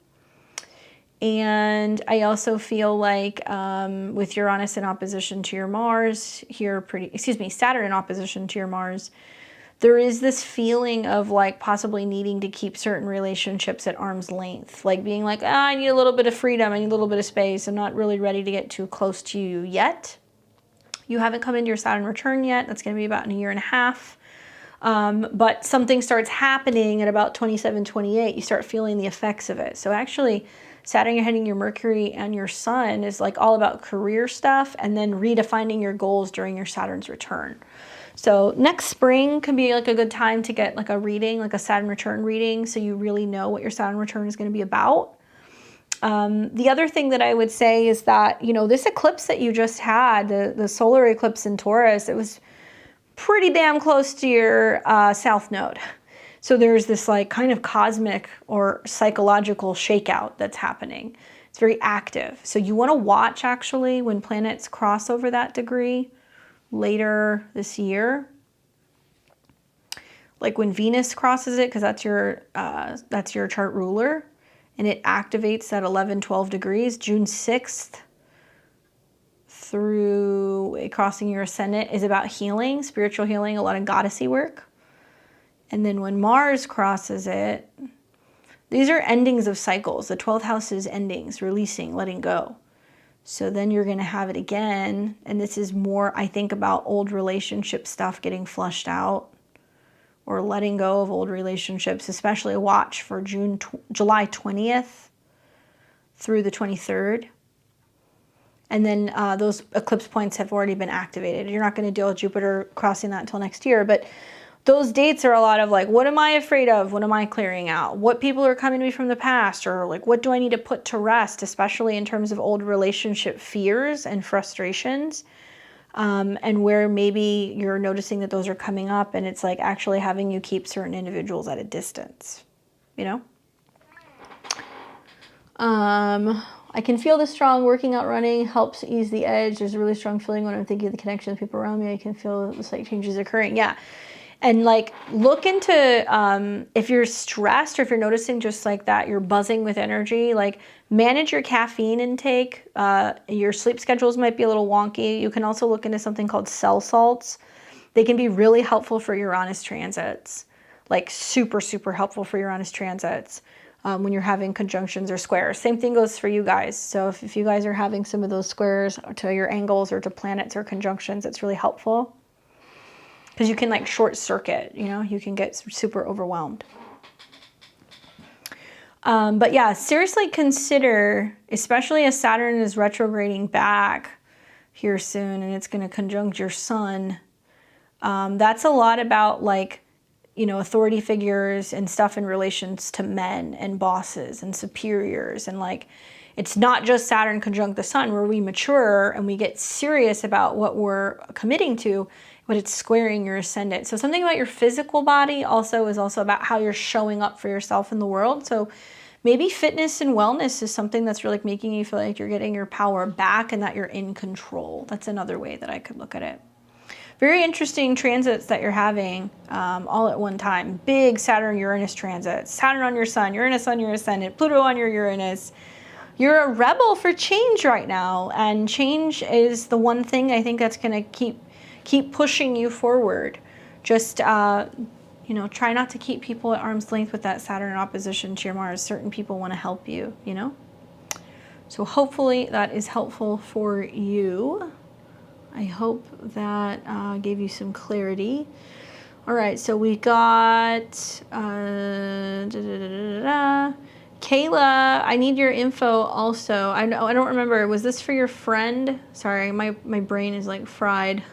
And I also feel like with Uranus in opposition to your Mars here, Saturn in opposition to your Mars, there is this feeling of like possibly needing to keep certain relationships at arm's length, like being like, I need a little bit of freedom, I need a little bit of space, I'm not really ready to get too close to you yet. You haven't come into your Saturn return yet. That's going to be about in a year and a half. But something starts happening at about 27, 28. You start feeling the effects of it. So actually, Saturn heading your Mercury and your Sun is like all about career stuff and then redefining your goals during your Saturn's return. So next spring can be like a good time to get like a reading, like a Saturn return reading, so you really know what your Saturn return is going to be about. The other thing that I would say is that, you know, this eclipse that you just had, the solar eclipse in Taurus, it was pretty damn close to your south node. So there's this like kind of cosmic or psychological shakeout that's happening. It's very active. So you want to watch actually when planets cross over that degree later this year. Like when Venus crosses it, because that's your chart ruler. And it activates at 11, 12 degrees, June 6th through crossing your ascendant is about healing, spiritual healing, a lot of goddessy work. And then when Mars crosses it, these are endings of cycles. The 12th house is endings, releasing, letting go. So then you're going to have it again. And this is more, I think, about old relationship stuff getting flushed out, or letting go of old relationships, especially watch for July 20th through the 23rd. And then those eclipse points have already been activated. You're not going to deal with Jupiter crossing that until next year, but those dates are a lot of like, what am I afraid of? What am I clearing out? What people are coming to me from the past? Or like, what do I need to put to rest, especially in terms of old relationship fears and frustrations? And where maybe you're noticing that those are coming up and it's like actually having you keep certain individuals at a distance, you know? I can feel the strong working out, running helps ease the edge. There's a really strong feeling when I'm thinking of the connection with people around me. I can feel the slight changes occurring. Yeah. And like look into if you're stressed or if you're noticing just like that, you're buzzing with energy, like manage your caffeine intake. Your sleep schedules might be a little wonky. You can also look into something called cell salts. They can be really helpful for Uranus transits, like super, super helpful for Uranus transits when you're having conjunctions or squares. Same thing goes for you guys. So if you guys are having some of those squares to your angles or to planets or conjunctions, it's really helpful. Because you can like short circuit, you know, you can get super overwhelmed. But yeah, seriously consider, especially as Saturn is retrograding back here soon and it's going to conjunct your Sun. That's a lot about like, you know, authority figures and stuff in relations to men and bosses and superiors. And like, it's not just Saturn conjunct the Sun where we mature and we get serious about what we're committing to, but it's squaring your ascendant. So something about your physical body also is also about how you're showing up for yourself in the world. So maybe fitness and wellness is something that's really making you feel like you're getting your power back and that you're in control. That's another way that I could look at it. Very interesting transits that you're having all at one time. Big Saturn-Uranus transits. Saturn on your Sun, Uranus on your ascendant, Pluto on your Uranus. You're a rebel for change right now. And change is the one thing I think that's going to keep pushing you forward. Just, you know, try not to keep people at arm's length with that Saturn in opposition to your Mars. Certain people want to help you, you know? So hopefully that is helpful for you. I hope that gave you some clarity. All right, so we got Kayla. I need your info also. I don't remember. Was this for your friend? Sorry, my brain is like fried.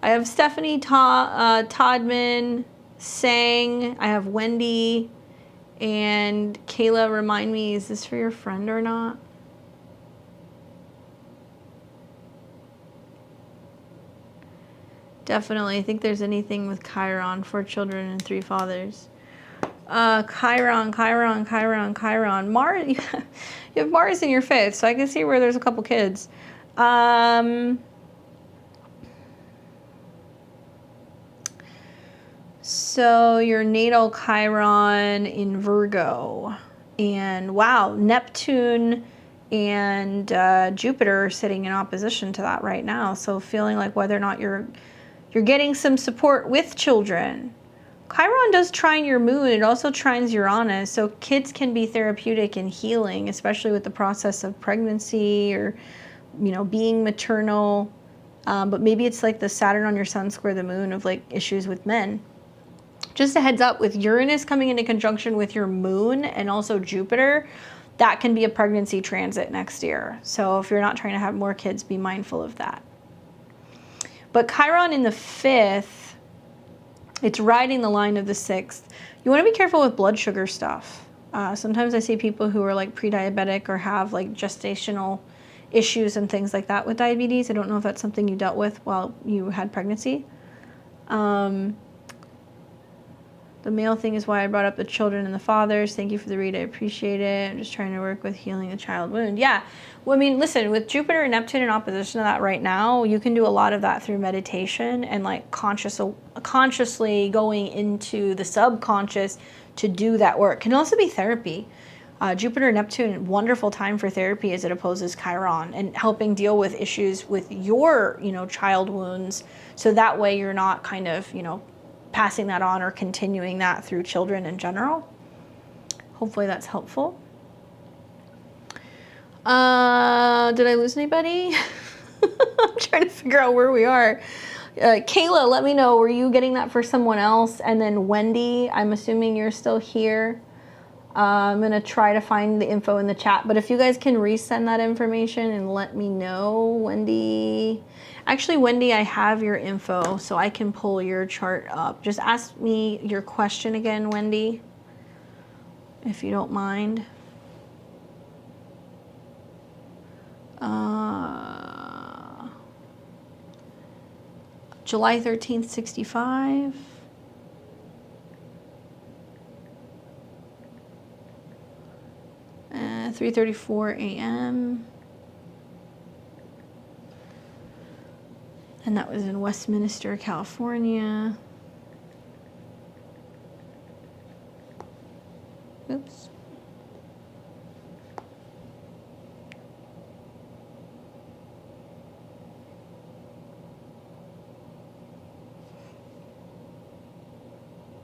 I have Stephanie Todman, Sang. I have Wendy. And Kayla, remind me, is this for your friend or not? Definitely. I think there's anything with Chiron, 4 children and 3 fathers. Chiron. Mars, you have Mars in your 5th, so I can see where there's a couple kids. So your natal Chiron in Virgo, and wow, Neptune and Jupiter are sitting in opposition to that right now. So feeling like whether or not you're getting some support with children. Chiron does trine your moon. It also trines Uranus. So kids can be therapeutic and healing, especially with the process of pregnancy or, you know, being maternal. But maybe it's like the Saturn on your sun square the moon of like issues with men. Just a heads up, with Uranus coming into conjunction with your moon and also Jupiter, that can be a pregnancy transit next year. So if you're not trying to have more kids, be mindful of that. But Chiron in the 5th, it's riding the line of the 6th. You want to be careful with blood sugar stuff. Sometimes I see people who are like pre-diabetic or have like gestational issues and things like that with diabetes. I don't know if that's something you dealt with while you had pregnancy. The male thing is why I brought up the children and the fathers. Thank you for the read. I appreciate it. I'm just trying to work with healing the child wound. Yeah. Well, I mean, listen, with Jupiter and Neptune in opposition to that right now, you can do a lot of that through meditation and like consciously going into the subconscious to do that work. It can also be therapy. Jupiter and Neptune, wonderful time for therapy as it opposes Chiron and helping deal with issues with your, you know, child wounds. So that way you're not kind of, you know, passing that on or continuing that through children in general. Hopefully that's helpful. Did I lose anybody? I'm trying to figure out where we are. Kayla, let me know, were you getting that for someone else? And then Wendy, I'm assuming you're still here. I'm going to try to find the info in the chat, but if you guys can resend that information and let me know, Wendy. Actually, Wendy, I have your info, so I can pull your chart up. Just ask me your question again, Wendy, if you don't mind. July 13th, 65. Uh, 3:34 a.m. And that was in Westminster, California. Oops.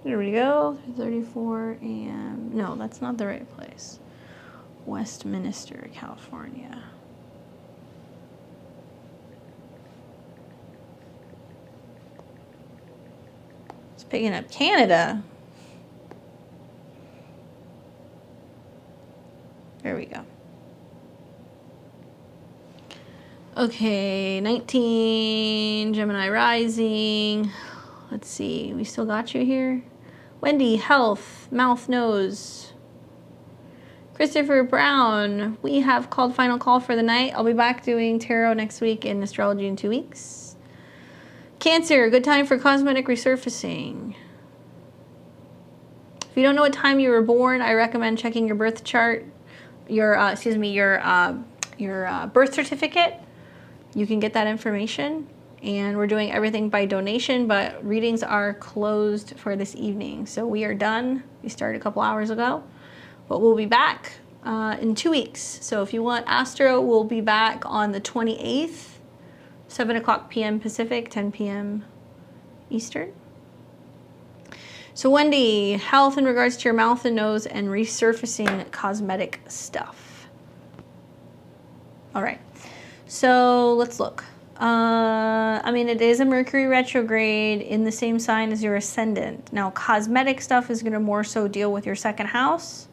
There we go, 3:34 a.m. No, that's not the right place. Westminster, California. It's picking up Canada. There we go. Okay, 19, Gemini rising. Let's see, we still got you here. Wendy, health, mouth, nose. Christopher Brown, we have called final call for the night. I'll be back doing tarot next week and astrology in 2 weeks. Cancer, good time for cosmetic resurfacing. If you don't know what time you were born, I recommend checking your birth chart, your birth certificate. You can get that information. And we're doing everything by donation, but readings are closed for this evening. So we are done. We started a couple hours ago, but we'll be back in 2 weeks. So if you want Astro, we'll be back on the 28th, 7 o'clock p.m. Pacific, 10 p.m. Eastern. So Wendy, health in regards to your mouth and nose and resurfacing cosmetic stuff. All right. So let's look. I mean, it is a Mercury retrograde in the same sign as your ascendant. Now, cosmetic stuff is going to more so deal with your second house.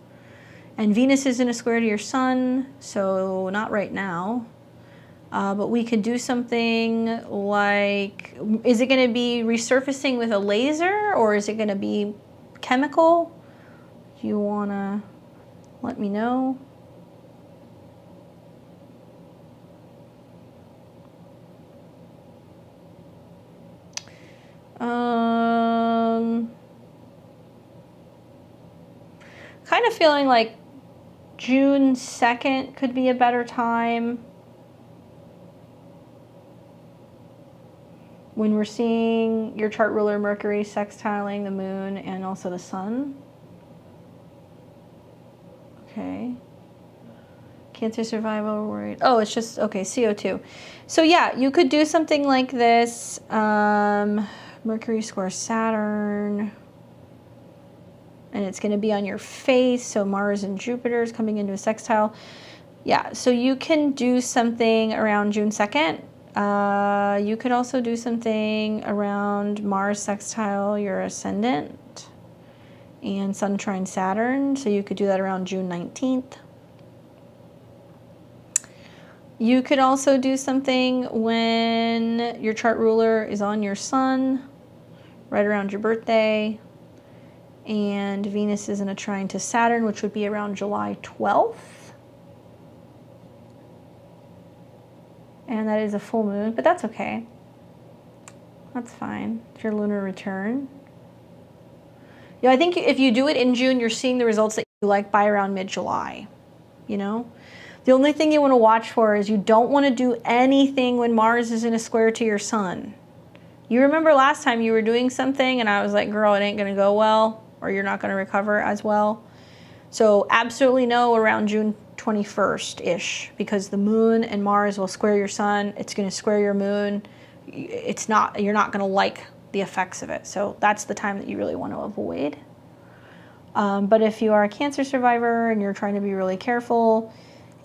And Venus is in a square to your sun, so not right now. But we could do something like, is it going to be resurfacing with a laser, or is it going to be chemical? Do you want to let me know? Kind of feeling like June 2nd could be a better time. When we're seeing your chart ruler Mercury sextiling the moon and also the sun. Okay. Cancer survival worried. Oh, it's just, okay, CO2. So yeah, you could do something like this. Mercury square Saturn. And it's going to be on your face. So Mars and Jupiter is coming into a sextile. Yeah, so you can do something around June 2nd. You could also do something around Mars sextile your ascendant and Sun trine Saturn. So you could do that around June 19th. You could also do something when your chart ruler is on your sun, right around your birthday. And Venus is in a trine to Saturn, which would be around July 12th. And that is a full moon, but that's okay. That's fine. It's your lunar return. Yeah, I think if you do it in June, you're seeing the results that you like by around mid-July, you know? The only thing you want to watch for is you don't want to do anything when Mars is in a square to your sun. You remember last time you were doing something and I was like, girl, it ain't going to go well, or you're not going to recover as well. So absolutely no around June 21st-ish, because the moon and Mars will square your sun. It's going to square your moon. It's not, you're not going to like the effects of it. So that's the time that you really want to avoid. But if you are a Cancer survivor and you're trying to be really careful,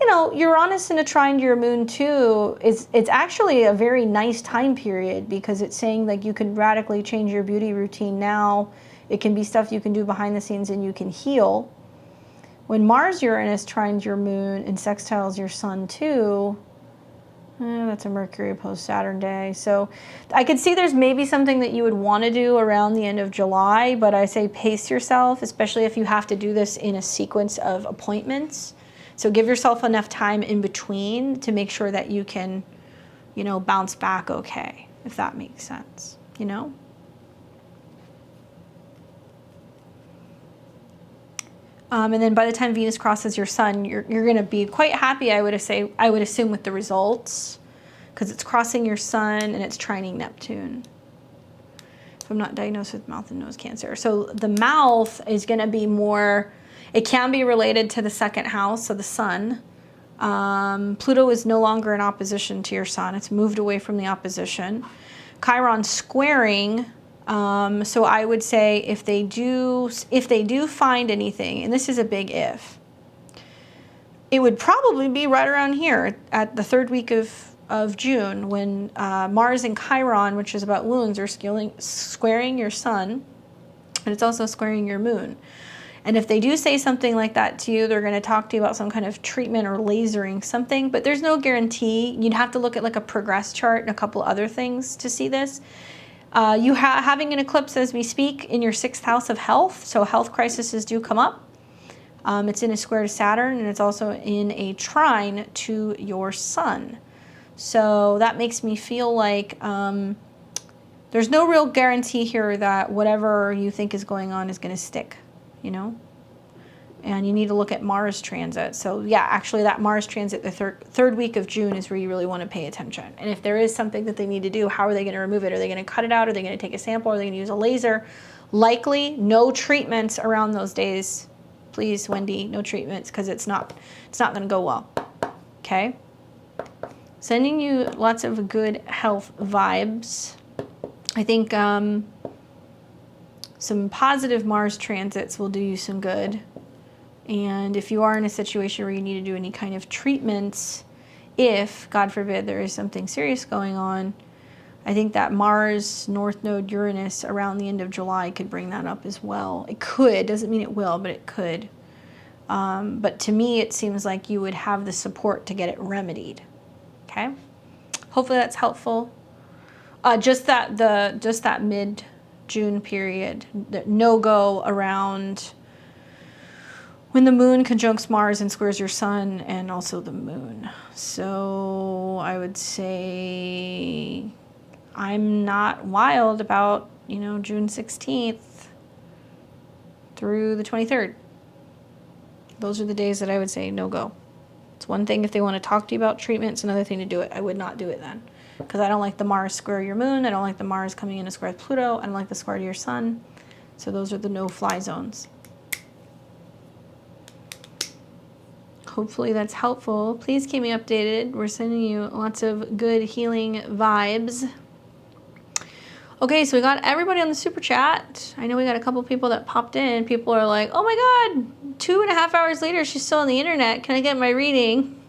you know, Uranus in a trine to your moon too, it's actually a very nice time period, because it's saying like you can radically change your beauty routine now. It can be stuff you can do behind the scenes and you can heal. When Mars Uranus trines your moon and sextiles your sun too, that's a Mercury opposed Saturn day. So I could see there's maybe something that you would want to do around the end of July, but I say pace yourself, especially if you have to do this in a sequence of appointments. So give yourself enough time in between to make sure that you can, you know, bounce back okay, if that makes sense, you know? And then by the time Venus crosses your sun, you're going to be quite happy, I would assume, with the results, because it's crossing your sun and it's trining Neptune. If I'm not diagnosed with mouth and nose cancer. So the mouth is going to be more, it can be related to the second house, so the sun. Pluto is no longer in opposition to your sun. It's moved away from the opposition. Chiron squaring. So I would say if they do find anything, and this is a big if, it would probably be right around here at the third week of June, when Mars and Chiron, which is about wounds, are squaring your sun, and it's also squaring your moon. And if they do say something like that to you, they're going to talk to you about some kind of treatment or lasering something, but there's no guarantee. You'd have to look at like a progress chart and a couple other things to see this. Having an eclipse as we speak in your 6th house of health, so health crises do come up. It's in a square to Saturn, and it's also in a trine to your sun. So that makes me feel like there's no real guarantee here that whatever you think is going on is going to stick, you know? And you need to look at Mars transit. So yeah, actually that Mars transit, the third week of June, is where you really want to pay attention. And if there is something that they need to do, how are they going to remove it? Are they going to cut it out? Are they going to take a sample? Are they going to use a laser? Likely no treatments around those days. Please, Wendy, no treatments, because it's not going to go well. Okay? Sending you lots of good health vibes. I think some positive Mars transits will do you some good. And if you are in a situation where you need to do any kind of treatments, if, God forbid, there is something serious going on, I think that Mars, North Node, Uranus around the end of July could bring that up as well. It could, doesn't mean it will, but it could. But to me, it seems like you would have the support to get it remedied. Okay? Hopefully that's helpful. Just that mid-June period, the no-go around when the moon conjuncts Mars and squares your sun and also the moon. So I would say I'm not wild about, you know, June 16th through the 23rd. Those are the days that I would say no go. It's one thing if they want to talk to you about treatment. It's another thing to do it. I would not do it then. Because I don't like the Mars square your moon. I don't like the Mars coming in to square Pluto. I don't like the square to your sun. So those are the no-fly zones. Hopefully that's helpful. Please keep me updated. We're sending you lots of good healing vibes. Okay, so we got everybody on the super chat. I know we got a couple people that popped in. People are like, oh my God, 2.5 hours later, she's still on the internet. Can I get my reading?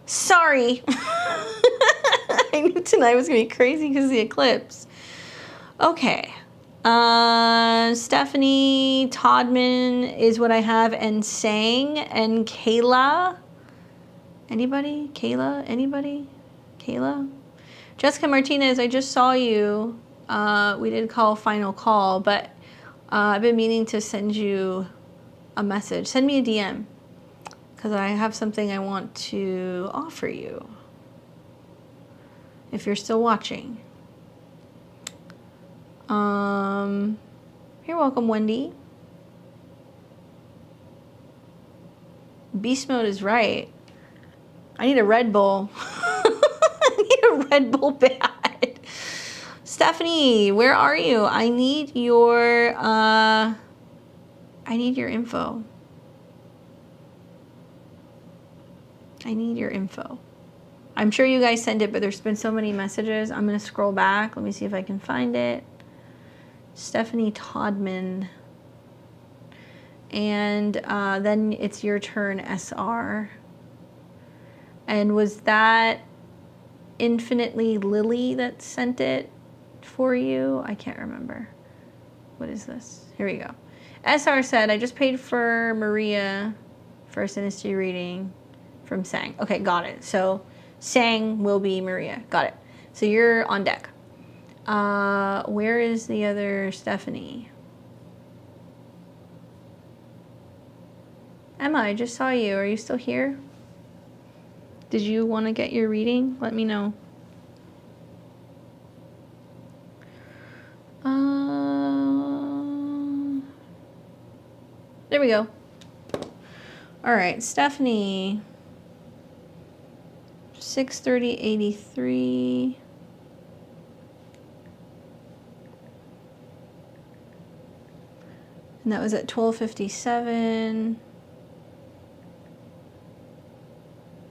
Sorry. I knew tonight was going to be crazy because of the eclipse. Okay. Stephanie Todman is what I have, and Sang, and Kayla. Anybody? Kayla? Anybody? Kayla? Jessica Martinez, I just saw you. We did call final call, but I've been meaning to send you a message. Send me a DM because I have something I want to offer you if you're still watching. You're welcome, Wendy. Beast mode is right. I need a Red Bull. I need a Red Bull bad. Stephanie, where are you? I need your info. I need your info. I'm sure you guys send it, but there's been so many messages. I'm gonna scroll back. Let me see if I can find it. Stephanie Todman. And then it's your turn, SR. And was that Infinitely Lily that sent it for you? I can't remember. What is this? Here we go. SR said, I just paid for Maria for a Synastry reading from Sang. Okay, got it. So Sang will be Maria. Got it. So you're on deck. Where is the other Stephanie? Emma, I just saw you. Are you still here? Did you want to get your reading? Let me know. There we go. All right, Stephanie. 6:30:83. And that was at 12:57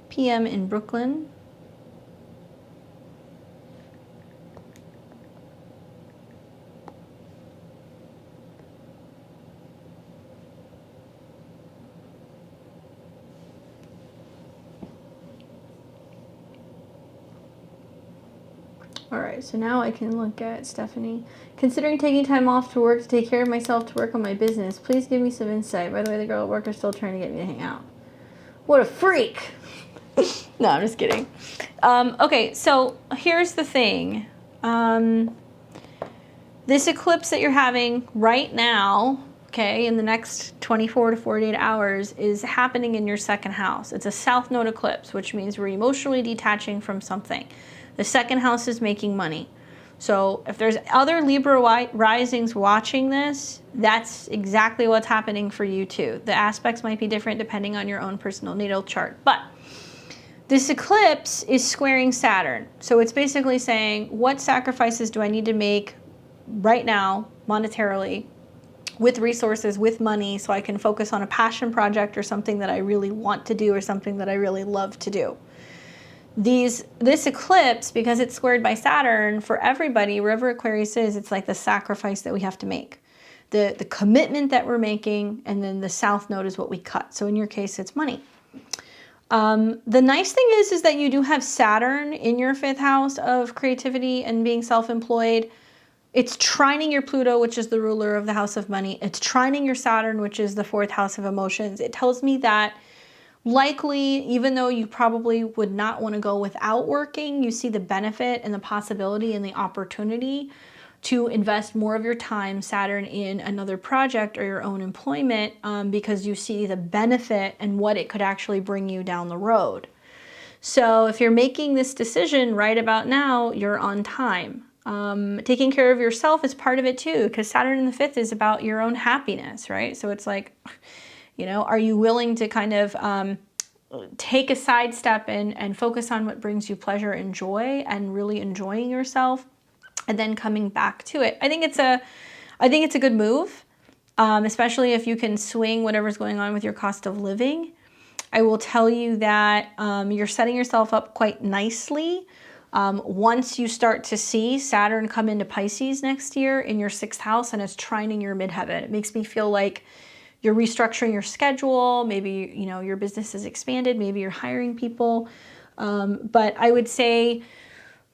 p.m. in Brooklyn. All right, so now I can look at Stephanie. Considering taking time off to work to take care of myself to work on my business, please give me some insight. By the way, the girl at work is still trying to get me to hang out. What a freak. No, I'm just kidding. Okay, so here's the thing. This eclipse that you're having right now, okay, in the next 24 to 48 hours is happening in your second house. It's a south node eclipse, which means we're emotionally detaching from something. The second house is making money. So if there's other Libra risings watching this, that's exactly what's happening for you too. The aspects might be different depending on your own personal natal chart. But this eclipse is squaring Saturn. So it's basically saying, what sacrifices do I need to make right now, monetarily, with resources, with money, so I can focus on a passion project or something that I really want to do or something that I really love to do. This eclipse, because it's squared by Saturn, for everybody, wherever Aquarius is, it's like the sacrifice that we have to make. The commitment that we're making, and then the south node is what we cut. So in your case, it's money. The nice thing is that you do have Saturn in your 5th house of creativity and being self-employed. It's trining your Pluto, which is the ruler of the house of money. It's trining your Saturn, which is the 4th house of emotions. It tells me that likely, even though you probably would not want to go without working, you see the benefit and the possibility and the opportunity to invest more of your time, Saturn, in another project or your own employment, because you see the benefit and what it could actually bring you down the road. So if you're making this decision right about now, you're on time. Taking care of yourself is part of it too, because Saturn in the 5th is about your own happiness, right? So it's like, you know, are you willing to kind of take a sidestep and focus on what brings you pleasure and joy and really enjoying yourself, and then coming back to it? I think it's a good move, especially if you can swing whatever's going on with your cost of living. I will tell you that you're setting yourself up quite nicely. Once you start to see Saturn come into Pisces next year in your 6th house and it's trining your midheaven, it makes me feel like you're restructuring your schedule. Maybe, you know, your business is expanded. Maybe you're hiring people. But I would say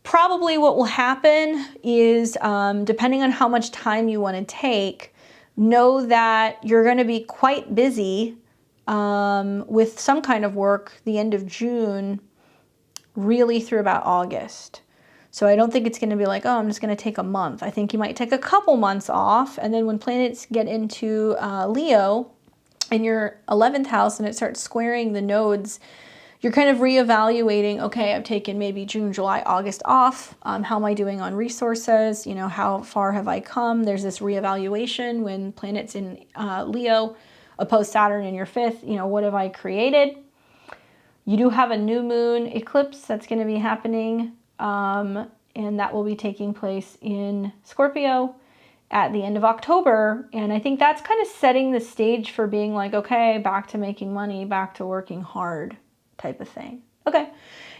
probably what will happen is, depending on how much time you want to take, know that you're going to be quite busy with some kind of work the end of June, really through about August. So I don't think it's going to be like, oh, I'm just going to take a month. I think you might take a couple months off. And then when planets get into Leo in your 11th house and it starts squaring the nodes, you're kind of reevaluating, okay, I've taken maybe June, July, August off. How am I doing on resources? You know, how far have I come? There's this reevaluation when planets in Leo oppose Saturn in your 5th. You know, what have I created? You do have a new moon eclipse that's going to be happening, and that will be taking place in Scorpio at the end of October. And I think that's kind of setting the stage for being like, okay, back to making money, back to working hard type of thing. Okay,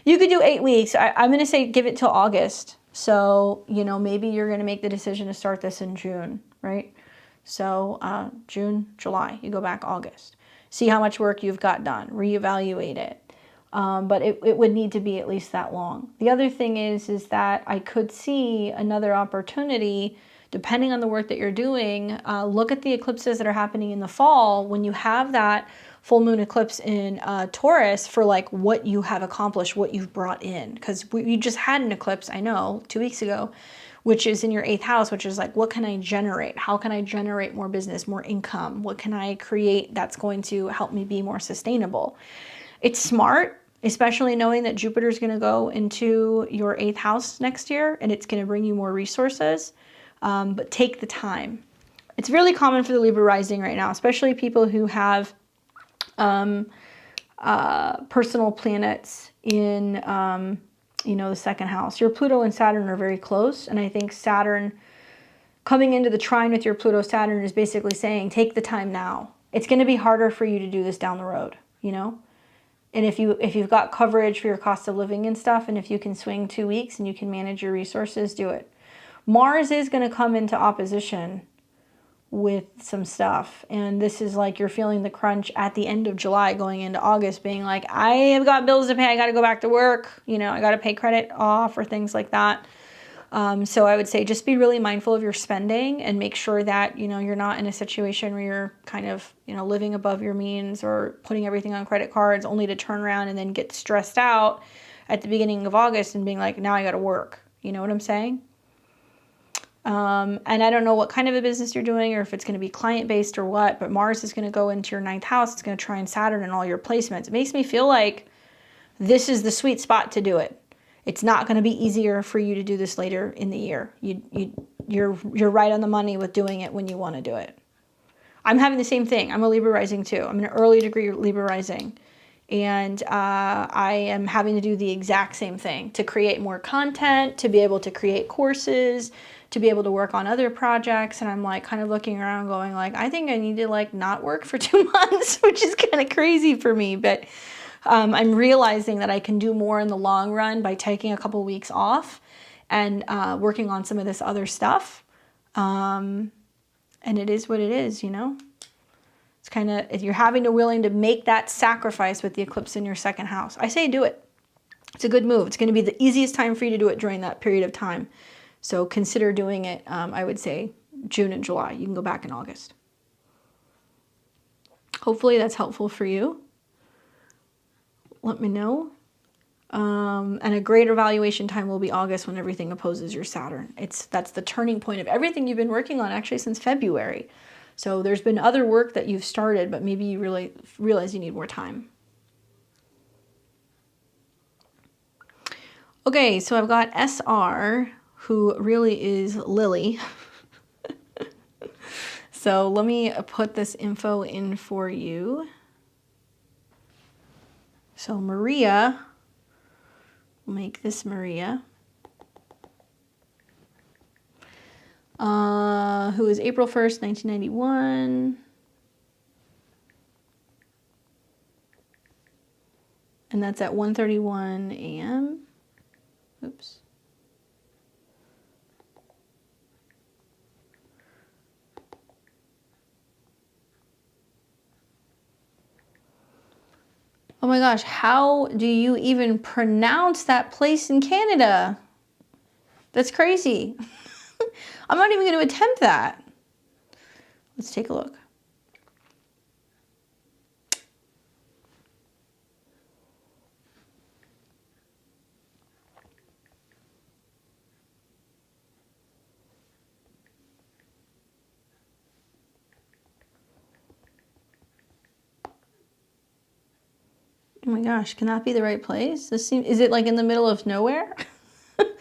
you could do 8 weeks. I'm going to say give it till August. So, you know, maybe you're going to make the decision to start this in June, right? So June, July, you go back August. See how much work you've got done, reevaluate it. But it would need to be at least that long. The other thing is that I could see another opportunity, depending on the work that you're doing. Look at the eclipses that are happening in the fall when you have that full moon eclipse in Taurus for like what you have accomplished, what you've brought in. Because we just had an eclipse, I know, 2 weeks ago, which is in your 8th house, which is like, what can I generate? How can I generate more business, more income? What can I create that's going to help me be more sustainable? It's smart, especially knowing that Jupiter is going to go into your 8th house next year and it's going to bring you more resources, but take the time. It's really common for the Libra rising right now, especially people who have personal planets in, you know, the 2nd house. Your Pluto and Saturn are very close, and I think Saturn coming into the trine with your Pluto-Saturn is basically saying, take the time now. It's going to be harder for you to do this down the road, you know? And if you've got coverage for your cost of living and stuff, and if you can swing 2 weeks and you can manage your resources, do it. Mars is going to come into opposition with some stuff. And this is like you're feeling the crunch at the end of July going into August, being like, I have got bills to pay. I got to go back to work. You know, I got to pay credit off or things like that. So I would say just be really mindful of your spending and make sure that, you know, you're not in a situation where you're kind of, you know, living above your means or putting everything on credit cards only to turn around and then get stressed out at the beginning of August and being like, now I got to work. You know what I'm saying? And I don't know what kind of a business you're doing or if it's going to be client-based or what, but Mars is going to go into your 9th house. It's going to trine Saturn and all your placements. It makes me feel like this is the sweet spot to do it. It's not going to be easier for you to do this later in the year. You're right on the money with doing it when you want to do it. I'm having the same thing. I'm a Libra rising too. I'm an early degree Libra rising. And I am having to do the exact same thing to create more content, to be able to create courses, to be able to work on other projects. And I'm like kind of looking around going like, I think I need to like not work for 2 months, which is kind of crazy for me. But I'm realizing that I can do more in the long run by taking a couple weeks off and working on some of this other stuff. And it is what it is, you know? It's kind of, you're having to willing to make that sacrifice with the eclipse in your second house. I say do it. It's a good move. It's going to be the easiest time for you to do it during that period of time. So consider doing it, I would say, June and July. You can go back in August. Hopefully that's helpful for you. Let me know. And a great evaluation time will be August when everything opposes your Saturn. That's the turning point of everything you've been working on actually since February. So there's been other work that you've started, but maybe you really realize you need more time. Okay, so I've got SR, who really is Lily. So let me put this info in for you. So Maria, we'll make this Maria, who is April 1st, 1991. And that's at 1:31 a.m. Oops. Oh my gosh, how do you even pronounce that place in Canada? That's crazy. I'm not even going to attempt that. Let's take a look. Oh my gosh, can that be the right place? Is it like in the middle of nowhere? It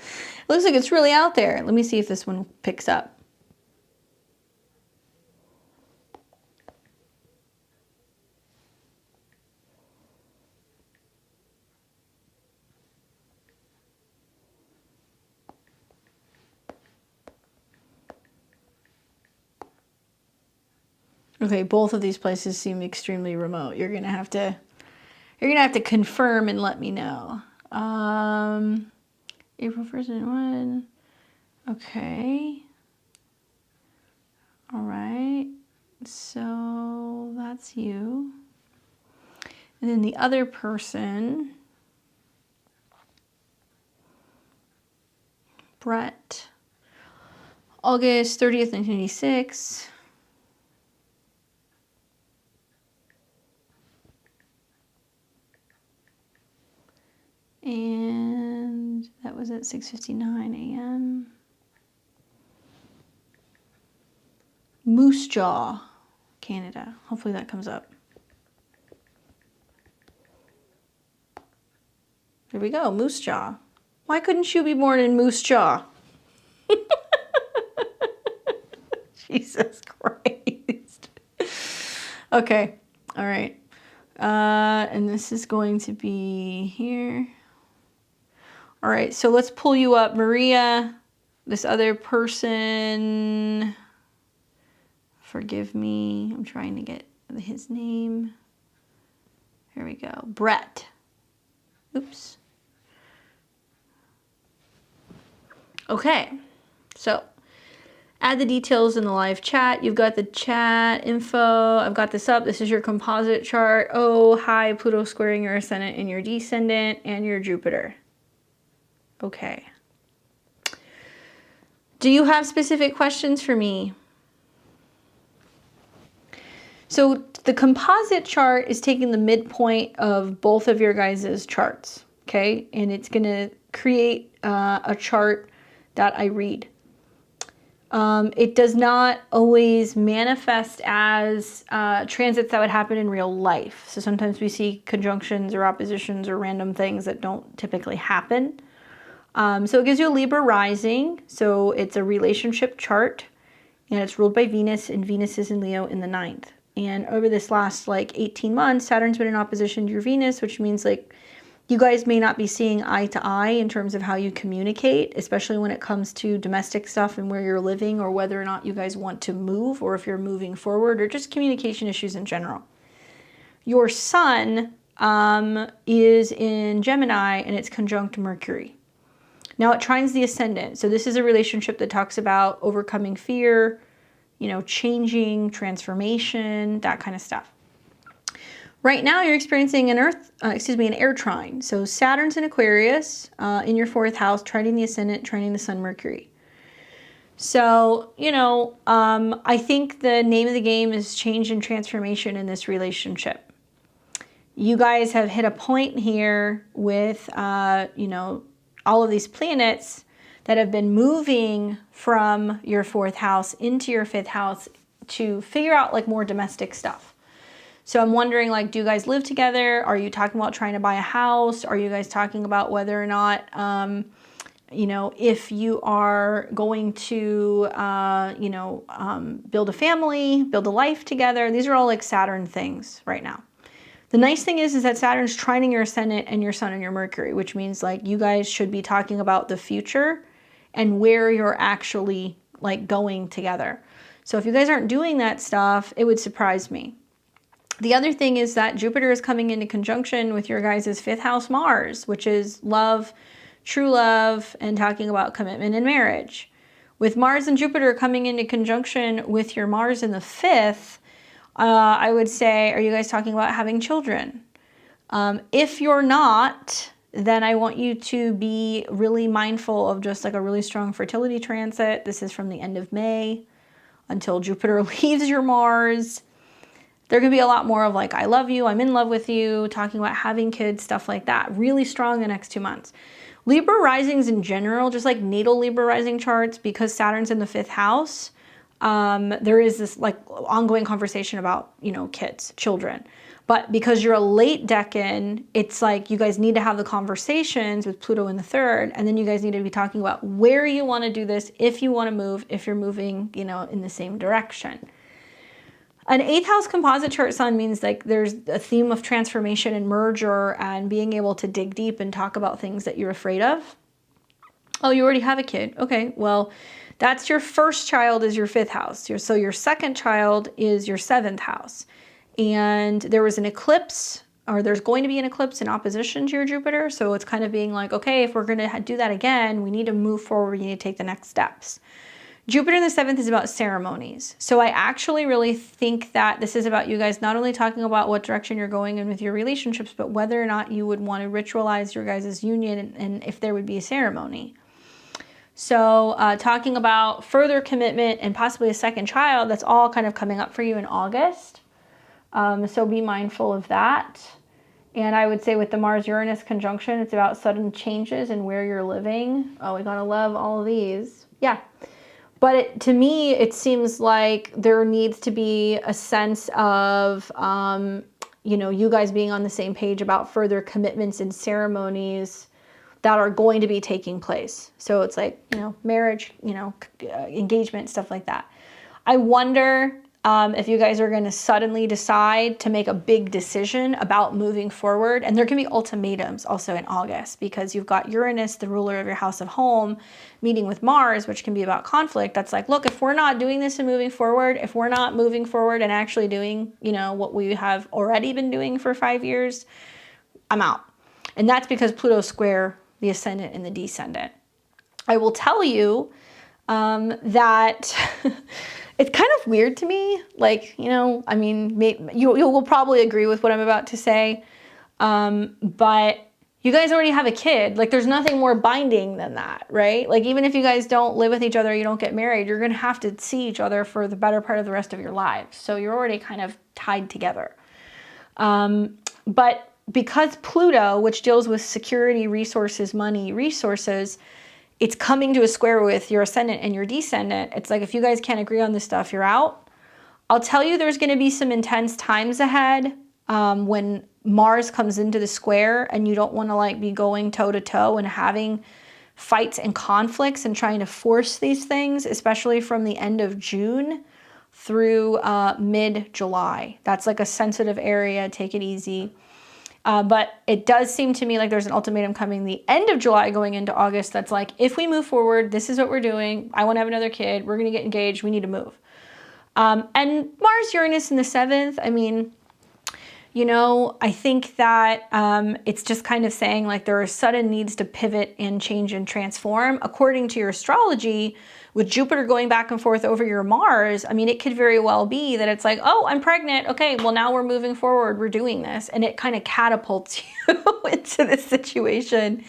looks like it's really out there. Let me see if this one picks up. Okay, both of these places seem extremely remote. You're gonna have to confirm and let me know. April 1st and 1. Okay. All right. So that's you. And then the other person, Brett, August 30th, 1986. And that was at 6:59 a.m. Moose Jaw, Canada. Hopefully that comes up. There we go, Moose Jaw. Why couldn't you be born in Moose Jaw? Jesus Christ. Okay, all right. And this is going to be here. All right, so let's pull you up. Maria, this other person, forgive me, I'm trying to get his name. Here we go, Brett. Oops. Okay, so add the details in the live chat. You've got the chat info. I've got this up. This is your composite chart. Oh, hi, Pluto squaring your ascendant and your descendant and your Jupiter. Okay. Do you have specific questions for me? So the composite chart is taking the midpoint of both of your guys' charts, okay? And it's going to create a chart that I read. It does not always manifest as transits that would happen in real life. So sometimes we see conjunctions or oppositions or random things that don't typically happen. So it gives you a Libra rising. So it's a relationship chart and it's ruled by Venus, and Venus is in Leo in the 9th. And over this last like 18 months, Saturn's been in opposition to your Venus, which means like you guys may not be seeing eye to eye in terms of how you communicate, especially when it comes to domestic stuff and where you're living or whether or not you guys want to move or if you're moving forward or just communication issues in general. Your sun is in Gemini and it's conjunct Mercury. Now it trines the ascendant. So this is a relationship that talks about overcoming fear, you know, changing, transformation, that kind of stuff. Right now you're experiencing an air trine. So Saturn's in Aquarius in your 4th house, trining the ascendant, trining the sun, Mercury. So, you know, I think the name of the game is change and transformation in this relationship. You guys have hit a point here with, you know, all of these planets that have been moving from your 4th house into your 5th house to figure out like more domestic stuff. So I'm wondering, like, do you guys live together? Are you talking about trying to buy a house? Are you guys talking about whether or not, you know, if you are going to, you know, build a family, build a life together? These are all like Saturn things right now. The nice thing is that Saturn's trining your ascendant and your sun and your Mercury, which means like you guys should be talking about the future and where you're actually like going together. So if you guys aren't doing that stuff, it would surprise me. The other thing is that Jupiter is coming into conjunction with your guys' 5th house Mars, which is love, true love, and talking about commitment and marriage. With Mars and Jupiter coming into conjunction with your Mars in the 5th, I would say, are you guys talking about having children? If you're not, then I want you to be really mindful of just like a really strong fertility transit. This is from the end of May until Jupiter leaves your Mars. There could be a lot more of like, I love you, I'm in love with you, talking about having kids, stuff like that. Really strong the next 2 months. Libra risings in general, just like natal Libra rising charts, because Saturn's in the 5th house, there is this like ongoing conversation about, you know, kids, children. But because you're a late decan, it's like you guys need to have the conversations with Pluto in the 3rd, and then you guys need to be talking about where you want to do this, if you want to move, if you're moving, you know, in the same direction. An 8th house composite chart sun means like there's a theme of transformation and merger and being able to dig deep and talk about things that you're afraid of. Oh, you already have a kid. Okay, well, that's your first child is your 5th house. So your second child is your 7th house. And there was an eclipse, or there's going to be an eclipse in opposition to your Jupiter. So it's kind of being like, okay, if we're going to do that again, we need to move forward. You need to take the next steps. Jupiter in the 7th is about ceremonies. So I actually really think that this is about you guys not only talking about what direction you're going in with your relationships, but whether or not you would want to ritualize your guys' union and if there would be a ceremony. So talking about further commitment and possibly a second child, that's all kind of coming up for you in August. So be mindful of that. And I would say with the Mars-Uranus conjunction, it's about sudden changes in where you're living. Oh, we gotta love all of these. Yeah. But to me, it seems like there needs to be a sense of, you know, you guys being on the same page about further commitments and ceremonies that are going to be taking place. So it's like, you know, marriage, you know, engagement, stuff like that. I wonder if you guys are going to suddenly decide to make a big decision about moving forward. And there can be ultimatums also in August because you've got Uranus, the ruler of your house of home, meeting with Mars, which can be about conflict. That's like, look, if we're not doing this and moving forward, if we're not moving forward and actually doing, you know, what we have already been doing for 5 years, I'm out. And that's because Pluto's square the ascendant and the descendant. I will tell you that it's kind of weird to me. Like, you know, I mean, you will probably agree with what I'm about to say. But you guys already have a kid. Like, there's nothing more binding than that, right? Like, even if you guys don't live with each other, you don't get married, you're going to have to see each other for the better part of the rest of your lives. So you're already kind of tied together. But because Pluto, which deals with security, resources, money, resources, it's coming to a square with your ascendant and your descendant. It's like, if you guys can't agree on this stuff, you're out. I'll tell you, there's going to be some intense times ahead when Mars comes into the square and you don't want to like be going toe to toe and having fights and conflicts and trying to force these things, especially from the end of June through mid-July. That's like a sensitive area. Take it easy. But it does seem to me like there's an ultimatum coming the end of July going into August that's like, if we move forward, this is what we're doing. I want to have another kid. We're going to get engaged. We need to move. And Mars, Uranus in the 7th, I mean, You know, I think that it's just kind of saying like there are sudden needs to pivot and change and transform. According to your astrology, with Jupiter going back and forth over your Mars, I mean, it could very well be that it's like, oh, I'm pregnant. Okay, well, now we're moving forward. We're doing this. And it kind of catapults you into this situation.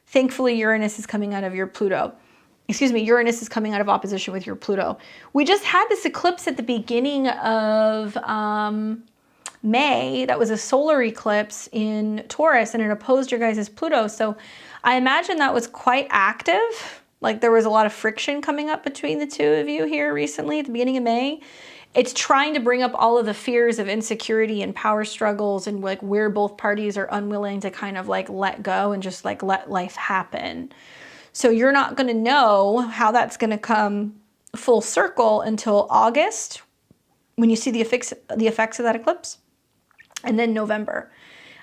Thankfully, Uranus is coming out of your Pluto. Excuse me, Uranus is coming out of opposition with your Pluto. We just had this eclipse at the beginning of May. That was a solar eclipse in Taurus, and it opposed your guys' Pluto. So I imagine that was quite active. Like there was a lot of friction coming up between the two of you here recently at the beginning of May. It's trying to bring up all of the fears of insecurity and power struggles and like where both parties are unwilling to kind of like let go and just like let life happen. So you're not going to know how that's going to come full circle until August when you see the effects of that eclipse, and then November.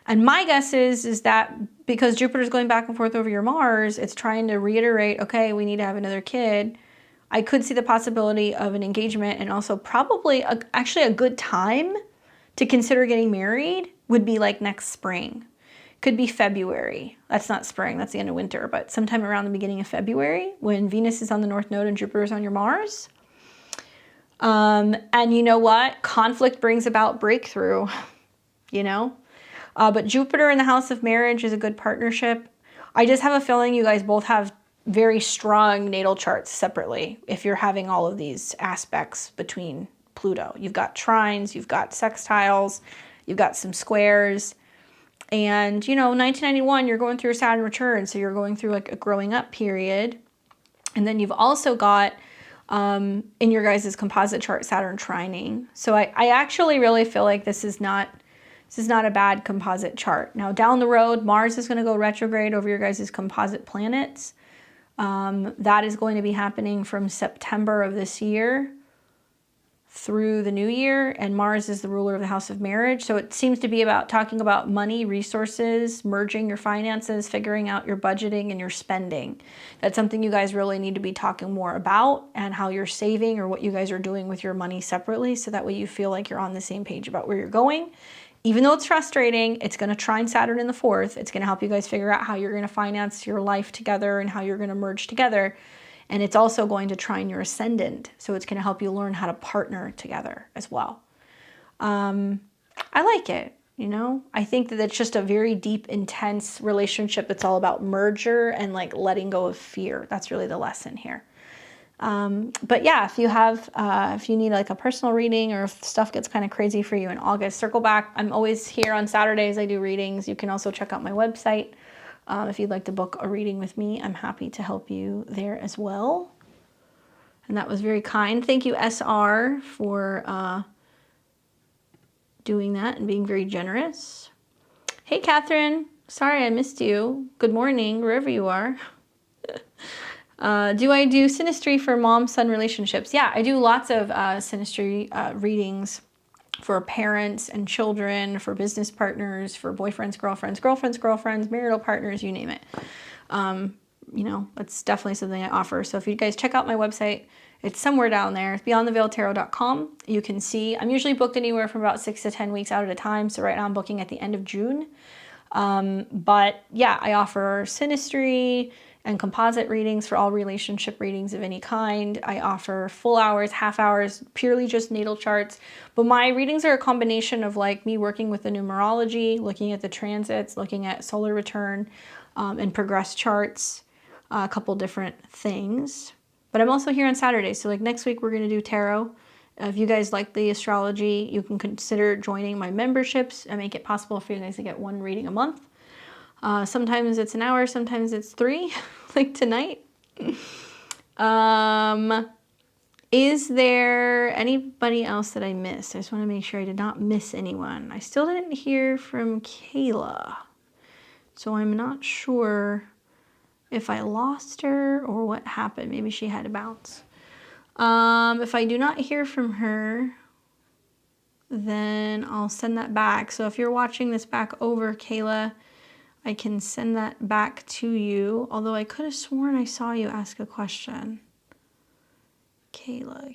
And my guess is that because Jupiter's going back and forth over your Mars, it's trying to reiterate, okay, we need to have another kid. I could see the possibility of an engagement, and also probably actually a good time to consider getting married would be like next spring. Could be February. That's not spring, that's the end of winter, but sometime around the beginning of February when Venus is on the North Node and Jupiter is on your Mars. And you know what? Conflict brings about breakthrough, you know? But Jupiter in the house of marriage is a good partnership. I just have a feeling you guys both have very strong natal charts separately if you're having all of these aspects between Pluto. You've got trines, you've got sextiles, you've got some squares. And, you know, 1991, you're going through a Saturn return, so you're going through like a growing up period. And then you've also got, in your guys' composite chart, Saturn trining. So I actually really feel like this is not a bad composite chart. Now, down the road, Mars is going to go retrograde over your guys' composite planets. That is going to be happening from September of this year through the new year, and Mars is the ruler of the house of marriage. So it seems to be about talking about money, resources, merging your finances, figuring out your budgeting and your spending. That's something you guys really need to be talking more about, and how you're saving or what you guys are doing with your money separately, so that way you feel like you're on the same page about where you're going. Even though it's frustrating, it's going to trine Saturn in the 4th. It's going to help you guys figure out how you're going to finance your life together and how you're going to merge together. And it's also going to trine your ascendant. So it's going to help you learn how to partner together as well. I like it, you know? I think that it's just a very deep, intense relationship that's all about merger and like letting go of fear. That's really the lesson here. But yeah, if you need like a personal reading, or if stuff gets kind of crazy for you in August, circle back. I'm always here on Saturdays. I do readings. You can also check out my website. If you'd like to book a reading with me, I'm happy to help you there as well. And that was very kind. Thank you, SR, for doing that and being very generous. Hey, Catherine. Sorry I missed you. Good morning, wherever you are. Do I do Synastry for mom-son relationships? Yeah, I do lots of Synastry readings for parents and children, for business partners, for boyfriends, girlfriends, marital partners, you name it. You know, that's definitely something I offer. So if you guys check out my website, it's somewhere down there. It's beyondtheveiledtarot.com. You can see I'm usually booked anywhere from about 6 to 10 weeks out at a time. So right now I'm booking at the end of June. But yeah, I offer Synastry and composite readings for all relationship readings of any kind. I offer full hours, half hours, purely just natal charts. But my readings are a combination of like me working with the numerology, looking at the transits, looking at solar return, and progress charts, a couple different things. But I'm also here on Saturdays. So like next week, we're going to do tarot. If you guys like the astrology, you can consider joining my memberships and make it possible for you guys to get one reading a month. Sometimes it's an hour, sometimes it's 3, like tonight. Is there anybody else that I missed? I just want to make sure I did not miss anyone. I still didn't hear from Kayla, so I'm not sure if I lost her or what happened. Maybe she had to bounce. If I do not hear from her, then I'll send that back. So if you're watching this back over, Kayla, I can send that back to you, although I could have sworn I saw you ask a question. Kayla.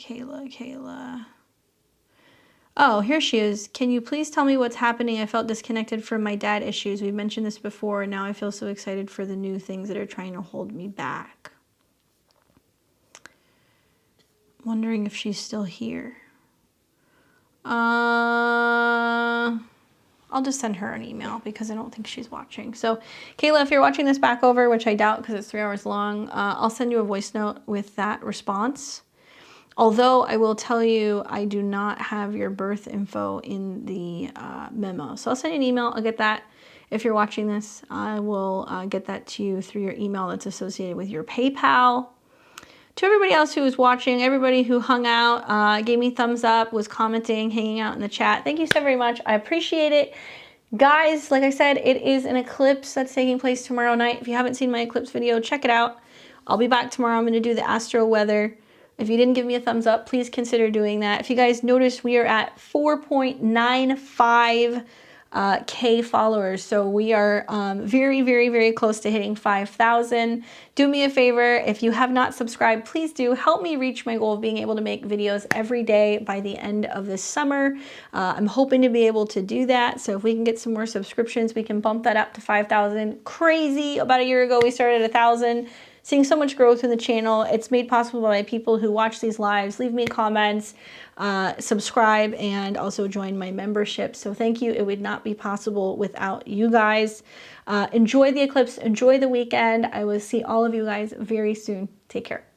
Oh, here she is. Can you please tell me what's happening? I felt disconnected from my dad issues. We've mentioned this before, and now I feel so excited for the new things that are trying to hold me back. Wondering if she's still here. I'll just send her an email because I don't think she's watching. So, Kayla, if you're watching this back over, which I doubt because it's 3 hours long, I'll send you a voice note with that response. Although I will tell you, I do not have your birth info in the memo. So I'll send you an email. I'll get that. If you're watching this, I will get that to you through your email that's associated with your PayPal. To everybody else who was watching, everybody who hung out, gave me thumbs up, was commenting, hanging out in the chat, thank you so very much. I appreciate it. Guys, like I said, it is an eclipse that's taking place tomorrow night. If you haven't seen my eclipse video, check it out. I'll be back tomorrow. I'm going to do the astro weather. If you didn't give me a thumbs up, please consider doing that. If you guys noticed, we are at 4.95 K followers. So we are very, very, very close to hitting 5,000. Do me a favor. If you have not subscribed, please do help me reach my goal of being able to make videos every day by the end of this summer. I'm hoping to be able to do that. So if we can get some more subscriptions, we can bump that up to 5,000. Crazy. About a year ago, we started at 1,000. Seeing so much growth in the channel. It's made possible by people who watch these lives, leave me comments, subscribe, and also join my membership. So thank you. It would not be possible without you guys. Enjoy the eclipse. Enjoy the weekend. I will see all of you guys very soon. Take care.